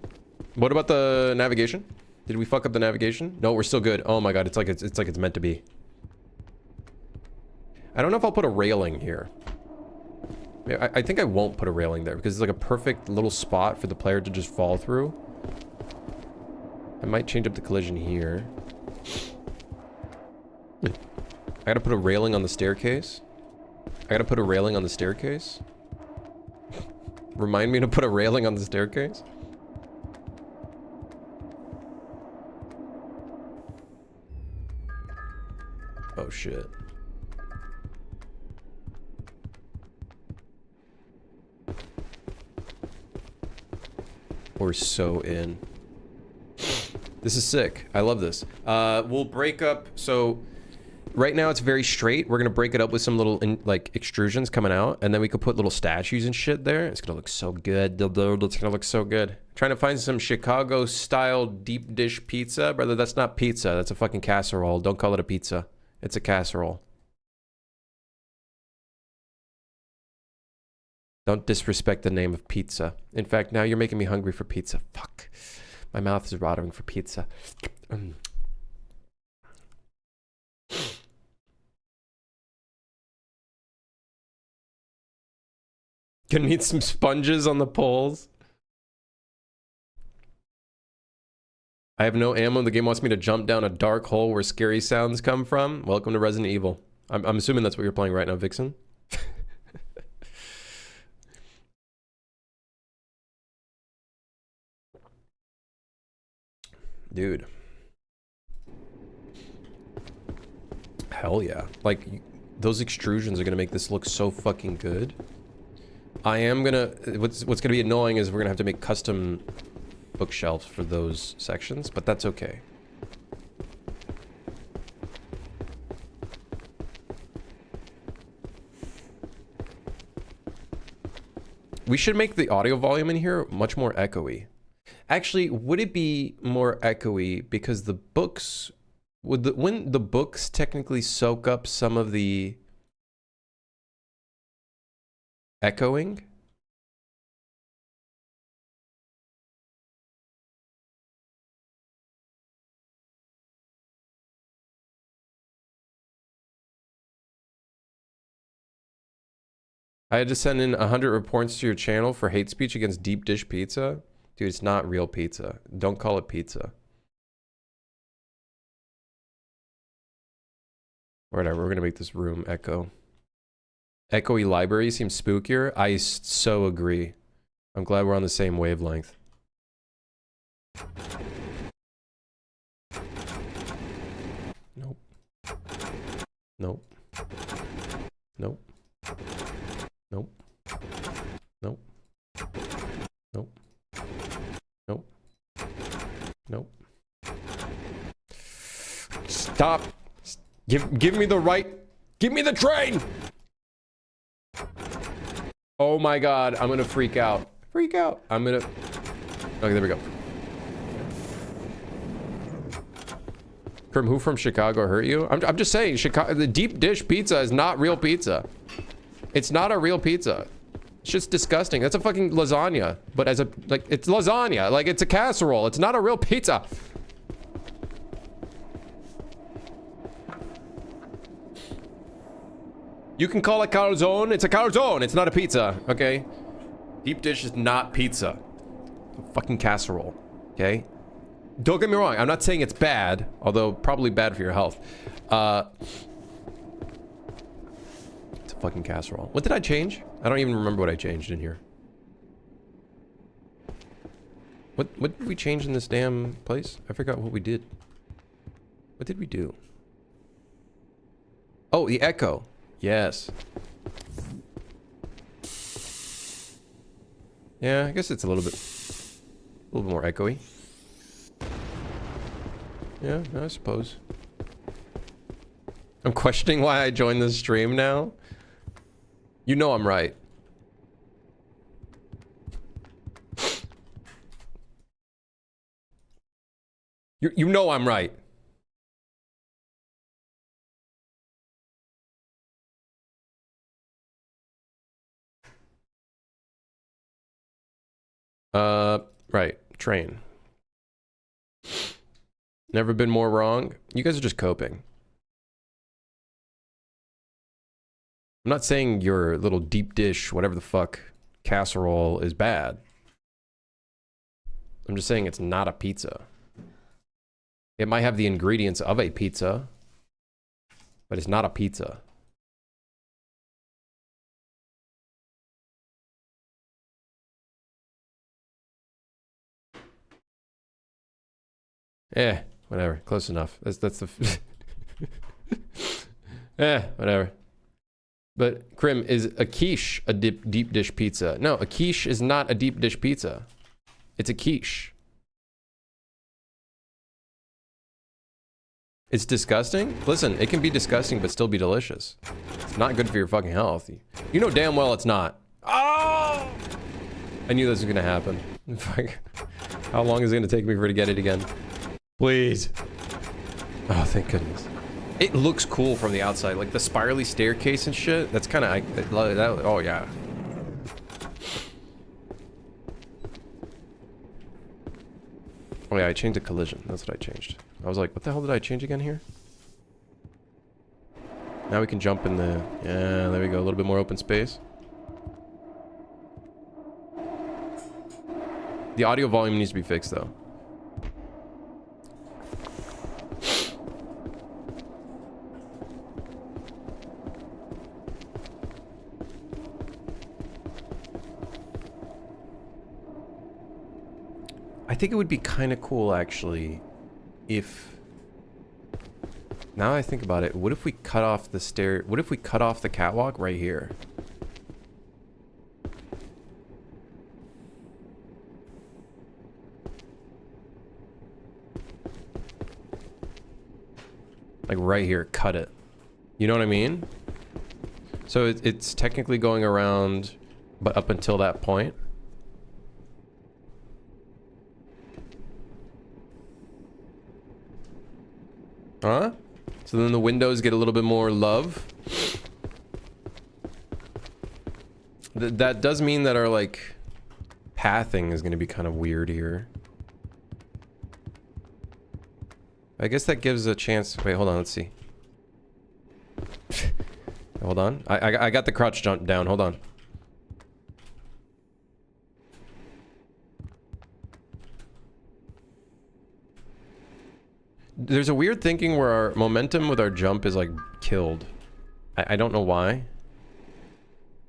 What about the navigation? Did we fuck up the navigation? No, we're still good. Oh my god, it's like it's meant to be. I don't know if I'll put a railing here. I think I won't put a railing there because it's like a perfect little spot for the player to just fall through. I might change up the collision here. I gotta put a railing on the staircase. I gotta put a railing on the staircase. Remind me to put a railing on the staircase. Oh shit. We're so in. This is sick. I love this. We'll break up. So right now it's very straight. We're gonna break it up with some little like extrusions coming out, and then we could put little statues and shit there. It's gonna look so good. It's gonna look so good. Trying to find some Chicago style deep dish pizza, brother. That's not pizza. That's a fucking casserole. Don't call it a pizza. It's a casserole. Don't disrespect the name of pizza. In fact, now you're making me hungry for pizza. Fuck. My mouth is watering for pizza. Can need some sponges on the poles. I have no ammo. The game wants me to jump down a dark hole where scary sounds come from. Welcome to Resident Evil. I'm assuming that's what you're playing right now, Vixen. Dude. Hell yeah. Like, those extrusions are gonna make this look so fucking good. I am gonna... What's gonna be annoying is we're gonna have to make custom bookshelves for those sections, but that's okay. We should make the audio volume in here much more echoey. Actually, would it be more echoey because the books... wouldn't the books technically soak up some of the echoing? I had to send in 100 reports to your channel for hate speech against deep dish pizza. Dude, it's not real pizza. Don't call it pizza. Whatever, we're gonna make this room echo. Echoey library seems spookier. I so agree. I'm glad we're on the same wavelength. Nope. Nope. Nope. Nope. Nope. Nope. Nope. Nope. Stop. Give me the right. Give me the train. Oh my god, I'm gonna freak out. Freak out. I'm gonna... Okay, there we go. From who from Chicago hurt you? I'm just saying, Chicago, the deep dish pizza is not real pizza. It's not a real pizza. It's just disgusting. That's a fucking lasagna. But as a, like, it's lasagna. Like, it's a casserole. It's not a real pizza. You can call it calzone. It's a calzone. It's not a pizza, okay? Deep dish is not pizza. It's a fucking casserole, okay? Don't get me wrong. I'm not saying it's bad, although probably bad for your health. It's a fucking casserole. What did I change? I don't even remember what I changed in here. What did we change in this damn place? I forgot what we did. What did we do? Oh, the echo. Yes. Yeah, I guess it's a little bit more echoey. Yeah, I suppose. I'm questioning why I joined this stream now. You know I'm right. You know I'm right. Right. Train. Never been more wrong. You guys are just coping. I'm not saying your little deep dish, whatever the fuck, casserole is bad. I'm just saying it's not a pizza. It might have the ingredients of a pizza, but it's not a pizza. Whatever. Close enough. That's the... whatever. But, Krim, is a quiche a deep dish pizza? No, a quiche is not a deep dish pizza. It's a quiche. It's disgusting? Listen, it can be disgusting but still be delicious. It's not good for your fucking health. You know damn well it's not. Oh! I knew this was gonna happen. How long is it gonna take me for it to get it again? Please. Oh, thank goodness. It looks cool from the outside, like the spirally staircase and shit. That's kind of, oh yeah. Oh yeah, I changed the collision. That's what I changed. I was like, what the hell did I change again here? Now we can jump in the, yeah, there we go. A little bit more open space. The audio volume needs to be fixed though. I think it would be kind of cool, actually, if... Now I think about it, what if we cut off the stair... What if we cut off the catwalk right here? Like right here, cut it. You know what I mean? So it's technically going around, but up until that point. Huh? So then the windows get a little bit more love. That does mean that our, like, pathing is going to be kind of weird here. I guess that gives a chance. Wait, hold on. Let's see. Hold on. I got the crouch jump down. Hold on. There's a weird thinking where our momentum with our jump is, like, killed. I don't know why.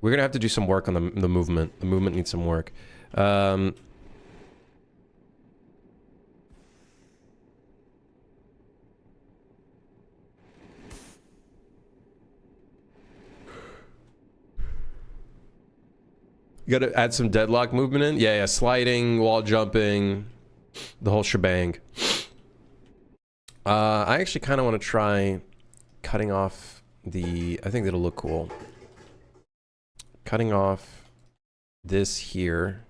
We're gonna have to do some work on the movement. The movement needs some work. You gotta add some deadlock movement in? Yeah, sliding, wall jumping, the whole shebang. I actually kind of want to try cutting off the... I think that'll look cool. Cutting off this here.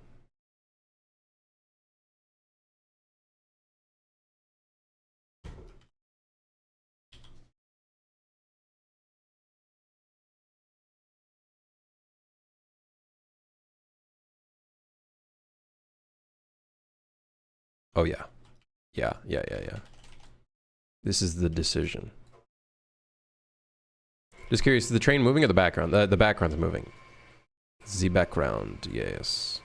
Oh, yeah. Yeah. This is the decision. Just curious, is the train moving or the background? The background's moving. The background, yes.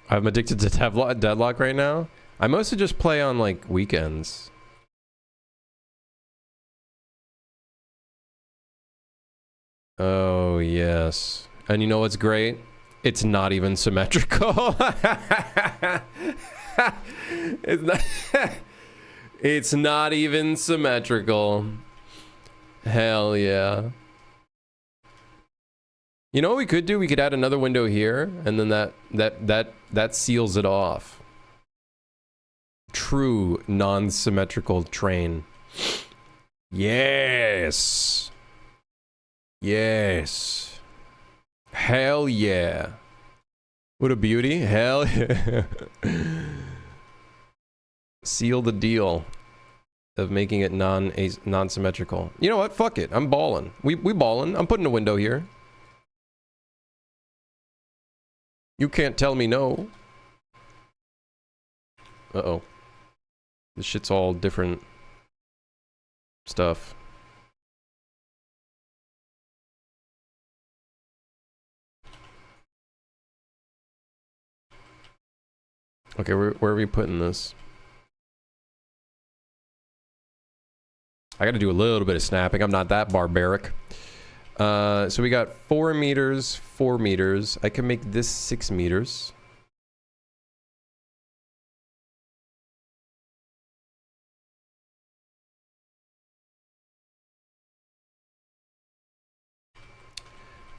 I'm addicted to deadlock right now. I mostly just play on, like, weekends. Oh, yes. And you know what's great? It's not even symmetrical. It's not even symmetrical. Hell yeah. You know what we could do? We could add another window here, and then that seals it off. True non-symmetrical train. Yes. Yes. Hell yeah. What a beauty. Hell yeah. Seal the deal of making it non-symmetrical. You know what? Fuck it. I'm balling. We balling. I'm putting a window here. You can't tell me no. Uh-oh. This shit's all different stuff. Okay, where are we putting this? I gotta do a little bit of snapping. I'm not that barbaric. So we got 4 meters, 4 meters. I can make this 6 meters.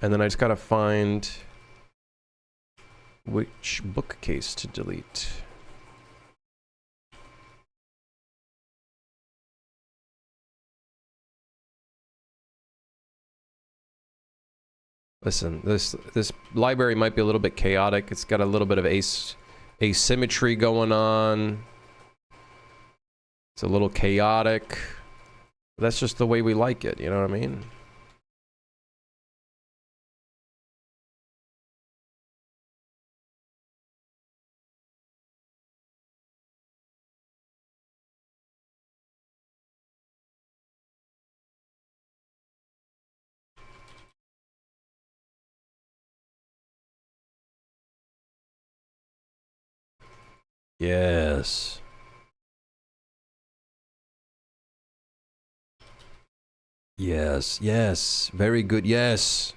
And then I just gotta find which bookcase to delete. Listen, this library might be a little bit chaotic. It's got a little bit of asymmetry going on. It's a little chaotic. That's just the way we like it, you know what I mean? Yes. Yes, yes. Very good, yes.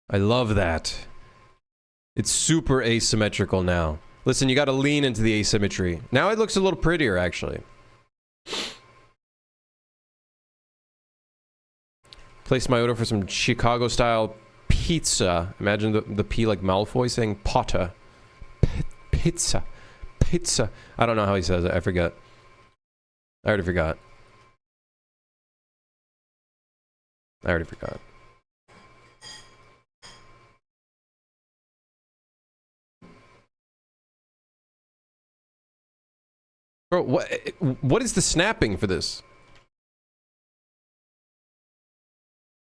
I love that. It's super asymmetrical now. Listen, you gotta lean into the asymmetry. Now it looks a little prettier, actually. Placed my order for some Chicago-style pizza. Imagine the P like Malfoy saying Potter. Pizza. Pizza. I don't know how he says it. I forget. I already forgot. I already forgot. Bro, what is the snapping for this?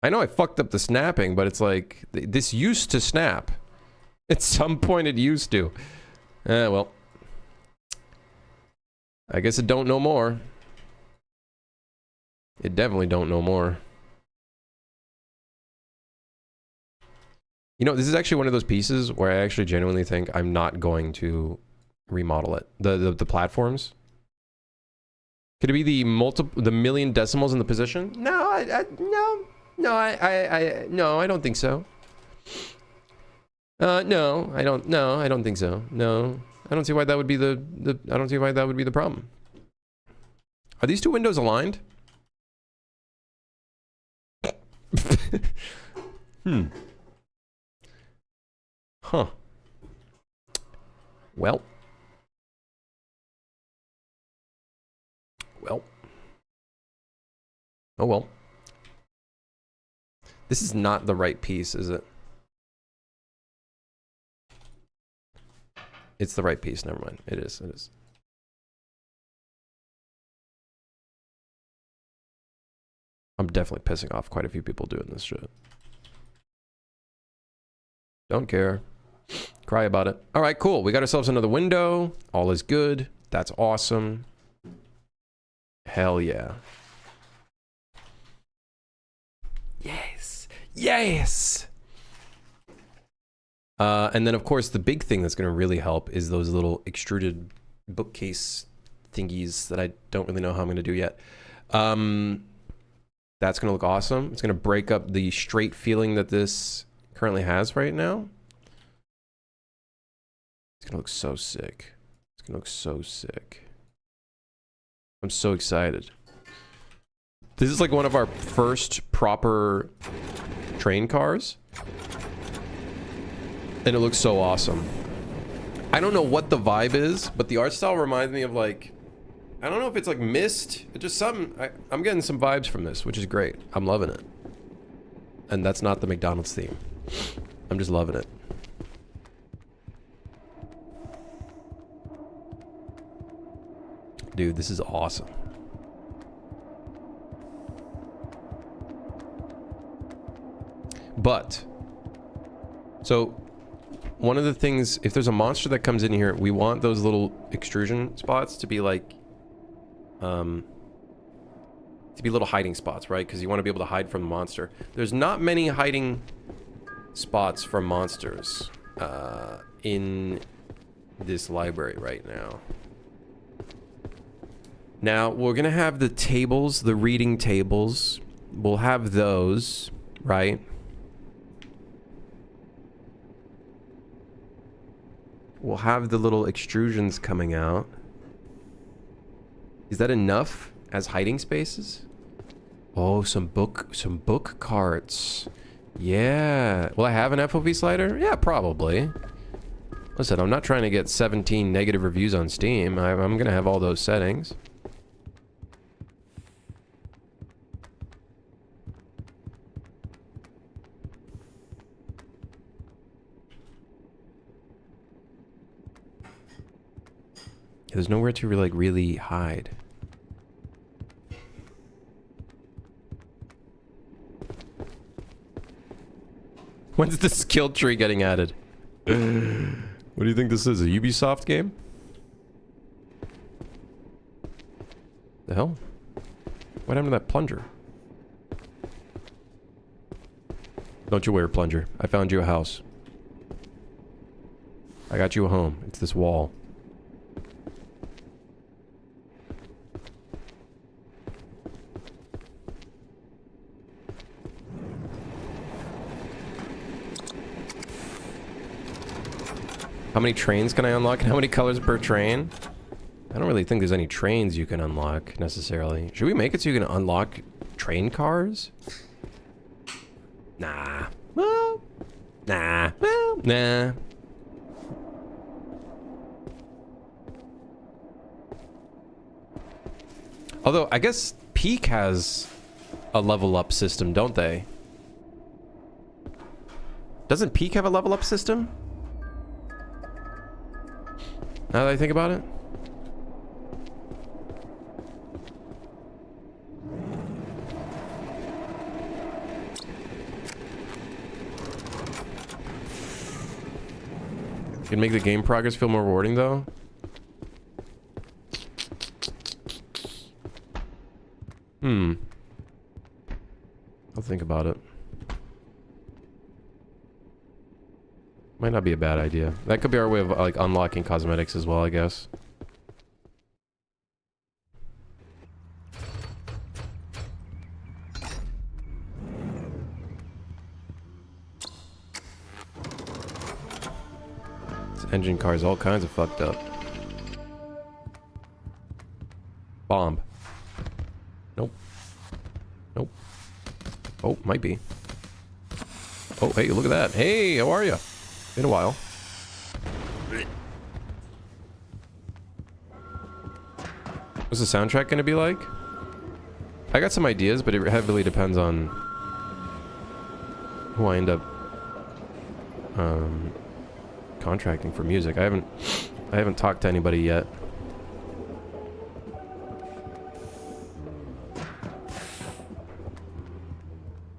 I know I fucked up the snapping, but it's like, this used to snap. At some point it used to. Well. I guess it don't know more. It definitely don't know more. You know, this is actually one of those pieces where I actually genuinely think I'm not going to remodel it. The platforms. Could it be the million decimals in the position? No, no, I don't think so. No, I don't think so. No, I don't see why that would be I don't see why that would be the problem. Are these two windows aligned? Huh. Well. Oh well. This is not the right piece, is it? It's the right piece, never mind. It is, it is. I'm definitely pissing off quite a few people doing this shit. Don't care. Cry about it. All right, cool. We got ourselves another window. All is good. That's awesome. Hell yeah. Yes. Yes. And then, of course, the big thing that's going to really help is those little extruded bookcase thingies that I don't really know how I'm going to do yet. That's going to look awesome. It's going to break up the straight feeling that this currently has right now. It's going to look so sick. It's going to look so sick. I'm so excited. This is like one of our first proper train cars. And it looks so awesome. I don't know what the vibe is, but the art style reminds me of like, I don't know if it's like Myst. It's just something, I'm getting some vibes from this, which is great. I'm loving it. And that's not the McDonald's theme. I'm just loving it. Dude, this is awesome. But, so one of the things, if there's a monster that comes in here, we want those little extrusion spots to be like, to be little hiding spots, right? Because you want to be able to hide from the monster. There's not many hiding spots for monsters in this library right now. Now, we're going to have the tables, the reading tables. We'll have those, right? We'll have the little extrusions coming out. Is that enough as hiding spaces? Oh, some book carts. Yeah. Will I have an FOV slider? Yeah, probably. Listen, I'm not trying to get 17 negative reviews on Steam. I'm gonna have all those settings. There's nowhere to like really hide. When's the skill tree getting added? What do you think this is? A Ubisoft game? The hell? What happened to that plunger? Don't you worry, plunger. I found you a house. I got you a home. It's this wall. How many trains can I unlock and how many colors per train? I don't really think there's any trains you can unlock, necessarily. Should we make it so you can unlock train cars? Nah. Well, nah. Well, nah. Although, I guess Peak has a level up system, don't they? Doesn't Peak have a level up system? Now that I think about it. Can make the game progress feel more rewarding though. I'll think about it. Might not be a bad idea. That could be our way of like unlocking cosmetics as well, I guess. This engine car is all kinds of fucked up. Bomb. Nope. Nope. Oh, might be. Oh, hey, look at that. Hey, how are you? Been a while. What's the soundtrack gonna be like? I got some ideas, but it heavily depends on who I end up contracting for music. I haven't talked to anybody yet.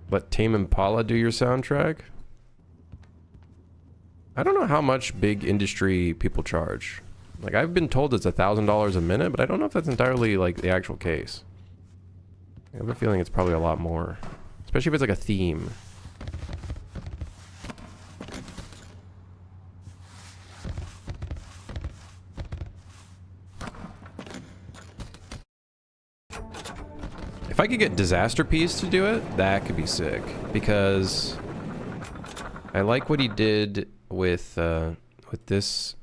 Let Tame Impala do your soundtrack? I don't know how much big industry people charge. Like, I've been told it's $1,000 a minute, but I don't know if that's entirely, like, the actual case. I have a feeling it's probably a lot more. Especially if it's, like, a theme. If I could get Disaster Piece to do it, that could be sick. Because I like what he did with this.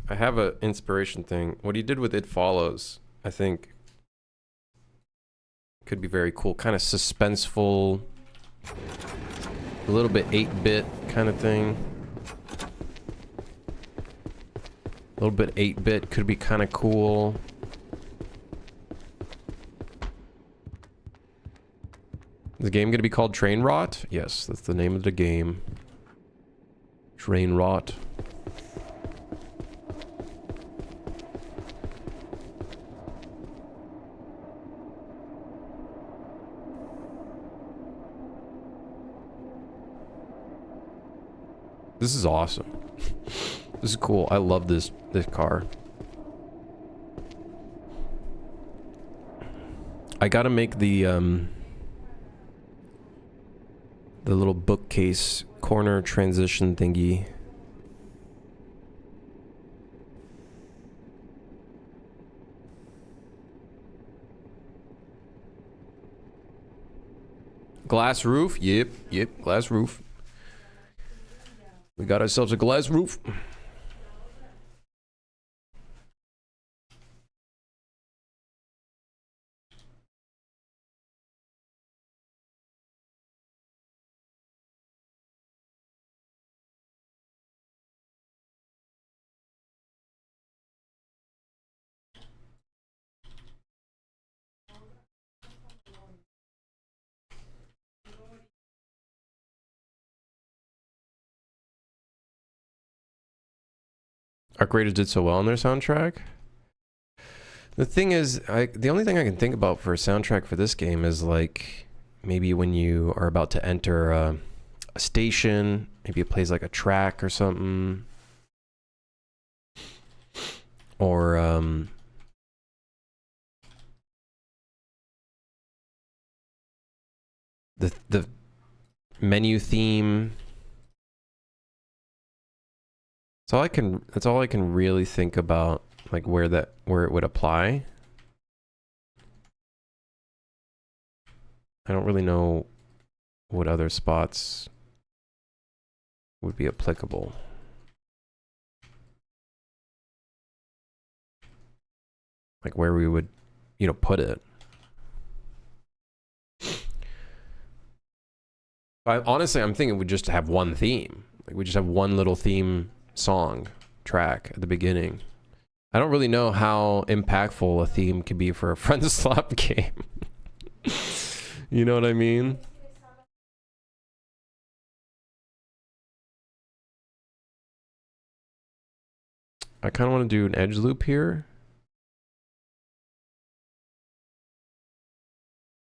I have a inspiration thing. What he did with It Follows, I think, could be very cool. Kind of suspenseful, a little bit 8-bit kind of thing. A little bit 8-bit could be kind of cool. Is the game going to be called Train Rot? Yes, that's the name of the game. Train Rot. This is awesome. This is cool. I love this car. I gotta make the little bookcase corner transition thingy. Glass roof? Yep, glass roof. We got ourselves a glass roof. Arc Raiders did so well on their soundtrack. The thing is, the only thing I can think about for a soundtrack for this game is like maybe when you are about to enter a station, maybe it plays like a track or something, or the menu theme. That's all I can really think about, like where it would apply. I don't really know what other spots would be applicable. Like where we would, you know, put it. Honestly, I'm thinking we just have one theme. Like we just have one little theme song track at the beginning. I don't really know how impactful a theme could be for a friendslop game. You know what I mean? I kind of want to do an edge loop here.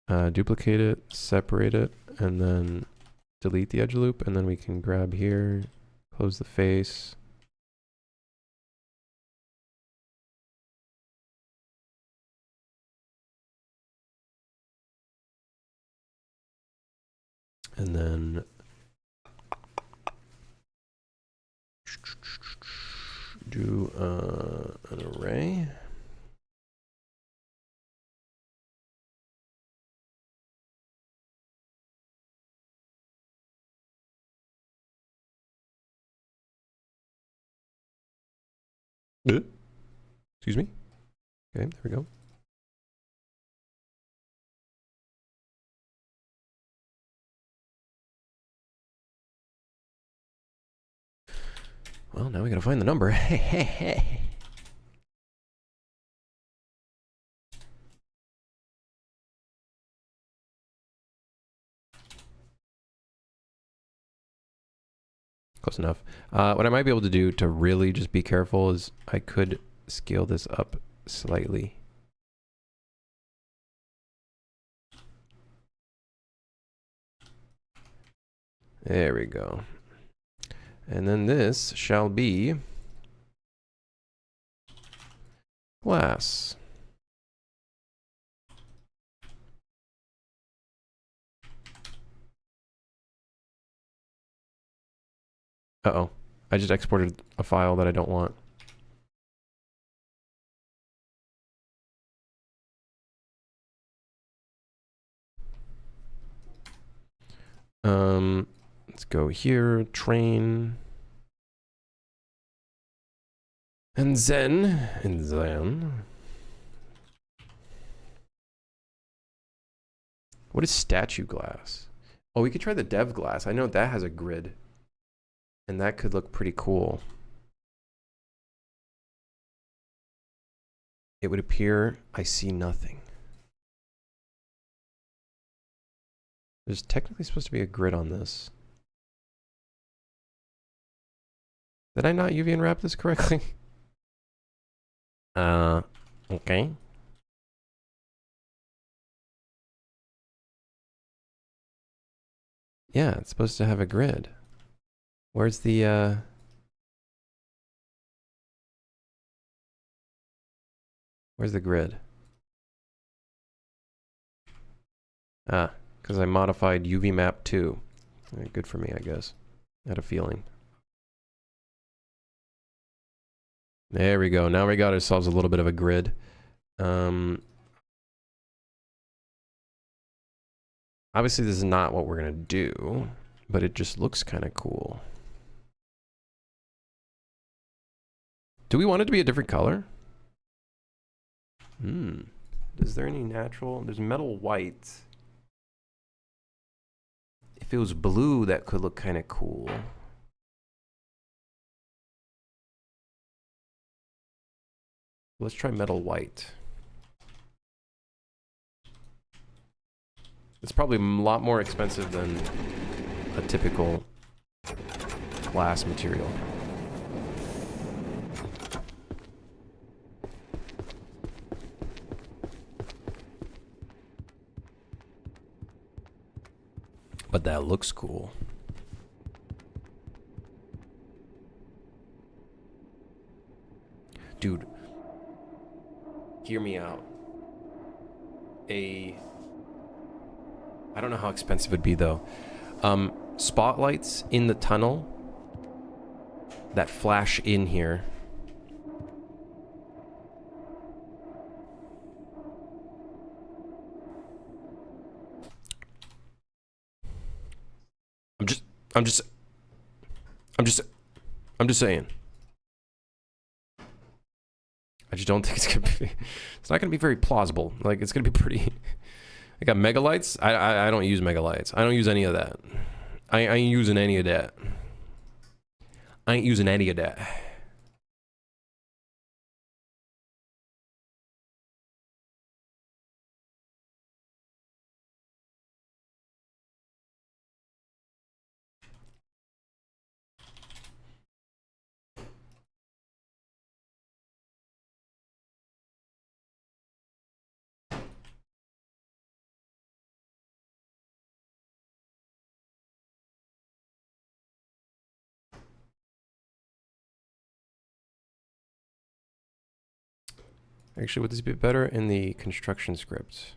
Duplicate it, separate it, and then delete the edge loop, and then we can grab here, close the face. And then do an array. Excuse me. Okay, there we go. Well, now we gotta find the number. Close enough. What I might be able to do to really just be careful is I could scale this up slightly. There we go. And then this shall be glass. Uh-oh. I just exported a file that I don't want. Let's go here, train. And then. What is statue glass? Oh, we could try the dev glass. I know that has a grid. And that could look pretty cool. It would appear I see nothing. There's technically supposed to be a grid on this. Did I not UV unwrap this correctly? Okay. Yeah, it's supposed to have a grid. Where's the, where's the grid? Ah, because I modified UV map 2. Good for me, I guess. I had a feeling. There we go. Now we got ourselves a little bit of a grid. Obviously, this is not what we're going to do, but it just looks kind of cool. Do we want it to be a different color? Is there any natural? There's metal white. If it was blue, that could look kind of cool. Let's try metal white. It's probably a lot more expensive than a typical glass material. But that looks cool. Dude, hear me out. I don't know how expensive it'd be though. Spotlights in the tunnel that flash in here. I'm just saying. I just don't think it's gonna be. It's not gonna be very plausible. Like it's gonna be pretty. I got megalights. I don't use megalights. I don't use any of that. I ain't using any of that. I ain't using any of that. Actually, would this be better in the construction script?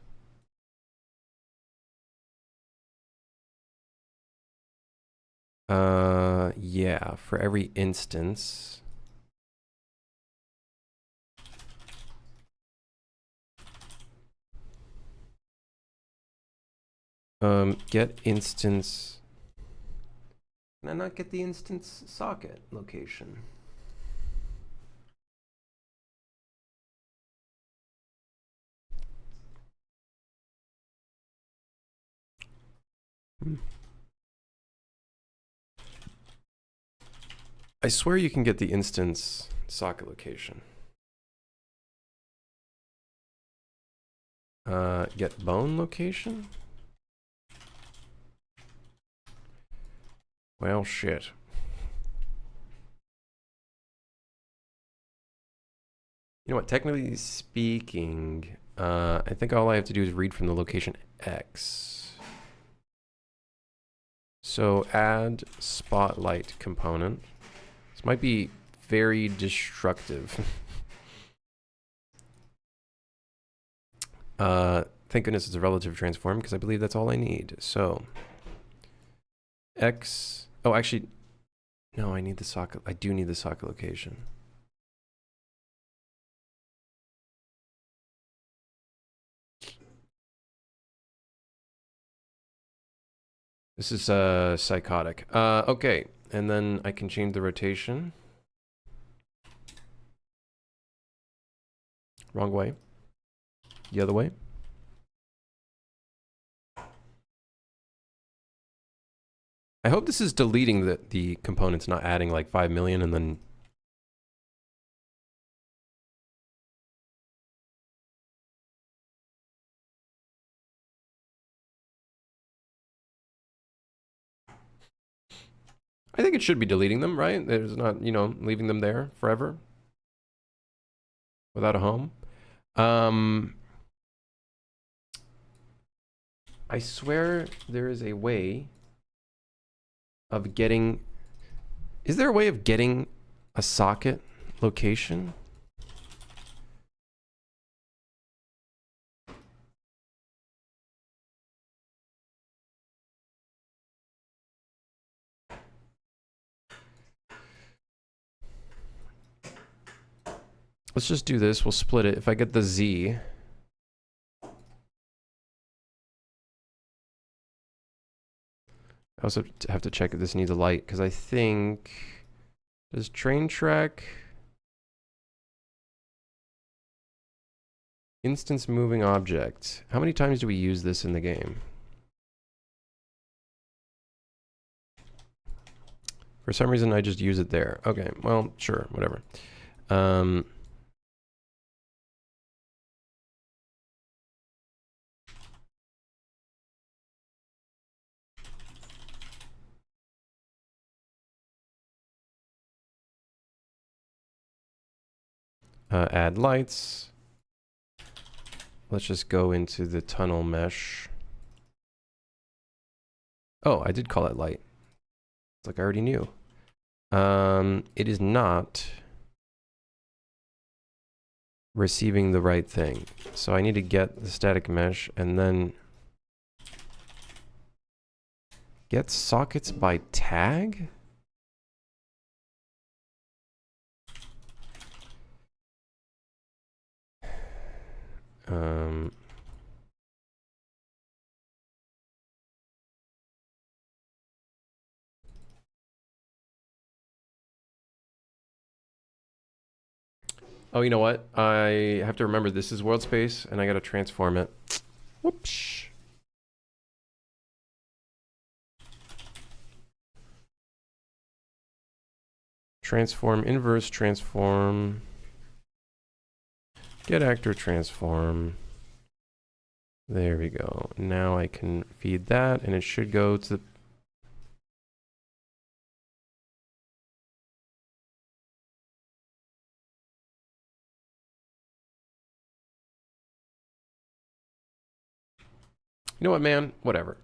Yeah, for every instance. Get instance. Can I not get the instance socket location? I swear you can get the instance socket location. Get bone location? Well, shit. You know what, technically speaking, I think all I have to do is read from the location X. So add spotlight component. This might be very destructive. Thank goodness it's a relative transform because I believe that's all I need. So X, oh, actually, no, I need the socket. I do need the socket location. This is psychotic. Okay, and then I can change the rotation. Wrong way. The other way. I hope this is deleting the components, not adding like 5 million and then... I think it should be deleting them, right? There's not, you know, leaving them there forever. Without a home. I swear there is a way of getting... Is there a way of getting a socket location? Let's just do this. We'll split it. If I get the Z. I also have to check if this needs a light, because I think... Does train track... Instance moving object. How many times do we use this in the game? For some reason, I just use it there. Okay, well, sure, whatever. Add lights. Let's just go into the tunnel mesh. Oh, I did call it light. It's like I already knew. It is not receiving the right thing. So I need to get the static mesh and then get sockets by tag? Oh, you know what? I have to remember this is world space and I gotta transform it. Whoops. Transform, inverse transform. Get actor transform. There we go. Now I can feed that and it should go to the... You know what, man? Whatever.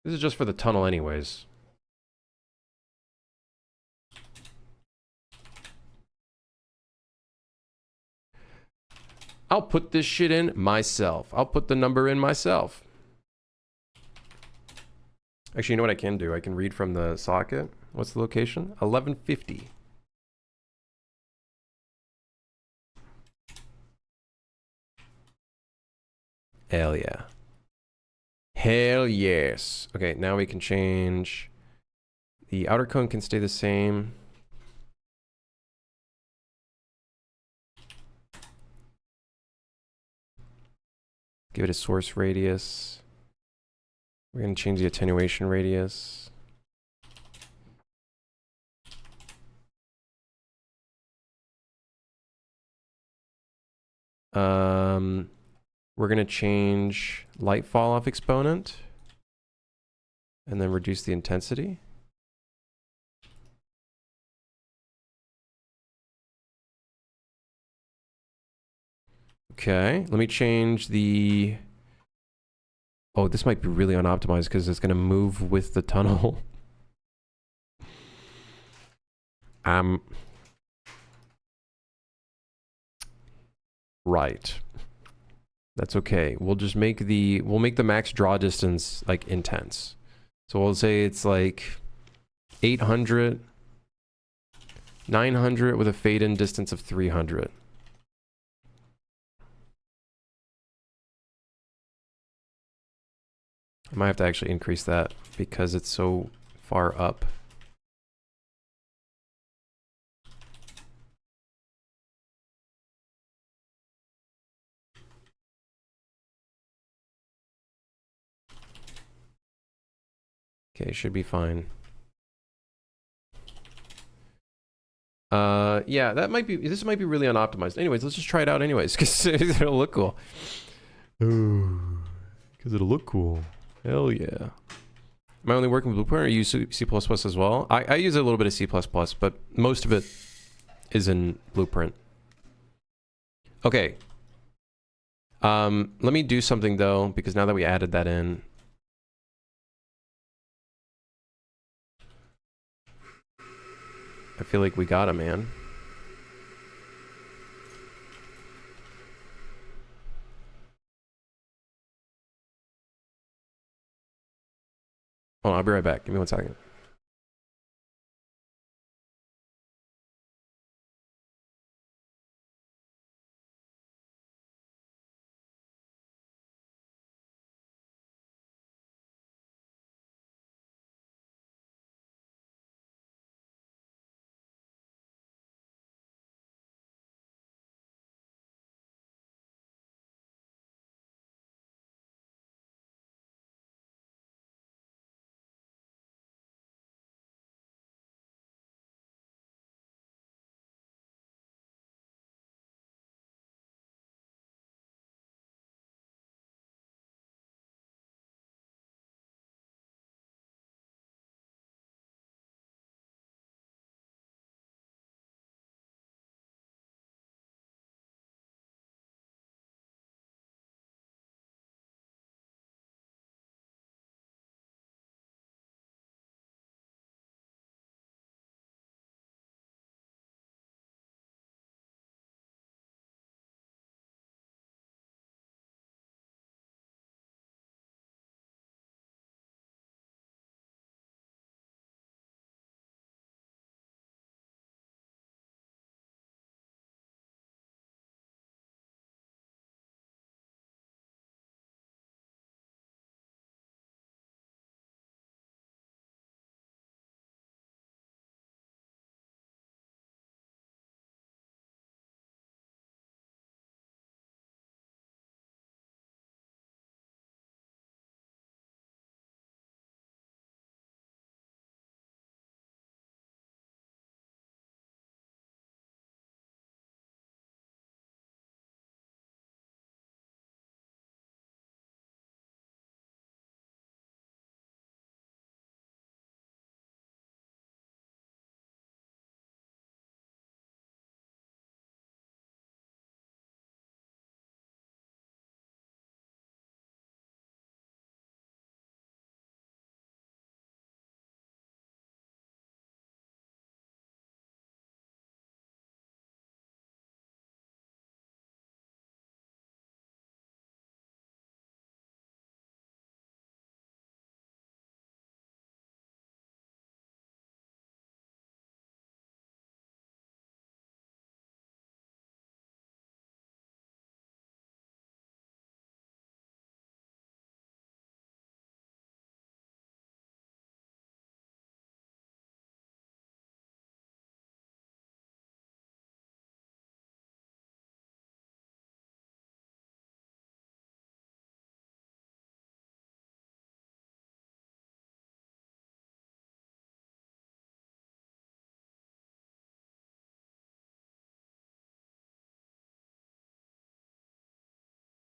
This is just for the tunnel anyways. I'll put this shit in myself. I'll put the number in myself. Actually, you know what I can do? I can read from the socket. What's the location? 1150. Hell yeah. Hell yes. Okay, now we can change. The outer cone can stay the same. Give it a source radius. We're going to change the attenuation radius. We're going to change light fall off exponent and then reduce the intensity. Okay, let me change the... Oh, this might be really unoptimized because it's going to move with the tunnel. Right. That's okay. We'll just make the max draw distance like intense. So we'll say it's like 800, 900 with a fade in distance of 300. I might have to actually increase that because it's so far up. Okay, should be fine. Yeah, this might be really unoptimized. Anyways, let's just try it out anyways, because it'll look cool. Because it'll look cool. Hell yeah. Am I only working with Blueprint or use C++ as well? I use a little bit of C++, but most of it is in Blueprint. Okay. Let me do something though, because now that we added that in, I feel like we got it, man. Oh, I'll be right back. Give me 1 second.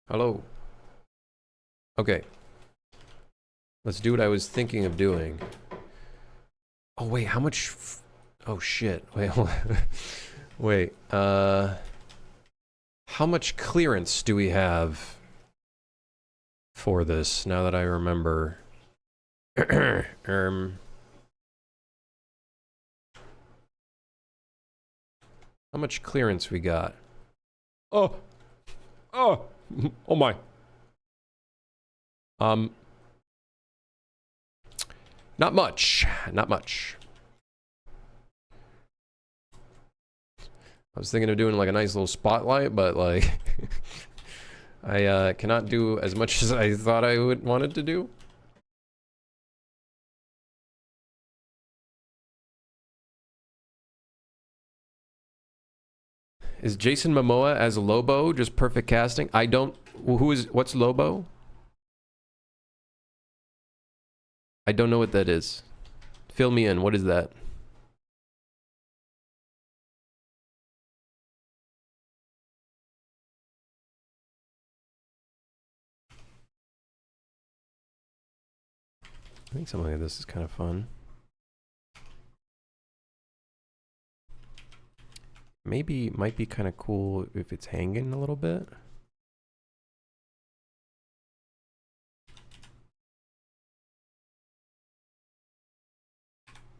Hello. Okay. Let's do what I was thinking of doing. Oh, wait, how much... Oh, shit. Wait, wait. How much clearance do we have for this, now that I remember? How much clearance we got? Oh! Oh! Oh my. Not much. Not much. I was thinking of doing like a nice little spotlight, but like... I cannot do as much as I thought I would wanted to do. Is Jason Momoa as Lobo just perfect casting? I don't... what's Lobo? I don't know what that is. Fill me in. What is that? I think something like this is kind of fun. Maybe might be kind of cool if it's hanging a little bit.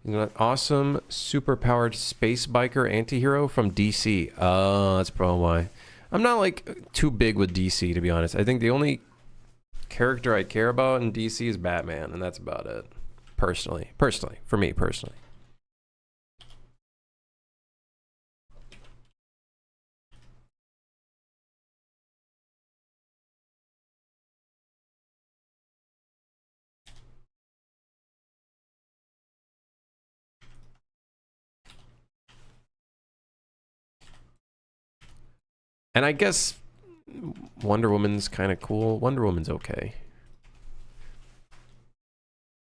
An awesome, super-powered space biker anti-hero from DC. Oh, that's probably why. I'm not, like, too big with DC, to be honest. I think the only character I care about in DC is Batman, and that's about it. Personally. Personally. For me, personally. And I guess Wonder Woman's kind of cool. Wonder Woman's okay.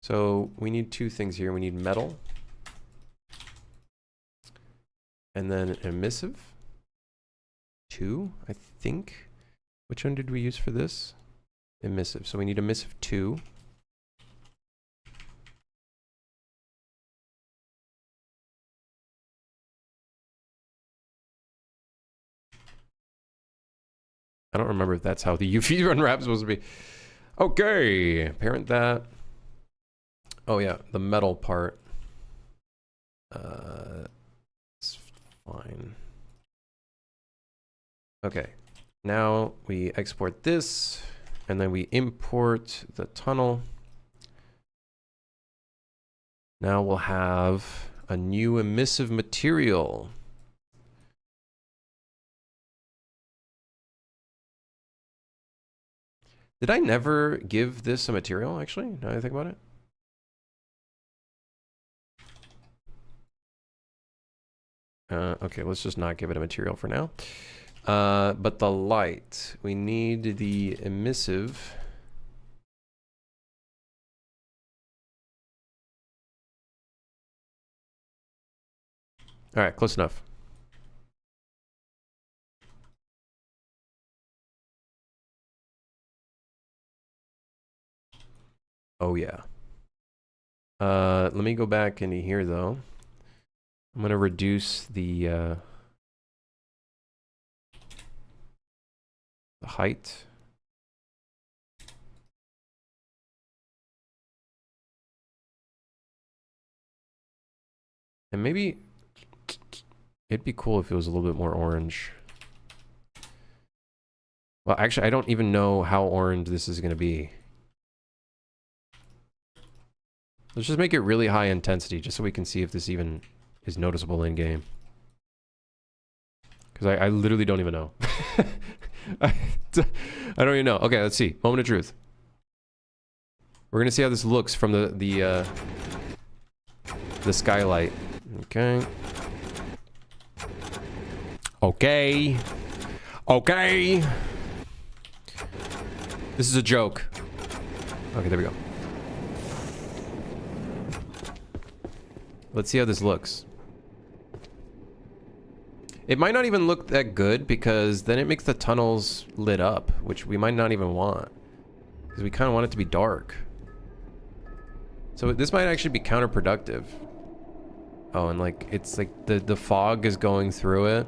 So we need two things here. We need metal. And then emissive. 2, I think. Which one did we use for this? Emissive. So we need emissive 2. I don't remember if that's how the UV unwrap is supposed to be. Okay, parent that. Oh yeah, the metal part. It's fine. Okay, now we export this, and then we import the tunnel. Now we'll have a new emissive material. Did I never give this a material, actually? Now that I think about it. Okay, let's just not give it a material for now. But the light, we need the emissive. All right, close enough. Oh yeah. Let me go back into here though. I'm gonna reduce the height. And maybe it'd be cool if it was a little bit more orange. Well, actually, I don't even know how orange this is gonna be. Let's just make it really high intensity, just so we can see if this even is noticeable in game. Because I literally don't even know. I don't even know. Okay, let's see. Moment of truth. We're gonna see how this looks from the skylight. Okay. Okay. Okay. This is a joke. Okay, there we go. Let's see how this looks. It might not even look that good because then it makes the tunnels lit up, which we might not even want. Because we kind of want it to be dark. So this might actually be counterproductive. Oh, and like, it's like the fog is going through it.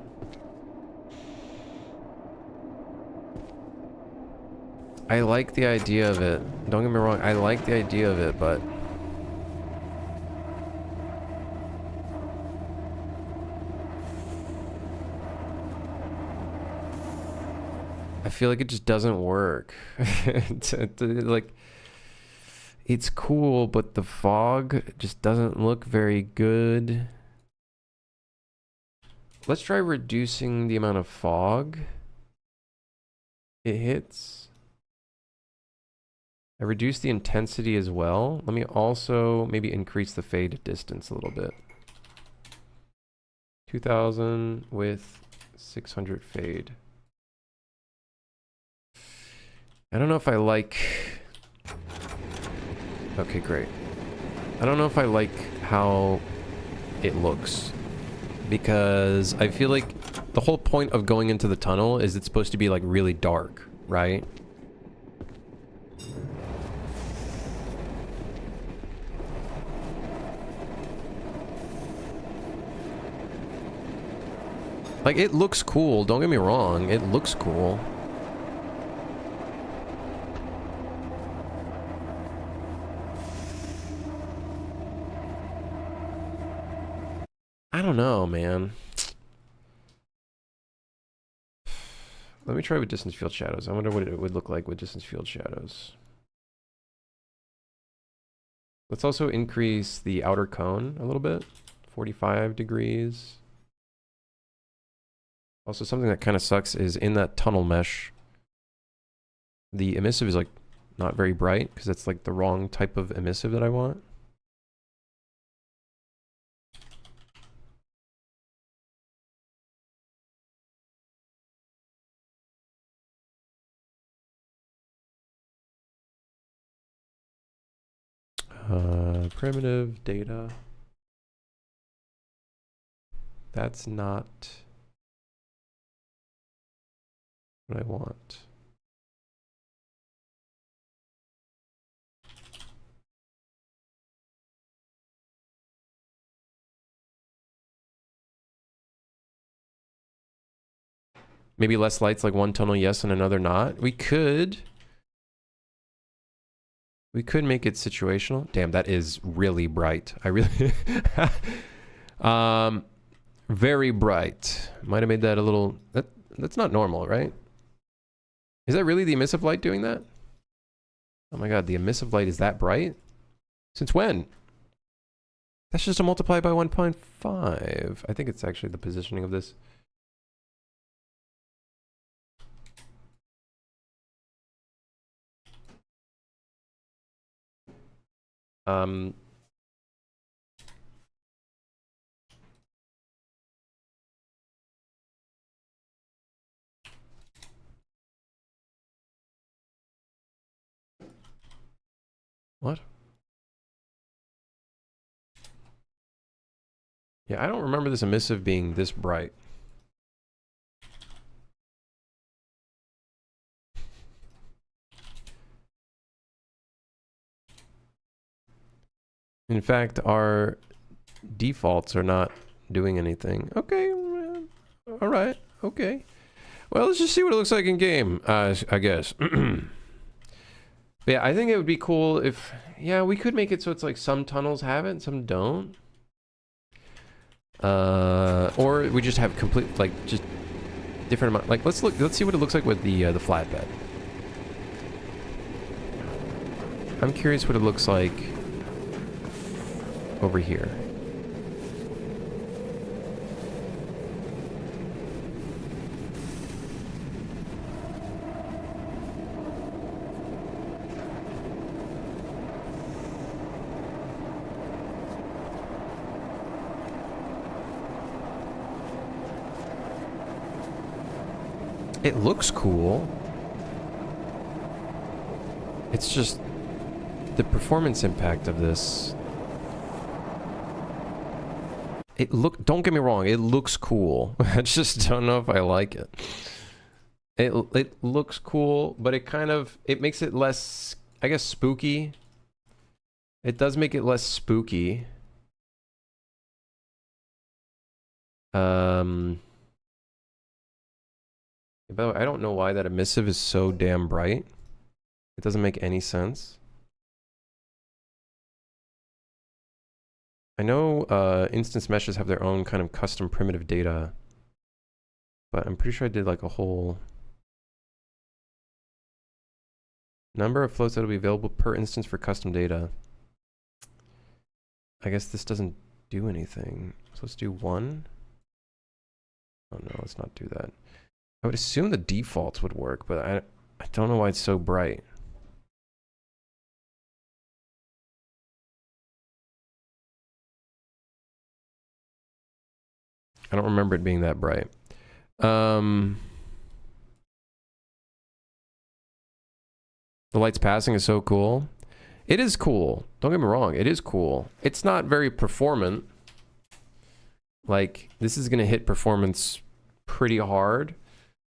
I like the idea of it. Don't get me wrong, I like the idea of it, but... I feel like it just doesn't work. Like, it's cool, but the fog just doesn't look very good. Let's try reducing the amount of fog it hits. I reduced the intensity as well. Let me also maybe increase the fade distance a little bit. 2000 with 600 fade. I don't know if I like... Okay, great. I don't know if I like how it looks. Because I feel like the whole point of going into the tunnel is it's supposed to be like really dark, right? Like, it looks cool, don't get me wrong, it looks cool. I don't know, man. Let me try with distance field shadows. I wonder what it would look like with distance field shadows. Let's also increase the outer cone a little bit. 45 degrees. Also, something that kind of sucks is in that tunnel mesh, the emissive is like not very bright because it's like the wrong type of emissive that I want. Primitive data. That's not what I want. Maybe less lights, like one tunnel yes and another not. We could make it situational. Damn, that is really bright. I really very bright. Might have made that a little... That's not normal, right? Is that really the emissive light doing that? Oh my god, the emissive light is that bright? Since when? That's just a multiply by 1.5. I think it's actually the positioning of this. What? Yeah, I don't remember this emissive being this bright. In fact, our defaults are not doing anything. Okay, all right, okay. Well, let's just see what it looks like in game, I guess. But yeah, I think it would be cool if, yeah, we could make it so it's like some tunnels have it and some don't. Or we just have complete, like, just different amount. Like, let's see what it looks like with the flatbed. I'm curious what it looks like over here. It looks cool. It's just the performance impact of this Don't get me wrong, it looks cool. I just don't know if I like it. It looks cool, but it makes it less, I guess, spooky. It does make it less spooky. By the way, I don't know why that emissive is so damn bright. It doesn't make any sense. I know instance meshes have their own kind of custom primitive data, but I'm pretty sure I did like a whole number of floats that will be available per instance for custom data. I guess this doesn't do anything. So let's do 1. Oh no, let's not do that. I would assume the defaults would work, but I don't know why it's so bright. I don't remember it being that bright. The lights passing is so cool. It is cool. Don't get me wrong. It is cool. It's not very performant. Like, this is going to hit performance pretty hard.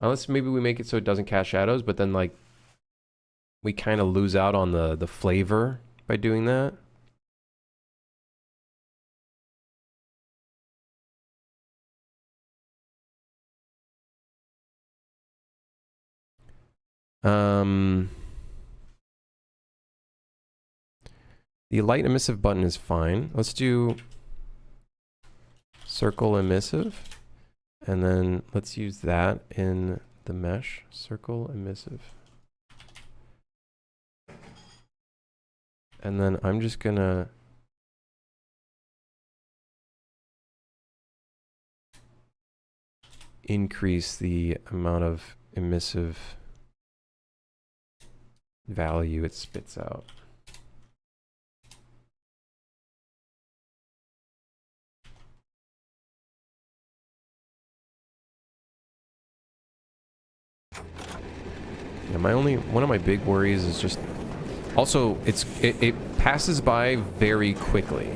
Unless maybe we make it so it doesn't cast shadows, but then, like, we kind of lose out on the flavor by doing that. The light emissive button is fine. Let's do circle emissive. And then let's use that in the mesh. Circle emissive. And then I'm just gonna increase the amount of emissive value it spits out. Yeah, one of my big worries is just also it passes by very quickly.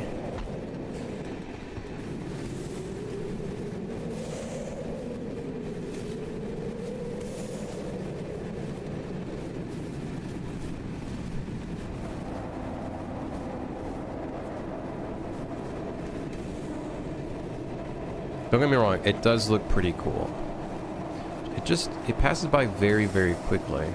Don't get me wrong, it does look pretty cool. It passes by very, very quickly.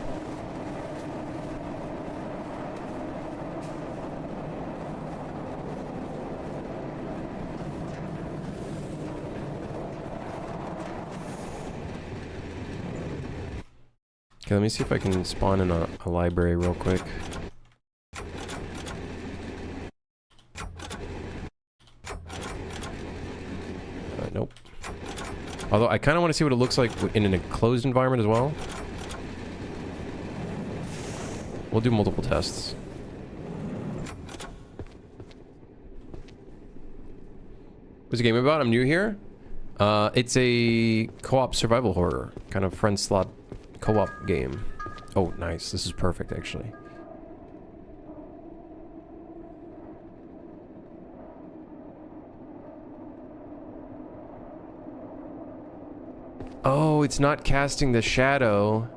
Okay, let me see if I can spawn in a library real quick. Nope. Although I kind of want to see what it looks like in an enclosed environment as well. We'll do multiple tests. What's the game about? I'm new here. It's a co-op survival horror, kind of friendslop co-op game. Oh, nice. This is perfect, actually. Oh, it's not casting the shadow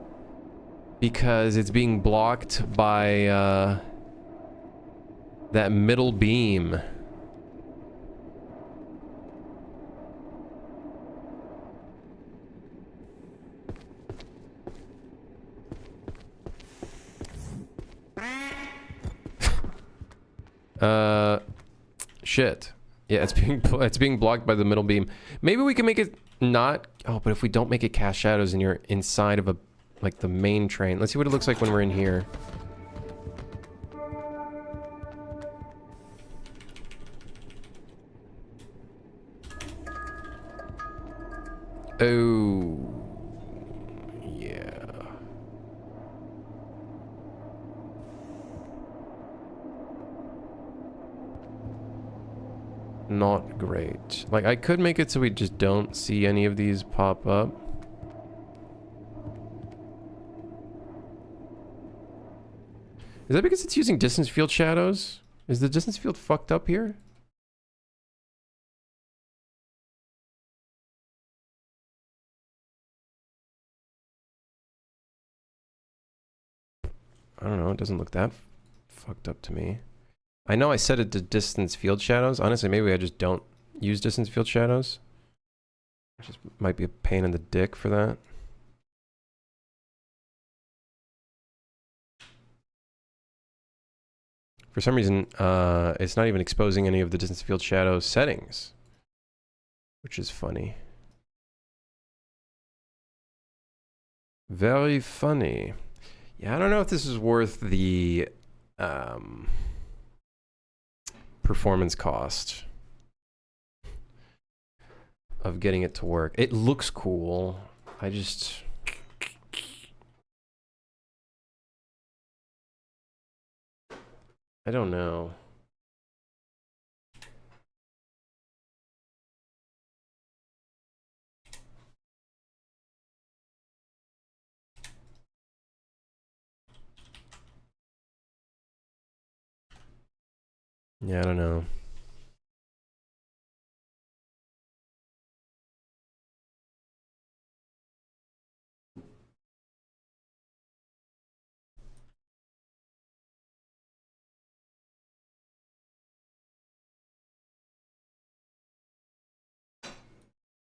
because it's being blocked by that middle beam. Shit. Yeah, it's being blocked by the middle beam. Maybe we can make it not. Oh, but if we don't make it cast shadows and you're inside of like the main train. Let's see what it looks like when we're in here. Oh. Yeah. Not great. Like, I could make it so we just don't see any of these pop up. Is that because it's using distance field shadows? Is the distance field fucked up here? I don't know. It doesn't look that fucked up to me. I know I set it to distance field shadows. Honestly, maybe I just don't use distance field shadows. It just might be a pain in the dick for that. For some reason, it's not even exposing any of the distance field shadow settings, which is funny. Very funny. Yeah, I don't know if this is worth the performance cost of getting it to work. It looks cool. I don't know. Yeah, I don't know.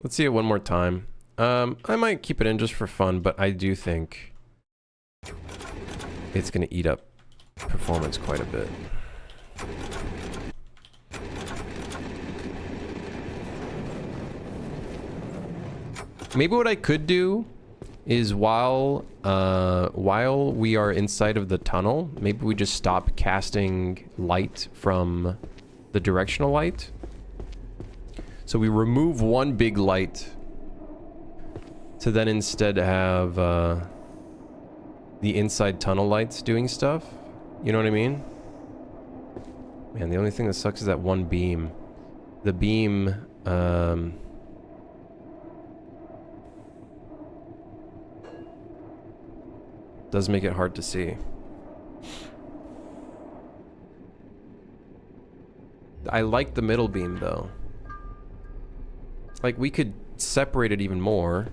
Let's see it one more time. I might keep it in just for fun, but I do think it's gonna eat up performance quite a bit. Maybe what I could do is while we are inside of the tunnel, maybe we just stop casting light from the directional light. So we remove one big light to then instead have the inside tunnel lights doing stuff. You know what I mean? Man, the only thing that sucks is that one beam. The beam, does make it hard to see. I like the middle beam though. Like we could separate it even more.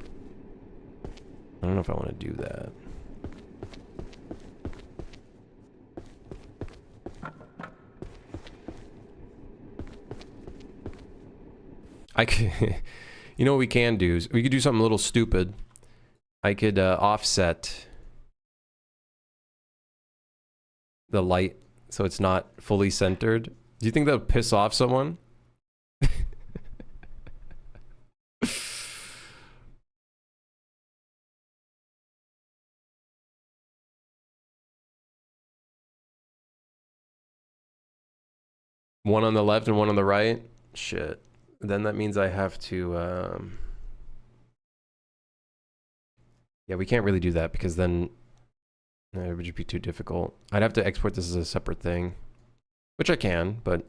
I don't know if I want to do that. I could, you know what we can do is we could do something a little stupid. I could offset the light so it's not fully centered. Do you think that would piss off someone? One on the left and one on the right? Shit. Then that means I have to, yeah, we can't really do that because then it would just be too difficult. I'd have to export this as a separate thing, which I can, but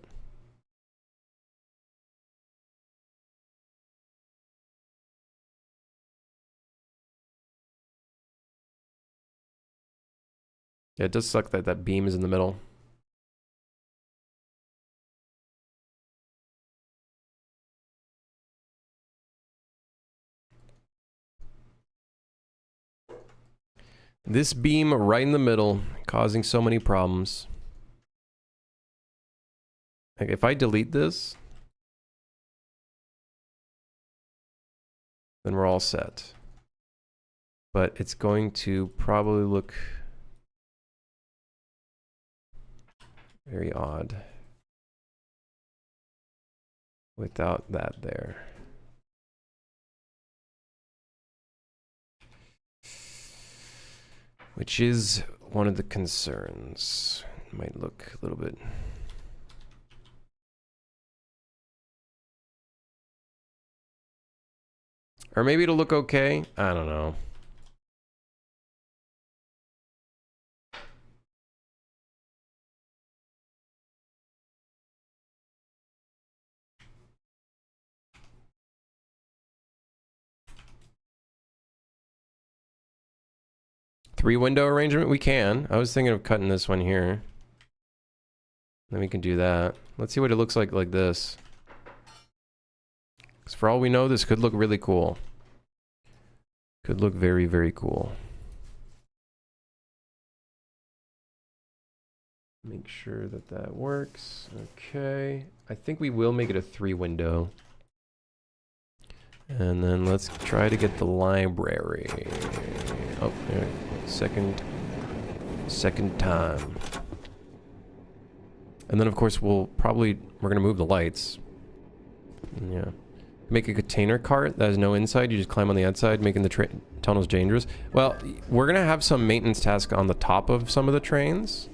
yeah, it does suck that that beam is in the middle. This beam right in the middle, causing so many problems. Like if I delete this, then we're all set. But it's going to probably look very odd without that there. Which is one of the concerns. It might look a little bit. Or maybe it'll look okay. I don't know. Three window arrangement? We can. I was thinking of cutting this one here. Then we can do that. Let's see what it looks like this. Because for all we know, this could look really cool. Could look very, very cool. Make sure that that works. Okay. I think we will make it a 3 window. And then let's try to get the library. Oh, there. Second time. And then of course we're gonna move the lights. Yeah. Make a container cart that has no inside. You just climb on the outside, making the tunnels dangerous. Well, we're gonna have some maintenance task on the top of some of the trains.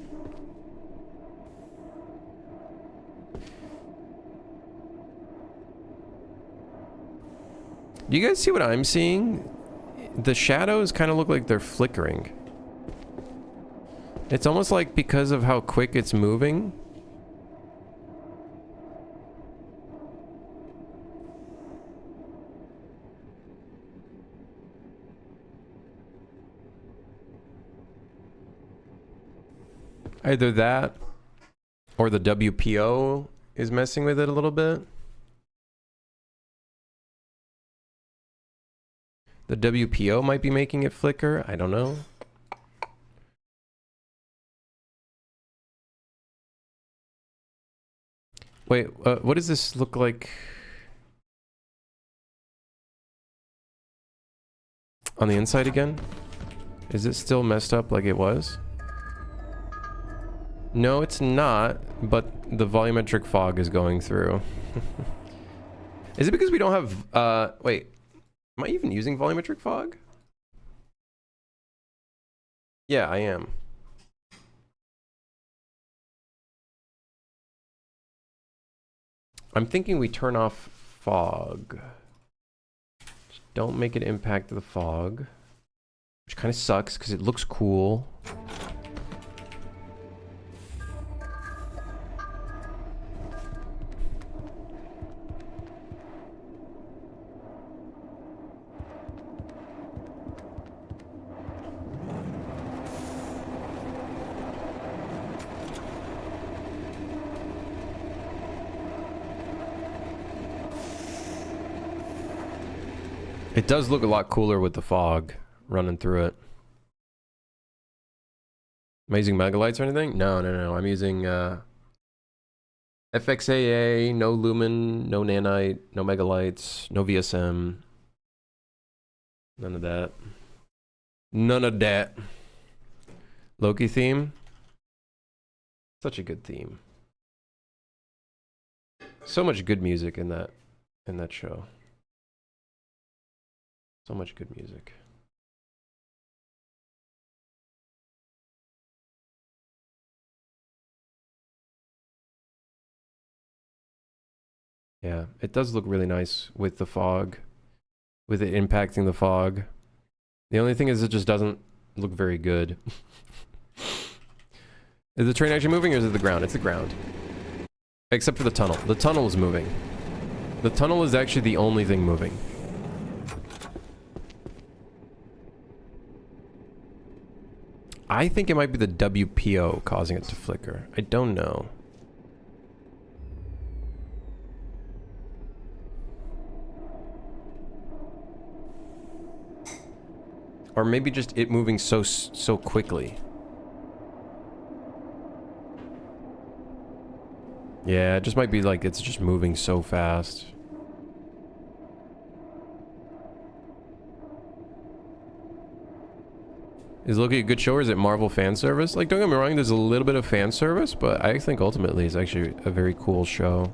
Do you guys see what I'm seeing? The shadows kind of look like they're flickering. It's almost like because of how quick it's moving. Either that or the WPO is messing with it a little bit. The WPO might be making it flicker. I don't know. Wait, what does this look like on the inside again? Is it still messed up like it was? No, it's not, but the volumetric fog is going through. Is it because we don't have, wait, am I even using volumetric fog? Yeah, I am. I'm thinking we turn off fog. Just don't make it impact the fog. Which kind of sucks because it looks cool. It does look a lot cooler with the fog running through it. Am I using megalights or anything? No. I'm using FXAA, no lumen, no nanite, no megalights, no VSM. None of that. None of that. Loki theme. Such a good theme. So much good music in that show. So much good music. Yeah, it does look really nice with the fog. With it impacting the fog. The only thing is it just doesn't look very good. Is the train actually moving or is it the ground? It's the ground. Except for the tunnel. The tunnel is moving. The tunnel is actually the only thing moving. I think it might be the WPO causing it to flicker. I don't know. Or maybe just it moving so quickly. Yeah, it just might be like it's just moving so fast. Is Loki a good show or is it Marvel fan service? Like, don't get me wrong, there's a little bit of fan service, but I think ultimately it's actually a very cool show.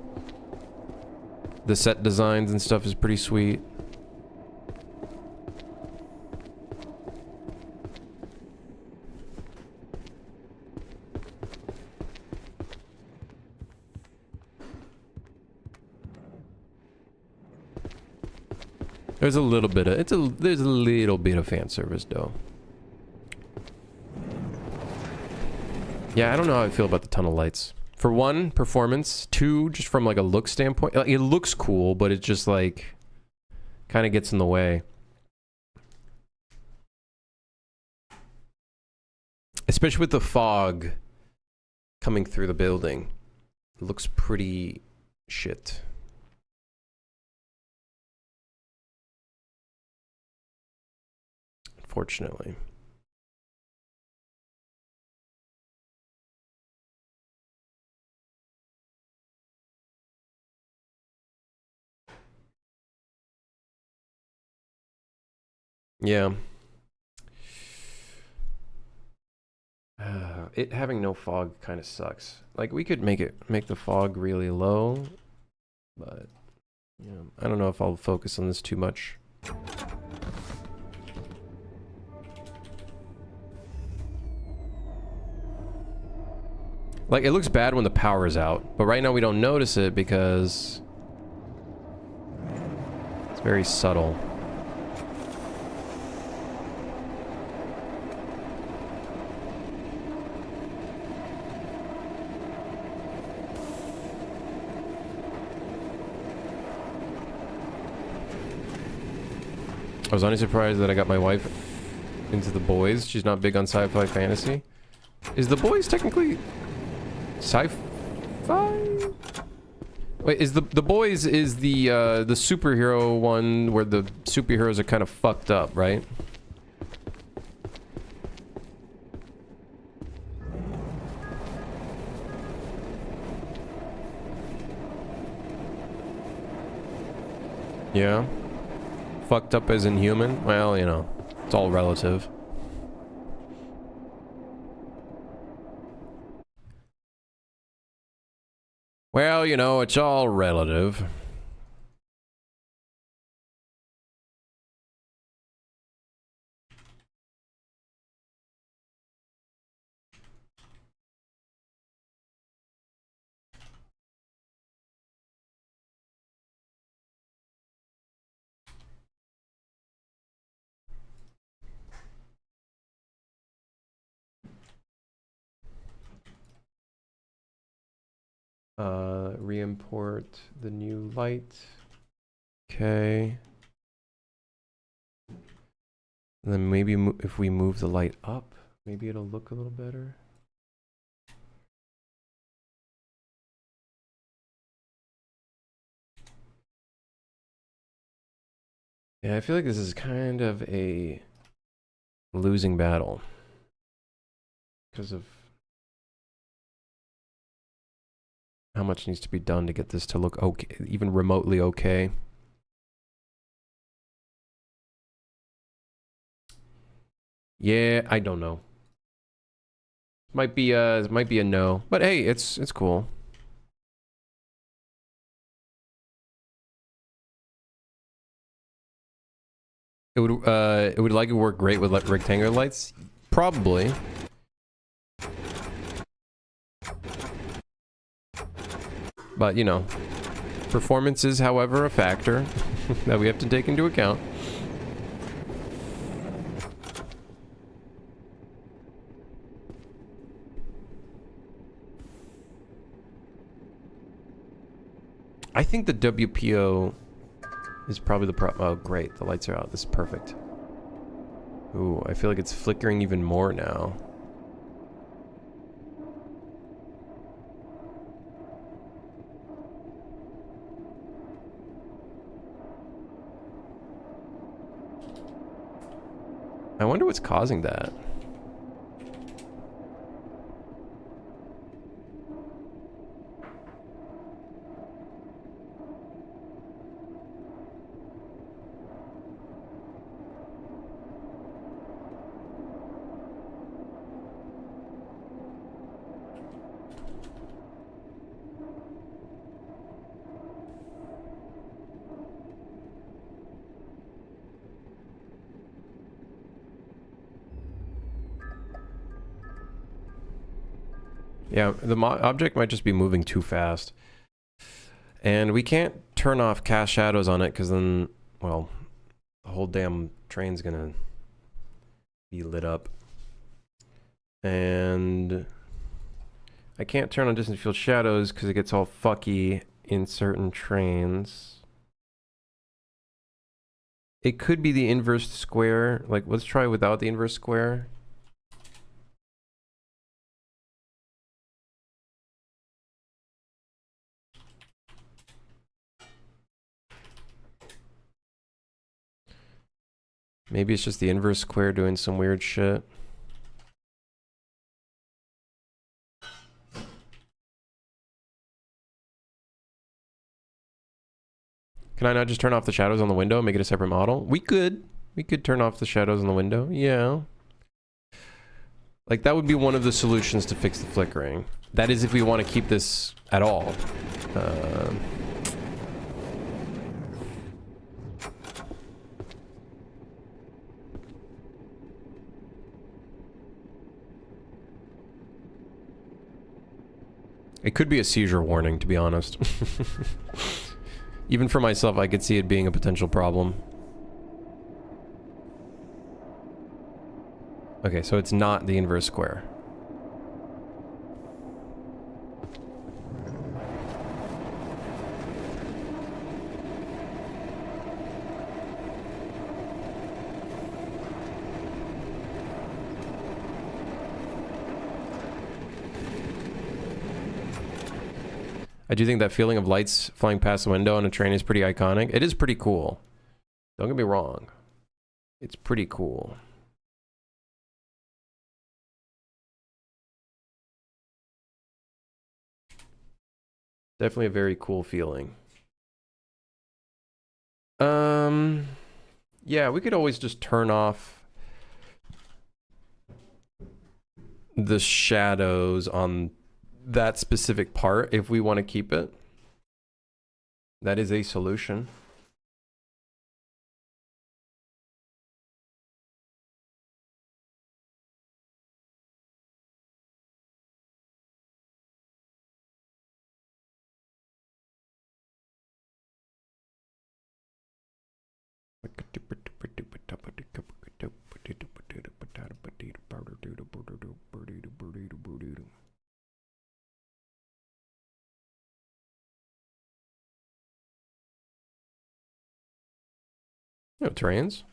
The set designs and stuff is pretty sweet. There's a little bit of there's a little bit of fan service though. Yeah, I don't know how I feel about the tunnel lights. For one, performance. Two, just from like a look standpoint. Like, it looks cool, but it just like kind of gets in the way. Especially with the fog coming through the building. It looks pretty shit. Unfortunately. Yeah. It having no fog kind of sucks. Like we could make the fog really low, but yeah, I don't know if I'll focus on this too much. Like it looks bad when the power is out, but right now we don't notice it because it's very subtle. I was only surprised that I got my wife into The Boys. She's not big on sci-fi fantasy. Is The Boys technically sci-fi? Wait, is the Boys is the superhero one where the superheroes are kind of fucked up, right? Yeah. Fucked up as in human? Well, you know, it's all relative. Well, you know, it's all relative. Re-import the new light. Okay. And then maybe if we move the light up, maybe it'll look a little better. Yeah, I feel like this is kind of a losing battle because of how much needs to be done to get this to look okay, even remotely okay. Yeah, I don't know. Might be a no, but hey, it's cool. It would like it work great with like rectangular lights, probably. But you know, performance is, however, a factor that we have to take into account. I think the WPO is probably the problem. Oh, great. The lights are out. This is perfect. Ooh, I feel like it's flickering even more now. I wonder what's causing that. Yeah, the object might just be moving too fast. And we can't turn off cast shadows on it because then, well, the whole damn train's gonna be lit up. And I can't turn on distance field shadows because it gets all fucky in certain trains. It could be the inverse square. Like, let's try without the inverse square. Maybe it's just the inverse square doing some weird shit. Can I not just turn off the shadows on the window and make it a separate model? We could. We could turn off the shadows on the window. Yeah. Like, that would be one of the solutions to fix the flickering. That is if we want to keep this at all. It could be a seizure warning, to be honest. Even for myself, I could see it being a potential problem. Okay, so it's not the inverse square. I do think that feeling of lights flying past the window on a train is pretty iconic. It is pretty cool. Don't get me wrong. It's pretty cool. Definitely a very cool feeling. Yeah, we could always just turn off the shadows on that specific part if we want to keep it. That is a solution. No trains.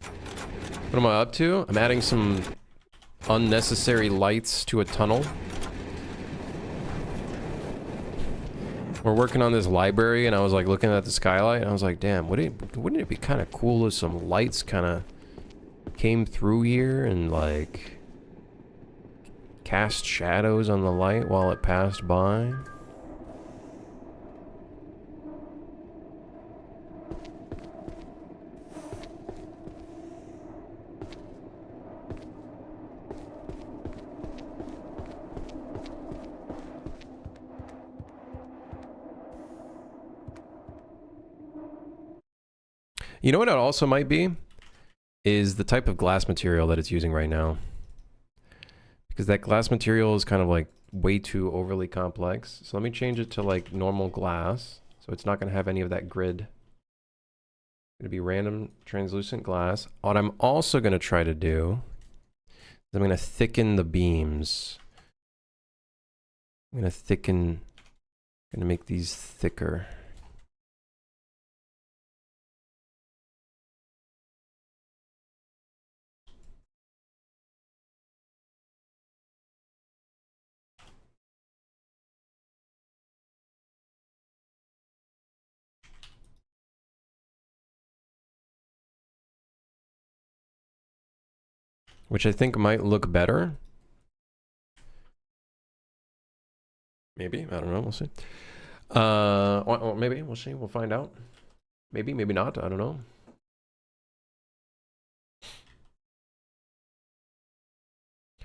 What am I up to? I'm adding some unnecessary lights to a tunnel. We're working on this library, and I was like looking at the skylight, and I was like, damn, wouldn't it be kind of cool if some lights kind of came through here and like cast shadows on the light while it passed by? You know what it also might be? Is the type of glass material that it's using right now. Because that glass material is kind of like way too overly complex. So let me change it to like normal glass. So it's not going to have any of that grid. It's going to be random translucent glass. What I'm also going to try to do is I'm going to thicken the beams. I'm going to make these thicker. Which I think might look better. Maybe, I don't know, we'll see. Or maybe, we'll see, we'll find out. Maybe, maybe not, I don't know.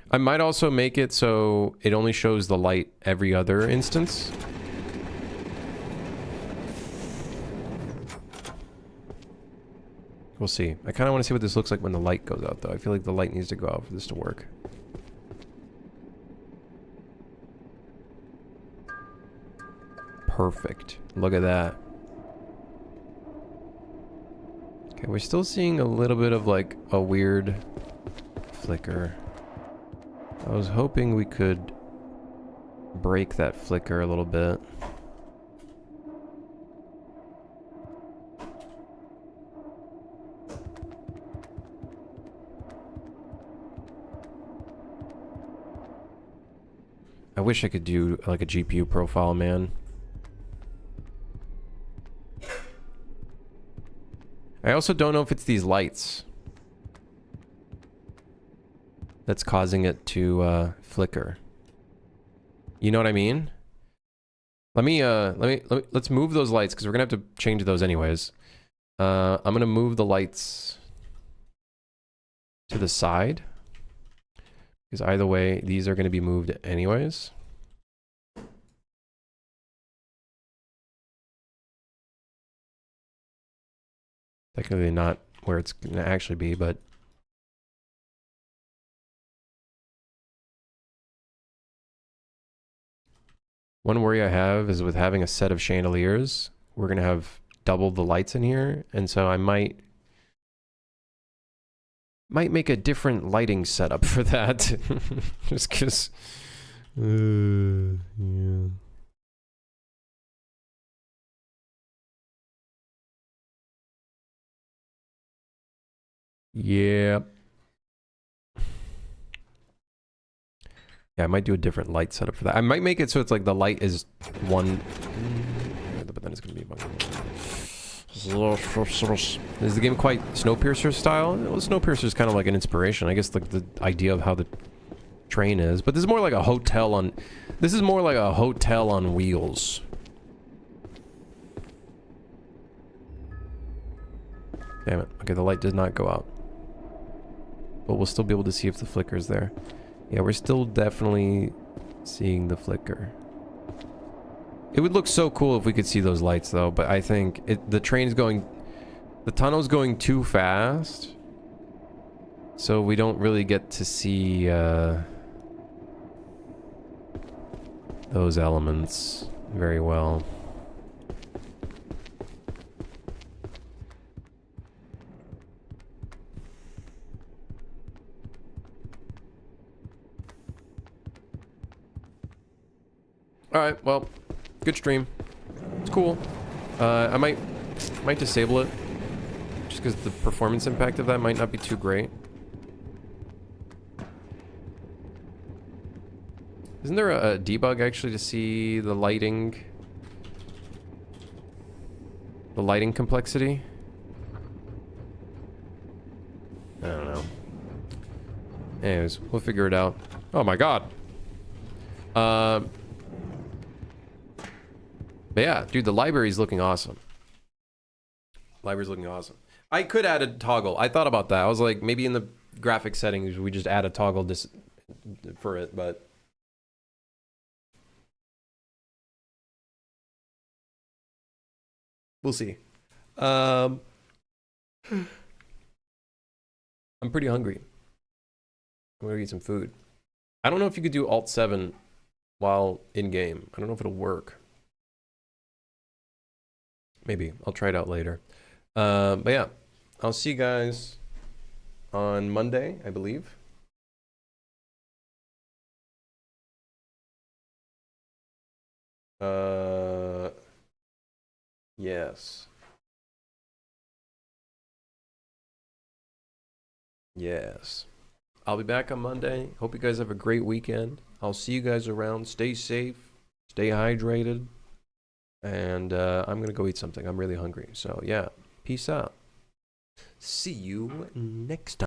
I might also make it so it only shows the light every other instance. We'll see. I kind of want to see what this looks like when the light goes out, though. I feel like the light needs to go out for this to work. Perfect. Look at that. Okay, we're still seeing a little bit of like a weird flicker. I was hoping we could break that flicker a little bit. I wish I could do like a GPU profile, man. I also don't know if it's these lights that's causing it to flicker. You know what I mean? Let's move those lights because we're gonna have to change those anyways. I'm gonna move the lights to the side because either way, these are gonna be moved anyways. Technically not where it's gonna actually be, but one worry I have is with having a set of chandeliers, we're gonna have double the lights in here, and so I might make a different lighting setup for that. Just because yeah. Yeah. Yeah, I might do a different light setup for that. I might make it so it's like the light is one, but then it's gonna be is the game quite Snowpiercer style? Well, Snowpiercer is kind of like an inspiration. I guess like the idea of how the train is, but this is more like a hotel on. This is more like a hotel on wheels. Damn it. Okay, the light did not go out, but we'll still be able to see if the flicker is there. Yeah, we're still definitely seeing the flicker. It would look so cool if we could see those lights, though, but I think the train's going... The tunnel's going too fast, so we don't really get to see those elements very well. Alright, well, good stream. It's cool. I might disable it, just because the performance impact of that might not be too great. Isn't there a debug actually to see the lighting complexity? I don't know. Anyways, we'll figure it out. Oh my god. But yeah, dude, the library's looking awesome. Library's looking awesome. I could add a toggle. I thought about that. I was like, maybe in the graphic settings, we just add a toggle for it, but... We'll see. I'm pretty hungry. I'm gonna eat some food. I don't know if you could do Alt-7 while in-game. I don't know if it'll work. Maybe. I'll try it out later. But yeah, I'll see you guys on Monday, I believe. Yes. Yes. I'll be back on Monday. Hope you guys have a great weekend. I'll see you guys around. Stay safe. Stay hydrated. And I'm gonna go eat something. I'm really hungry. So yeah, peace out. See you next time.